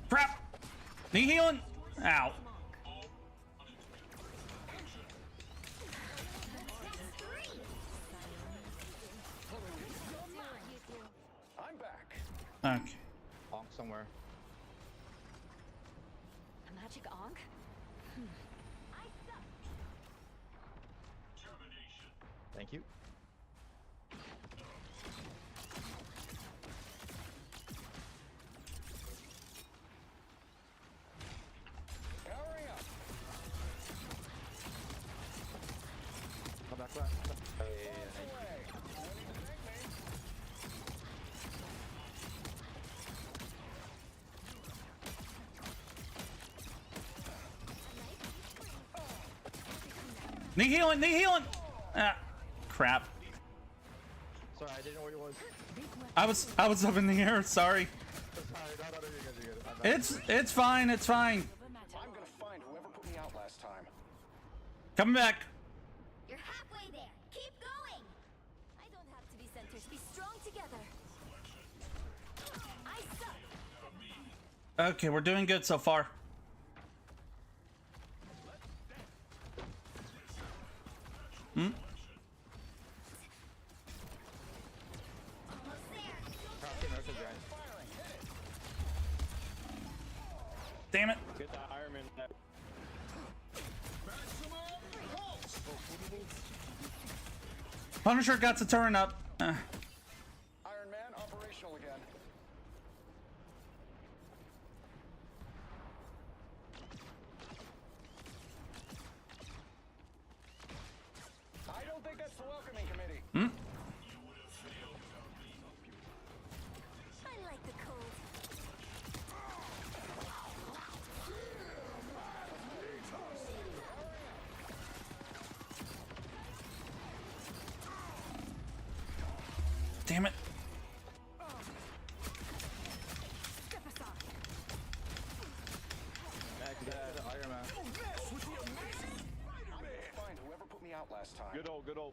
Crap! Need healing? Ow. I'm back. Okay. Honk somewhere. A magic onk? Thank you. Powering up. Come back, back. Need healing, need healing! Ah, crap. Sorry, I didn't know where it was. I was up in the air, sorry. Sorry, no, you're good. It's fine, it's fine. I'm gonna find whoever put me out last time. Coming back. You're halfway there. Keep going. I don't have to be centers. Be strong together. I suck. Okay, we're doing good so far. Hmm? Damn it. Get that Iron Man. Punisher got to turn up. Iron Man operational again. I don't think that's the welcoming committee. Hmm? I like the cold. Damn it. Step aside. Back to that Iron Man. I'm gonna find whoever put me out last time. Good old, good old.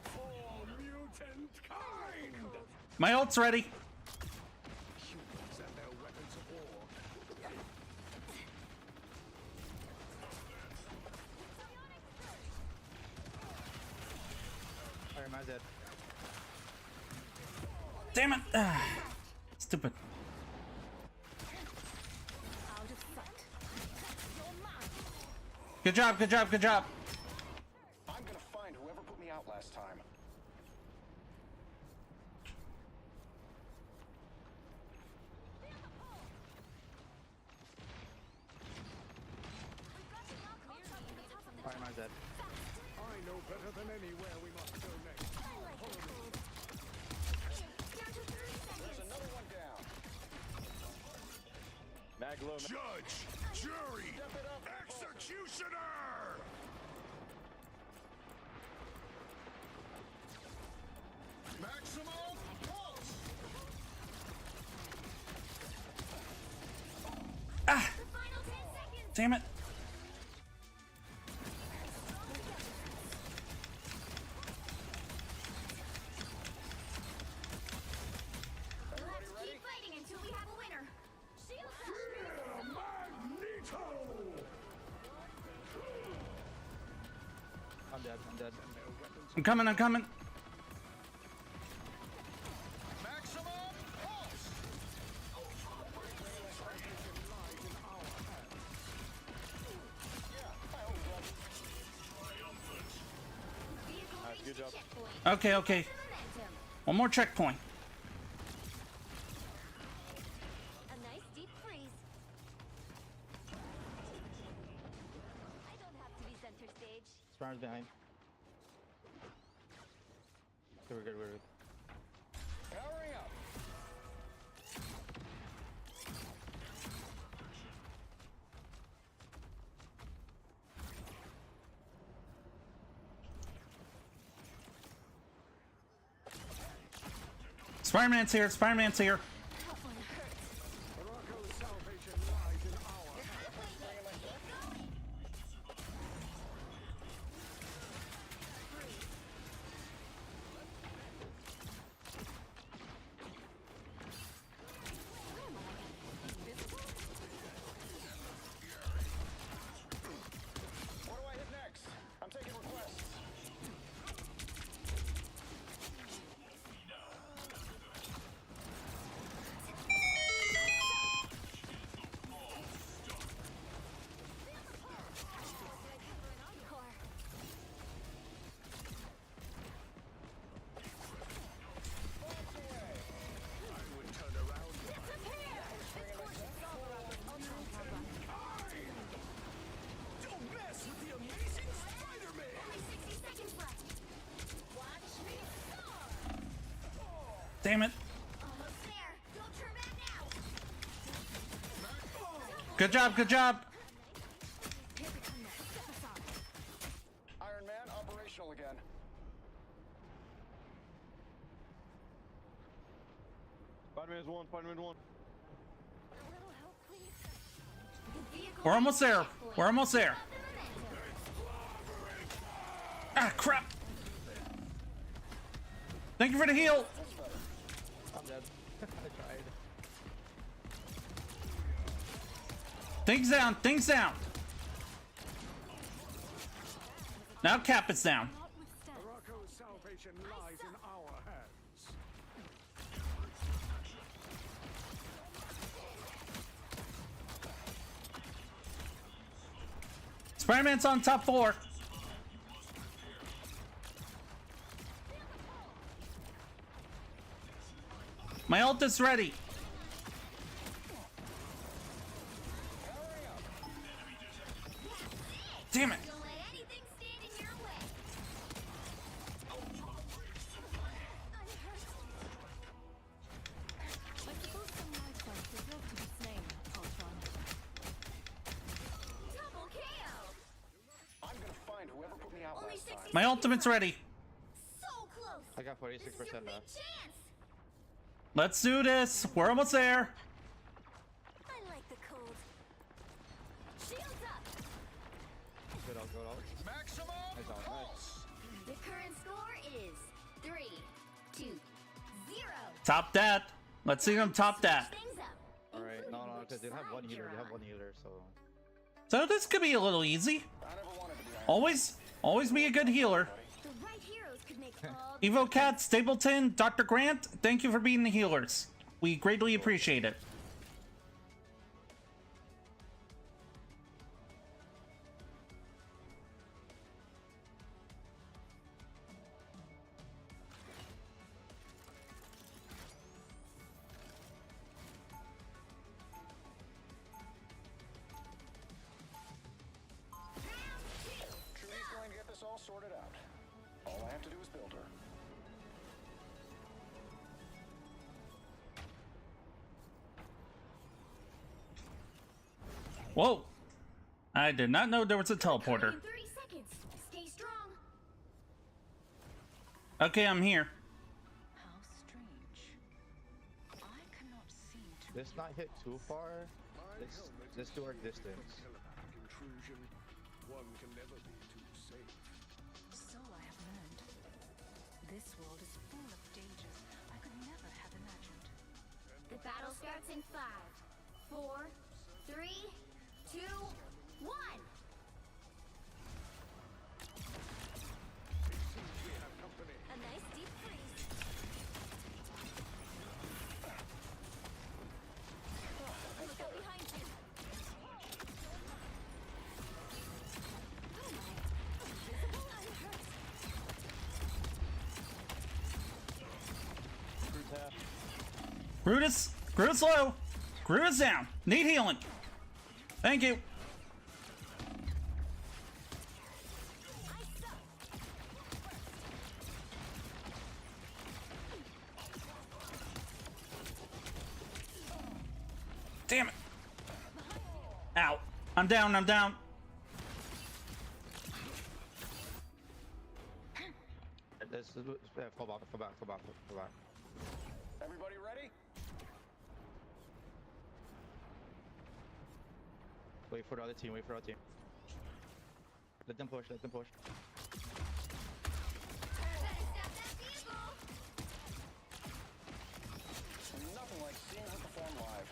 For mutant kind! My ult's ready. Humans and their weapons of war. Iron Man's dead. Damn it. Ah, stupid. Out of sight. You're mine. Good job, good job, good job. I'm gonna find whoever put me out last time. Iron Man's dead. I know better than any where we must go next. There's another one down. Mag low. Judge! Jury! Executioner! Maximum pulse! Ah! Damn it. Let's keep fighting until we have a winner. Shield Magneto! I'm dead, I'm dead. I'm coming, I'm coming. Maximum pulse! Good job. Okay, okay. One more checkpoint. Spider's behind. Okay, we're good, we're good. Powering up. Spider-Man's here, Spider-Man's here. What do I hit next? I'm taking requests. Don't mess with the amazing Spider-Man! Only 60 seconds left. Watch me soar! Damn it. Almost there. Don't turn back now. Good job, good job. Iron Man operational again. Spider-Man's one, Spider-Man one. We're almost there. We're almost there. Ah, crap. Thank you for the heal. I'm dead. I tried. Things down, things down. Now Cap is down. Morocco's salvation lies in our hands. Spider-Man's on top floor. My ult is ready. Damn it. Don't let anything stand in your way. I suppose some lifestyles deserve to be slain, Ultron. Double KO. I'm gonna find whoever put me out Only last 60 time. My ultimate's ready. So close. I got 46% This is your big left. chance. Let's do this. We're almost there. I like the cold. Shields up. Good out, good out. Maximum Nice out, nice. The current score is 3-2-0. Top that. Let's see them top that. Things up. Alright, no, because they have one healer, so. So this could be a little easy. Always be a good healer. The right heroes could make all Evo Cat, Stapleton, Dr. Grant, thank you for being the healers. We greatly appreciate it. Trudy's going to get this all sorted out. All I have to do is build her. Whoa. I did not know there was a teleporter. in 30 seconds. Stay strong. Okay, I'm here. How strange. I cannot seem to. Let's not hit too far. Let's do our distance. Telepathic intrusion. One can never be too safe. So I have learned. This world is full of dangers I could never have imagined. The battle starts in 5, 4, 3, 2, 1. A nice deep freeze. Look out behind you. Groot is low. Groot is down. Need healing. Thank you. Damn it. Ow. I'm down, I'm down. Fall back, fall back, fall back, fall back. Everybody ready? Wait for the other team, wait for the other team. Let them push, let them push. Nothing like seeing her perform live.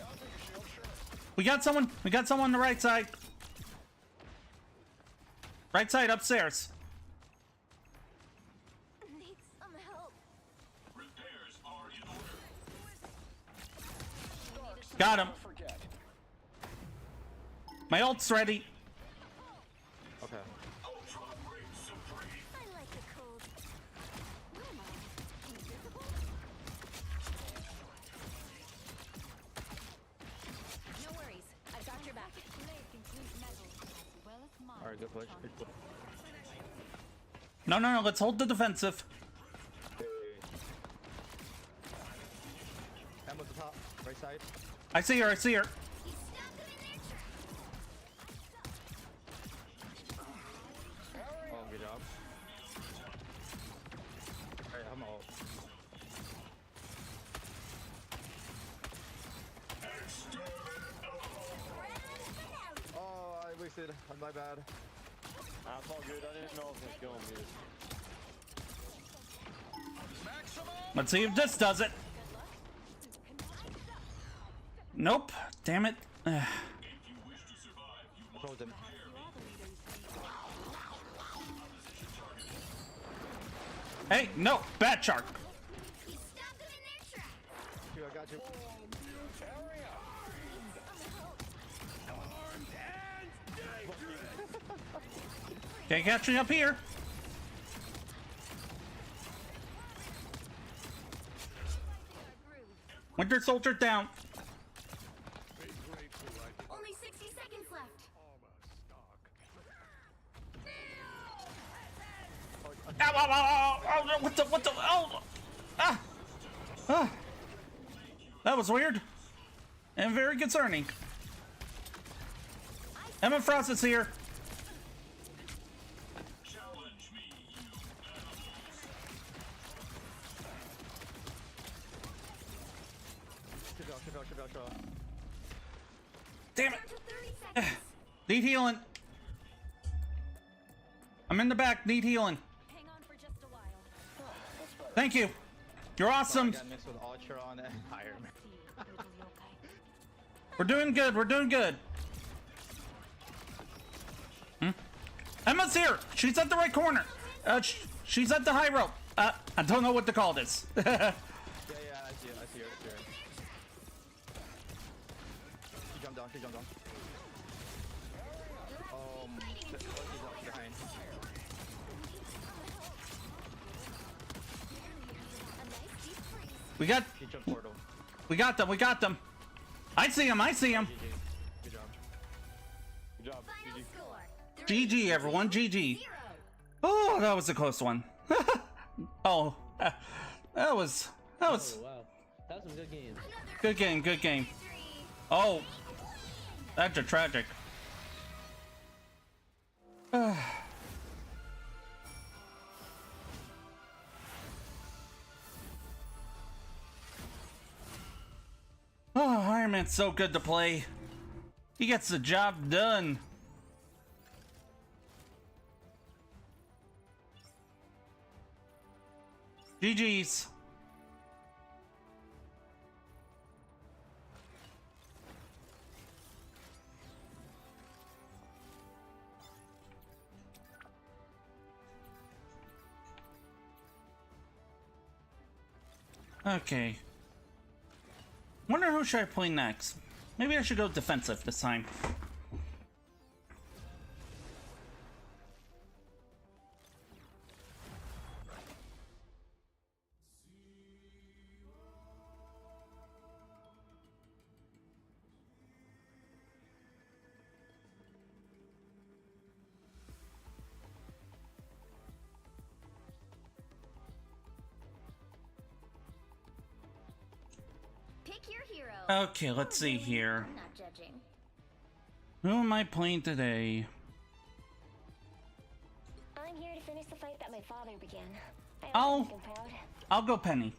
I'll take a shield, sure. We got someone on the right side. Right side upstairs. Need some help. Repairs are in order. Got him. Forget. My ult's ready. Okay. I like the cold. Where am I? Invisible? No worries. I've got your back. Blade includes metal as well as mine. Alright, good push, good push. No, no, no. Let's hold the defensive. Emma's at the top, right side. I see her. I see her. Oh, good job. Alright, I'm out. Oh, I wasted. My bad. That's all good. I didn't know if it was going to. Let's see if this does it. Nope. Damn it. Close him. Hey, no. Bat shark. Here, I got you. Okay, catching up here. Winter Soldier down. Only 60 seconds left. Ow, ow, ow, ow, ow, what the, oh, ah, ah. That was weird. And very concerning. Emma Frost is here. Damn it. Need healing. I'm in the back. Need healing. Hang on for just a while. Thank you. You're awesome. I got mixed with Ultron and Iron Man. We're doing good. We're doing good. Emma's here. She's at the right corner. She's at the high rope. I don't know what to call this. Yeah, I see her, I see her. She jumped down, behind. We got She jumped portal. We got them. I see him. Good job. Good job. GG, everyone. GG. Oh, that was a close one. Oh, that was. Oh, wow. That was some good games. Good game. Oh, that's a tragic. Oh, Iron Man's so good to play. He gets the job done. GG's. Okay. Wonder who should I play next? Maybe I should go defensive this time. Pick your hero. Okay, let's see here. I'm not judging. Who am I playing today? I'm here to finish the fight that my father began. I'll go Penny.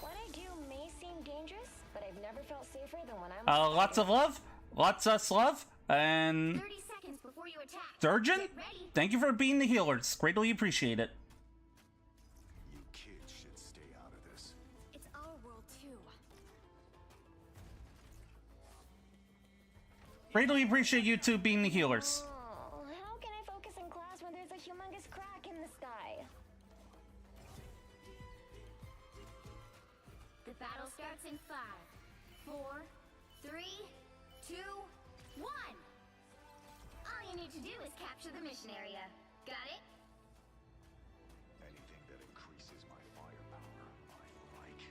What I do may seem dangerous, but I've never felt safer than when I'm Lots of love, lots of love, and 30 seconds before you attack. Surgeon, Get ready. thank you for being the healers. Greatly appreciate it. You kids should stay out of this. It's our world too. Greatly appreciate you two being the healers. Oh, how can I focus in class when there's a humongous crack in the sky? The battle starts in 5, 4, 3, 2, 1. All you need to do is capture the mission area. Got it? Anything that increases my firepower, I like.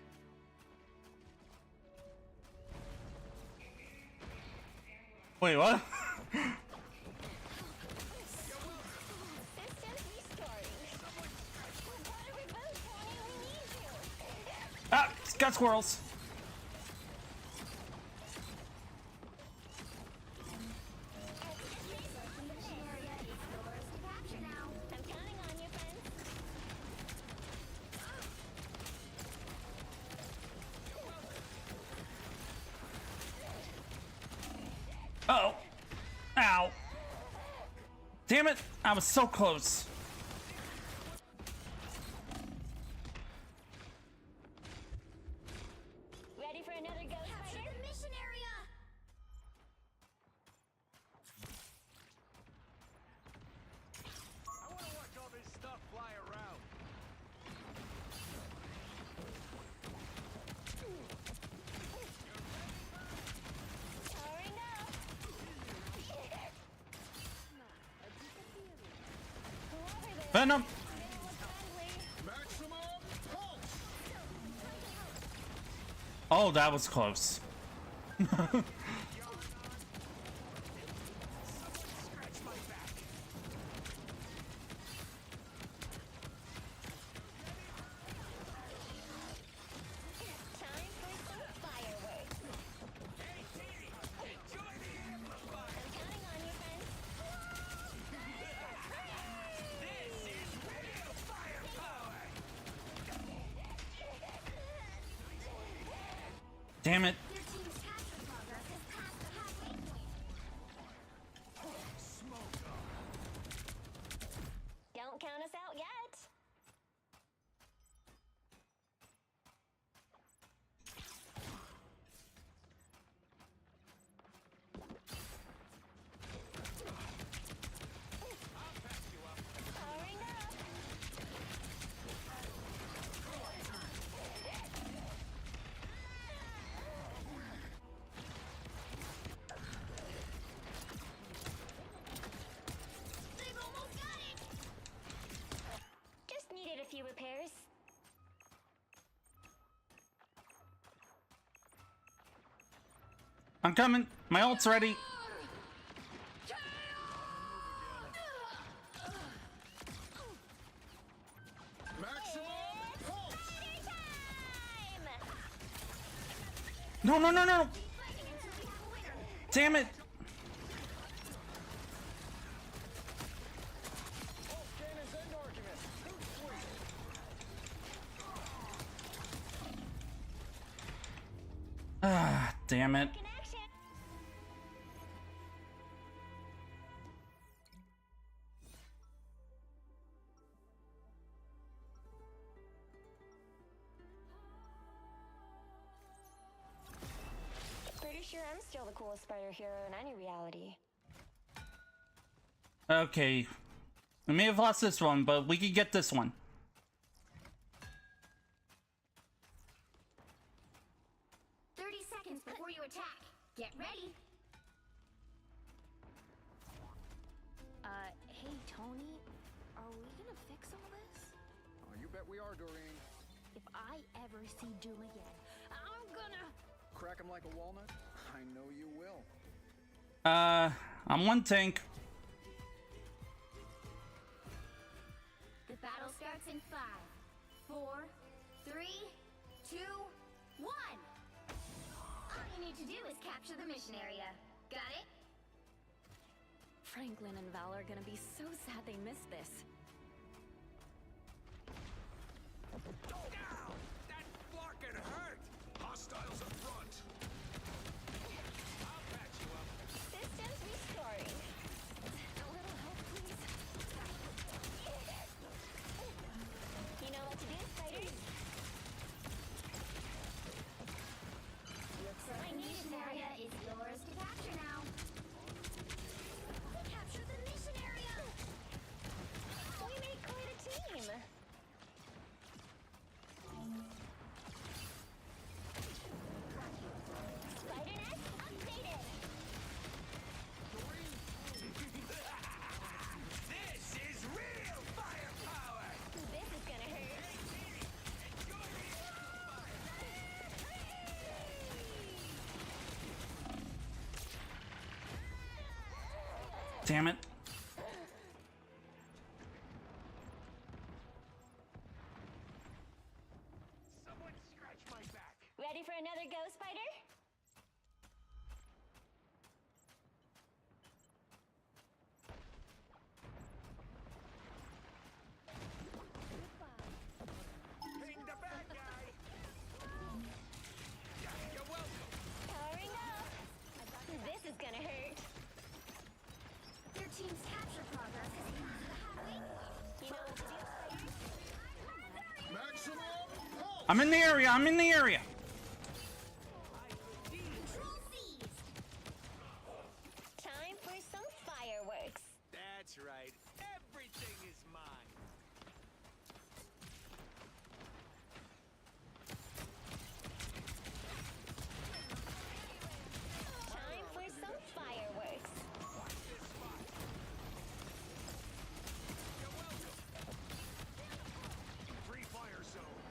Wait, what? Ah, got squirrels. Uh-oh. Ow. Damn it, I was so close. Ready for another ghost fighter? The mission area! I want to watch all this stuff fly around. Powering up! Venom. Oh, that was close. Damn it. Don't count us out yet. Powering up. They've almost got it. Just needed a few repairs. I'm coming. My ult's ready. No, no, no, no. Damn it. Ah, damn it. Pretty sure I'm still the coolest spider hero in any reality. Okay. We may have lost this one, but we could get this one. Seconds before you attack. Get ready. bet we are, Doreen. If I ever see Doom again, I'm gonna... Crack him like a walnut? I know you will. I'm one tank. The battle starts in 5, 4, 3, 2, 1. All you need to do is capture the mission area. Got it? Franklin and Val are gonna be so sad they missed this. Ow! That fucking hurt! Hostiles up front! I'll patch you up. Systems restoring. A little help, please. You know what to do, spiders? Looks like my mission area is yours to capture now. We captured the mission area! We made quite a team! Spider net updated! This is real firepower! This is gonna hurt. Damn it. Someone scratch my back! Ready for another go, Spider? Ping the bad guy! You're welcome! Powering up! This is gonna hurt. Their team's capture progress has come to the halfway point. You know what to do, Spider? Maximum pulse! I'm in the area. I'm in the area. Control seized! Time for some fireworks. That's right. Everything is mine. Time for some fireworks. You're welcome. Free fire zone.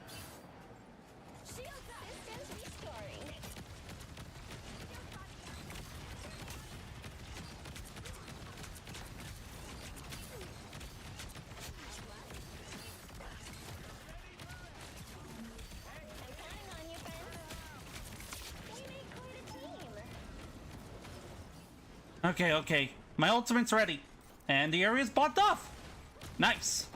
Shields up! Systems restoring. I'm counting on you, friends. We made quite a team. Okay, okay. My ultimate's ready. And the area's blocked off. Nice.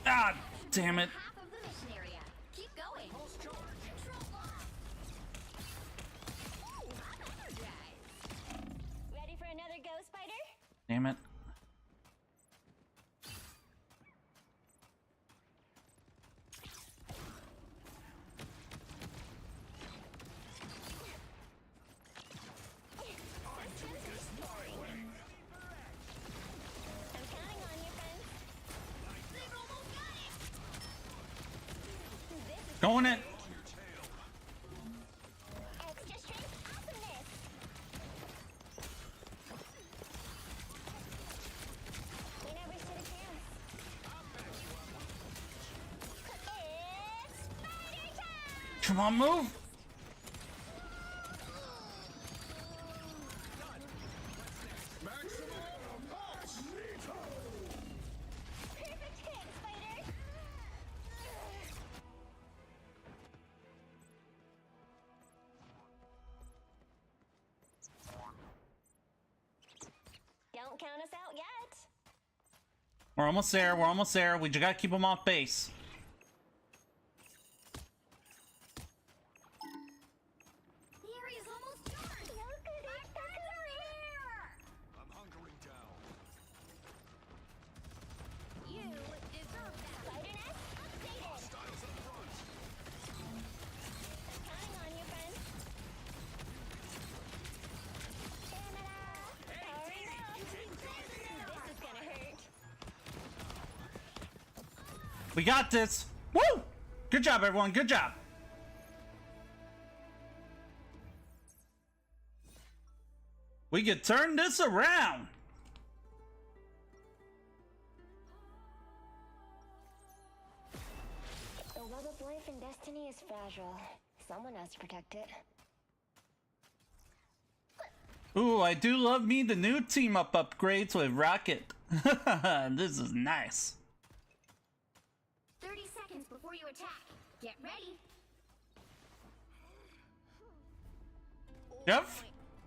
Ah, damn it. Half of the mission area. Keep going. Control lock. Ooh, I'm energized. Ready for another go, Spider? Damn it. I'm counting on you, friends. They've almost got it. This is Going in. extra strength awesomeness. We never stood a chance. It's spider time! Come on, move. Maximum pulse! Perfect hit, Spider! Don't count us out yet. We're almost there. We're almost there. We just gotta keep them off base. The area's almost done. Look at it. Are here. I'm hunkering down. You deserve that. Spider net updated. Hostiles up front. I'm counting on you, friends. Ta-da! Powering up. This is gonna hurt. We got this. Woo! Good job, everyone. Good job. We could turn this around. The web of life and destiny is fragile. Someone has to protect it. Ooh, I do love me the new team up upgrades with Rocket. This is nice. 30 seconds before you attack. Get ready. Yep.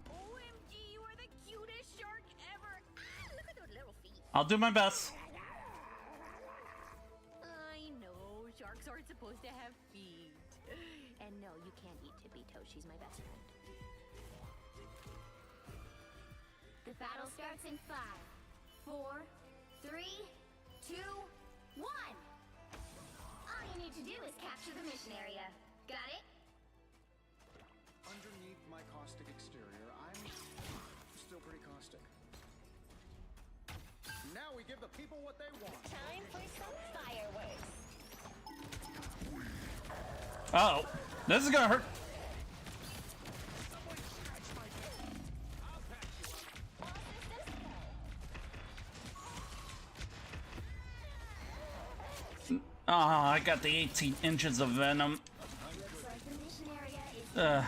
OMG, you are the cutest shark ever. Ah, look at those little feet. I'll do my best. I know, sharks aren't supposed to have feet. And no, you can't eat Tibito. She's my best friend. The battle starts in 5, 4, 3, 2, 1. All you need to do is capture the mission area. Got it? Underneath my caustic exterior, I'm still pretty caustic. Now we give the people what they want. Time for some fireworks. Uh oh, this is gonna hurt. Oh, I got the 18 inches of venom. Ugh.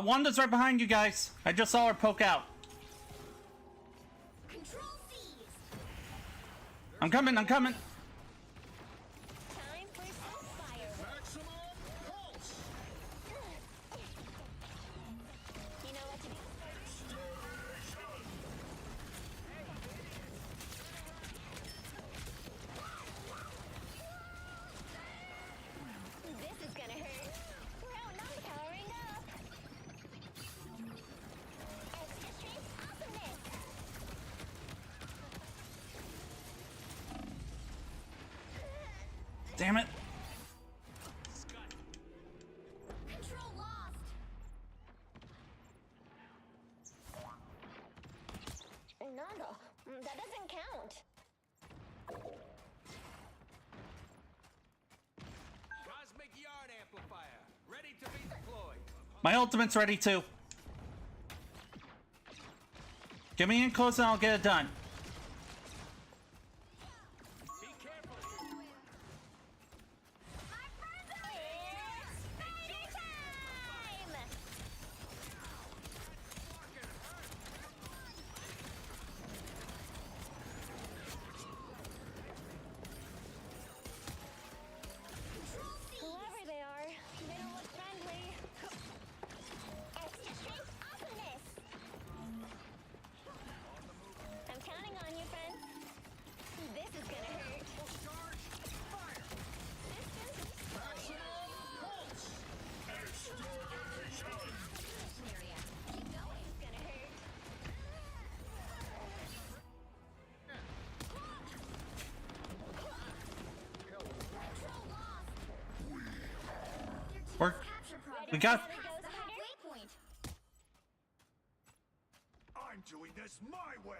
Wanda's right behind you guys. I just saw her poke out. I'm coming, I'm coming. Damn it. Control lost. No, that doesn't count. Cosmic Yard Amplifier, ready to be deployed. My ultimate's ready too. Get me in close and I'll get it done. Whoever they are, they don't look friendly. Extra strength awesomeness. I'm counting on you, friend. This is gonna hurt. Keep going. It's gonna hurt. We got. I'm doing this my way.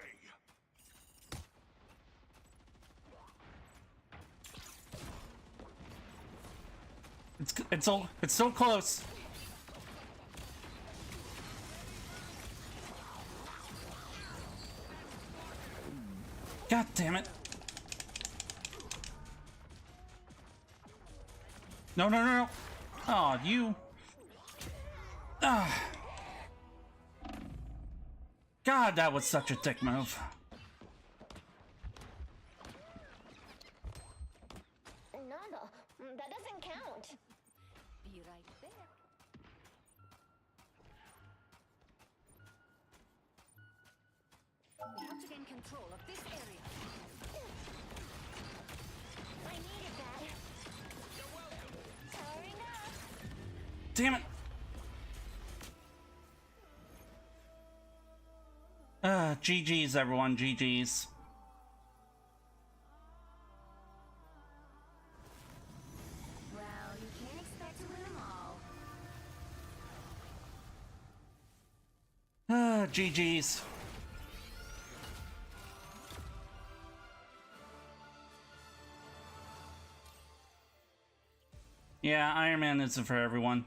It's so close. God damn it. No, no, no, no. Oh, you. Ah. God, that was such a dick move. No, that doesn't count. Be right there. We have to gain control of this area. I needed that. You're welcome. Powering up. Damn it. GG's everyone, GG's. Well, you can't expect to win them all. GG's. Yeah, Iron Man isn't for everyone.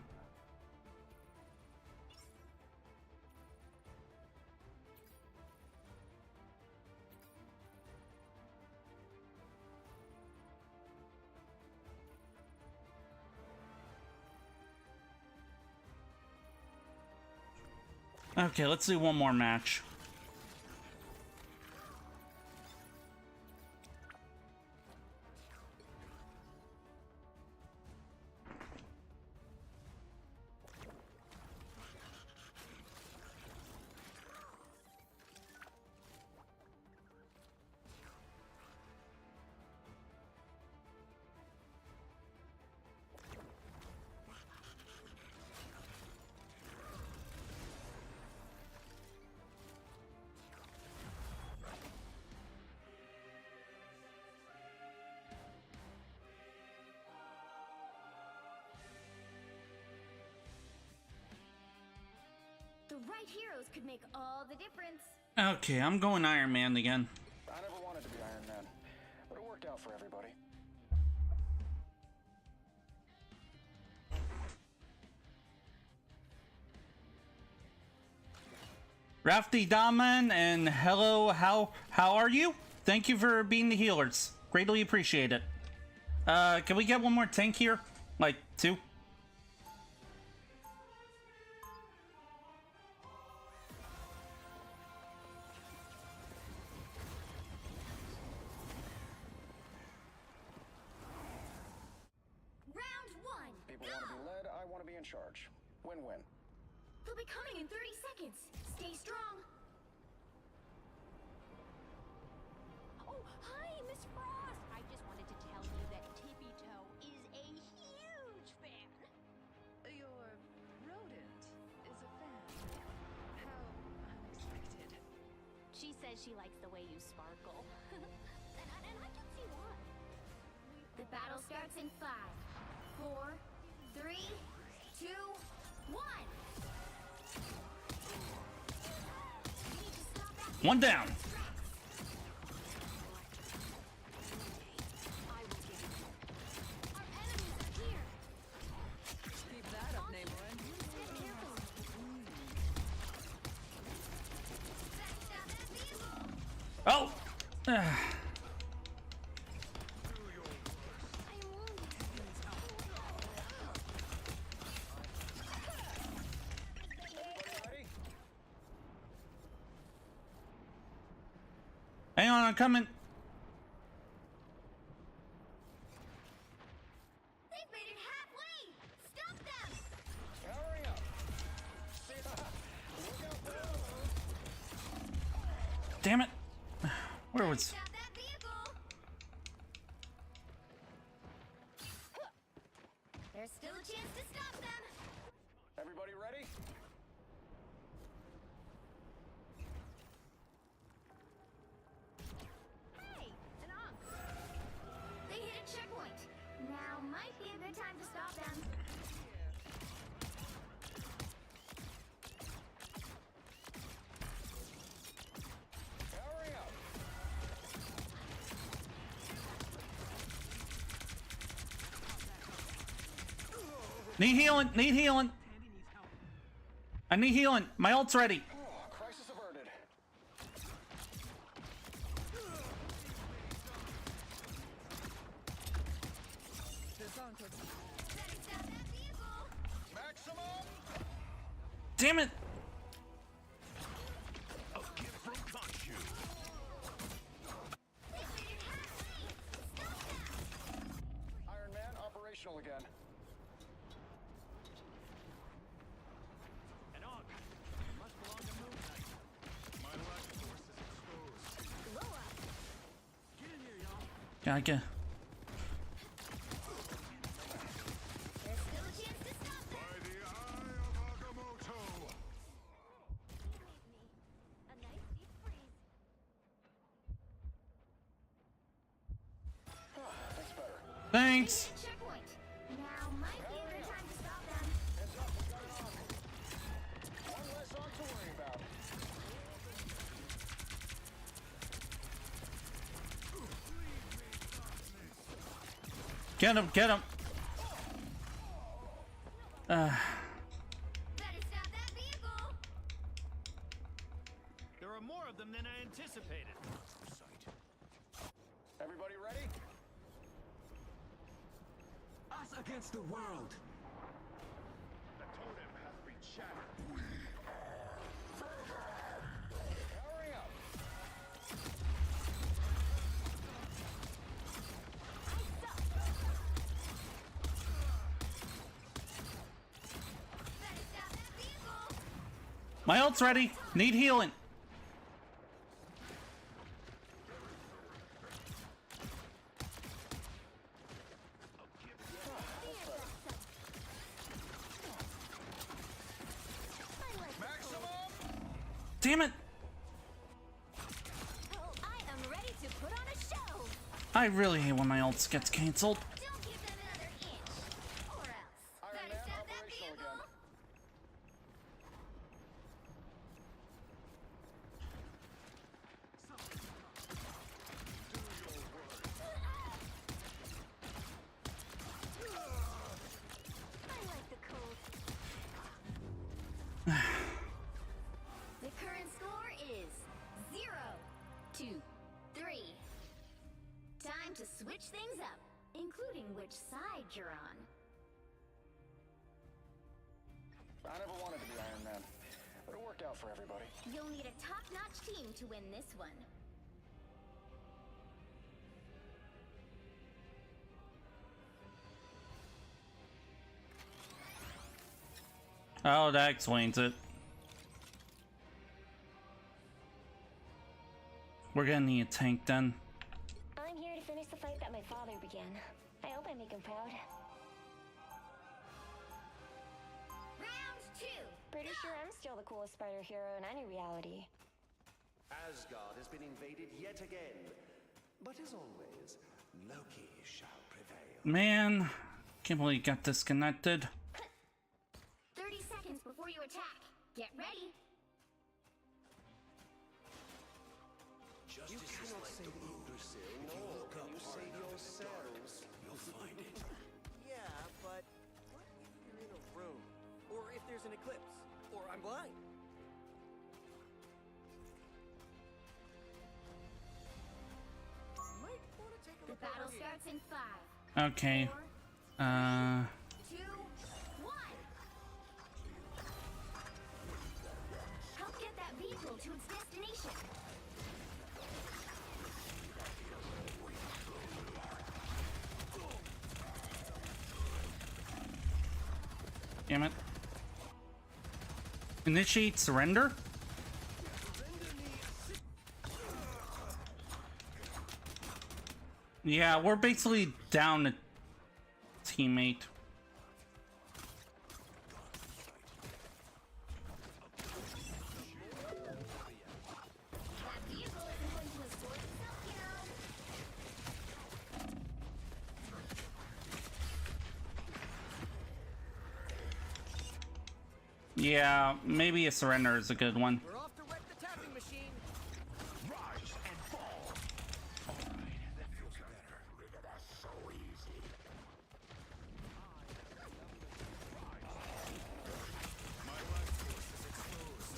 Okay, let's do one more match. The right heroes could make all the difference. Okay, I'm going Iron Man again. I never wanted to be Iron Man, but it worked out for everybody. Rafty Daman and hello, how are you? Thank you for being the healers. Greatly appreciate it. Can we get one more tank here? Like, 2? People want to be led, I want to be in charge. Win-win. They'll be coming in 30 seconds. Stay strong. Oh, hi, Miss Frost. I just wanted to tell you that Tippy Toe is a huge fan. Your rodent is a fan. How unexpected. She says she likes the way you sparkle. and I can see why. The battle starts in 5, 4, 3, 2, 1. One down. Keep that up, Namorn. Oh! Hang on, I'm coming. They've made it halfway. Stop them. Hurry up. Look out below. Damn it. Where was... There's still a chance to stop them. Everybody ready? Hey, an onk. They hit a checkpoint. Now might be a good time to stop them. Hurry up. Need healing, need healing. I need healing. My ult's ready. Oh, crisis averted. Maximum. Damn it. Iron Man operational again. An Og. Must belong to Moon Knight. My life force is exposed. Blow up. Get in here, y'all. Gotcha. There's still a chance to stop them. By the eye of Agamotto. A nice deep freeze. That's better. Thanks. Checkpoint. Now might be a good time to stop them. Heads up, we got it on. One less on to worry about. Get him, get him. There are more of them than I anticipated. Everybody ready? Us against the world. The totem has been shattered. Hurry up. My ult's ready. Need healing. Damn it! I am ready to put on a show. I really hate when my ult gets cancelled. Don't give them another inch, or else. Better stop that vehicle. I like the cold. The current score is 0-2-3. Time to switch things up, including which side you're on. I never wanted to be Iron Man, but it worked out for everybody. You'll need a top-notch team to win this one. Oh, that explains it. We're gonna need a tank then. I'm here to finish the fight that my father began. I hope I make him proud. Round 2! Pretty sure I'm still the coolest spider hero in any reality. Asgard has been invaded yet again. But as always, Loki shall prevail. Man, can't believe you got disconnected. 30 seconds before you attack. Get ready. You cannot save Yggdrasil, nor can you save yourselves. You'll find it. Yeah, but what if you're in a room? Or if there's an eclipse? Or I'm blind? Might want to take a The look battle over here. starts in 5, Okay. 2, 1. Help get that vehicle to its destination. Damn it. Initiate surrender? Yeah, we're basically down a teammate. Yeah, maybe a surrender is a good one. We're off to wreck the tapping machine. Rise and fall. Alright, that feels better. Rid of us so easy. My life force is exposed.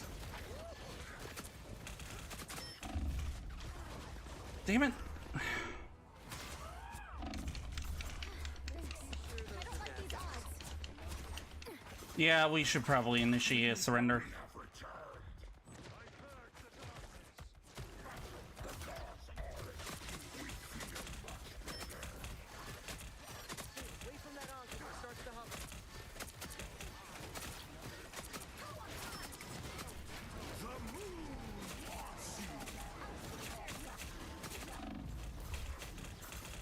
Damn it. Yeah, we should probably initiate a surrender. Wait from that on before it starts to hum. The moon wants you.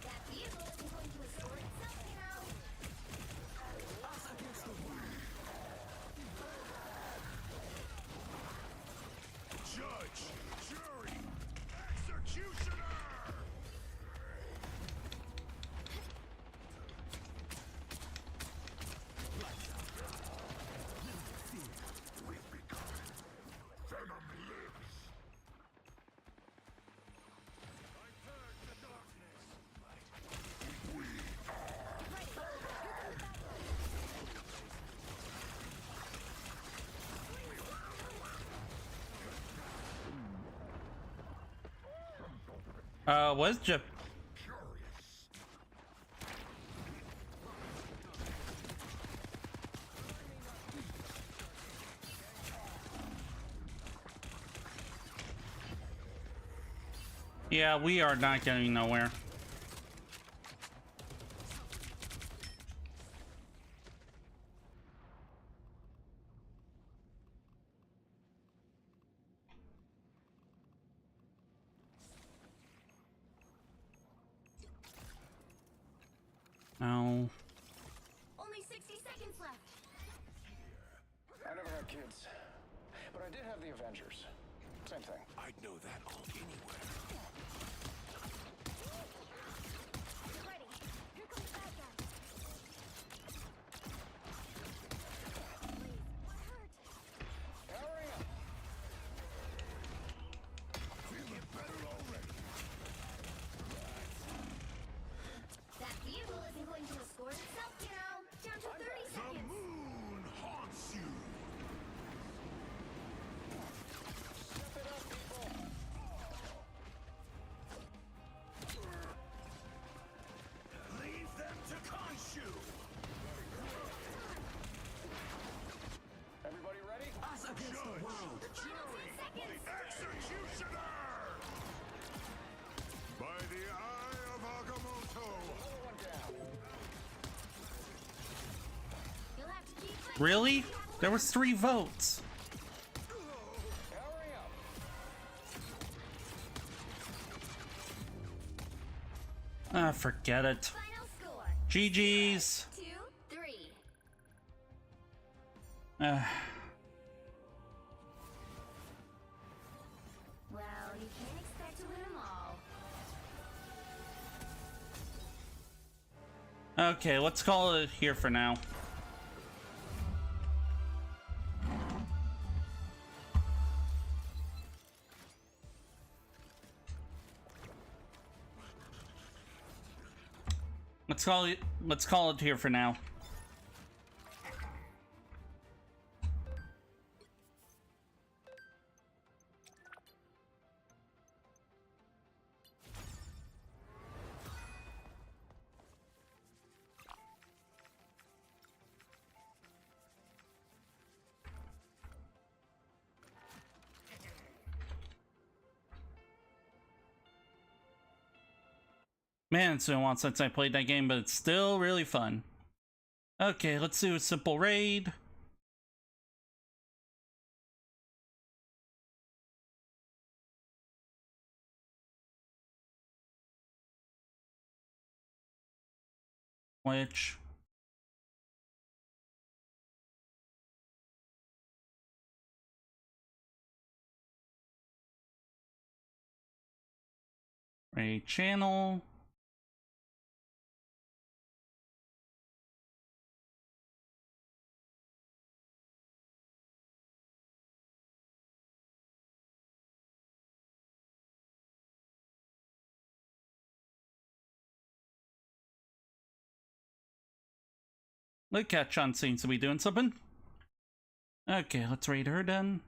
That vehicle isn't going to restore itself, you know. Us against the world. Where's Jeff? Yeah, we are not getting nowhere. No. Only 60 seconds left. I never had kids, but I did have the Avengers. Same thing. I'd know that all anywhere. Get ready. Here comes bad guy. Please, we're hurt. Hurry up! Feeling better already. That vehicle isn't going to escort itself, you know. Down to 30 The seconds. moon haunts you. Step it up, people! Leave them to Khonshu. Everybody ready? Us against the world. Executioner! By the eye of Agamotto. You'll have to keep fighting. Really? There was 3 votes. Hurry up! Ah, forget it. Final score. GG's. 2-3. Ah. Well, you can't expect to win them all. Okay, let's call it here for now. Let's call it here for now. Man, it's been a while since I played that game, but it's still really fun. Okay, let's do a simple raid. Which... raid channel. Look, Cat-chan seems to be doing something. Okay, let's raid her then.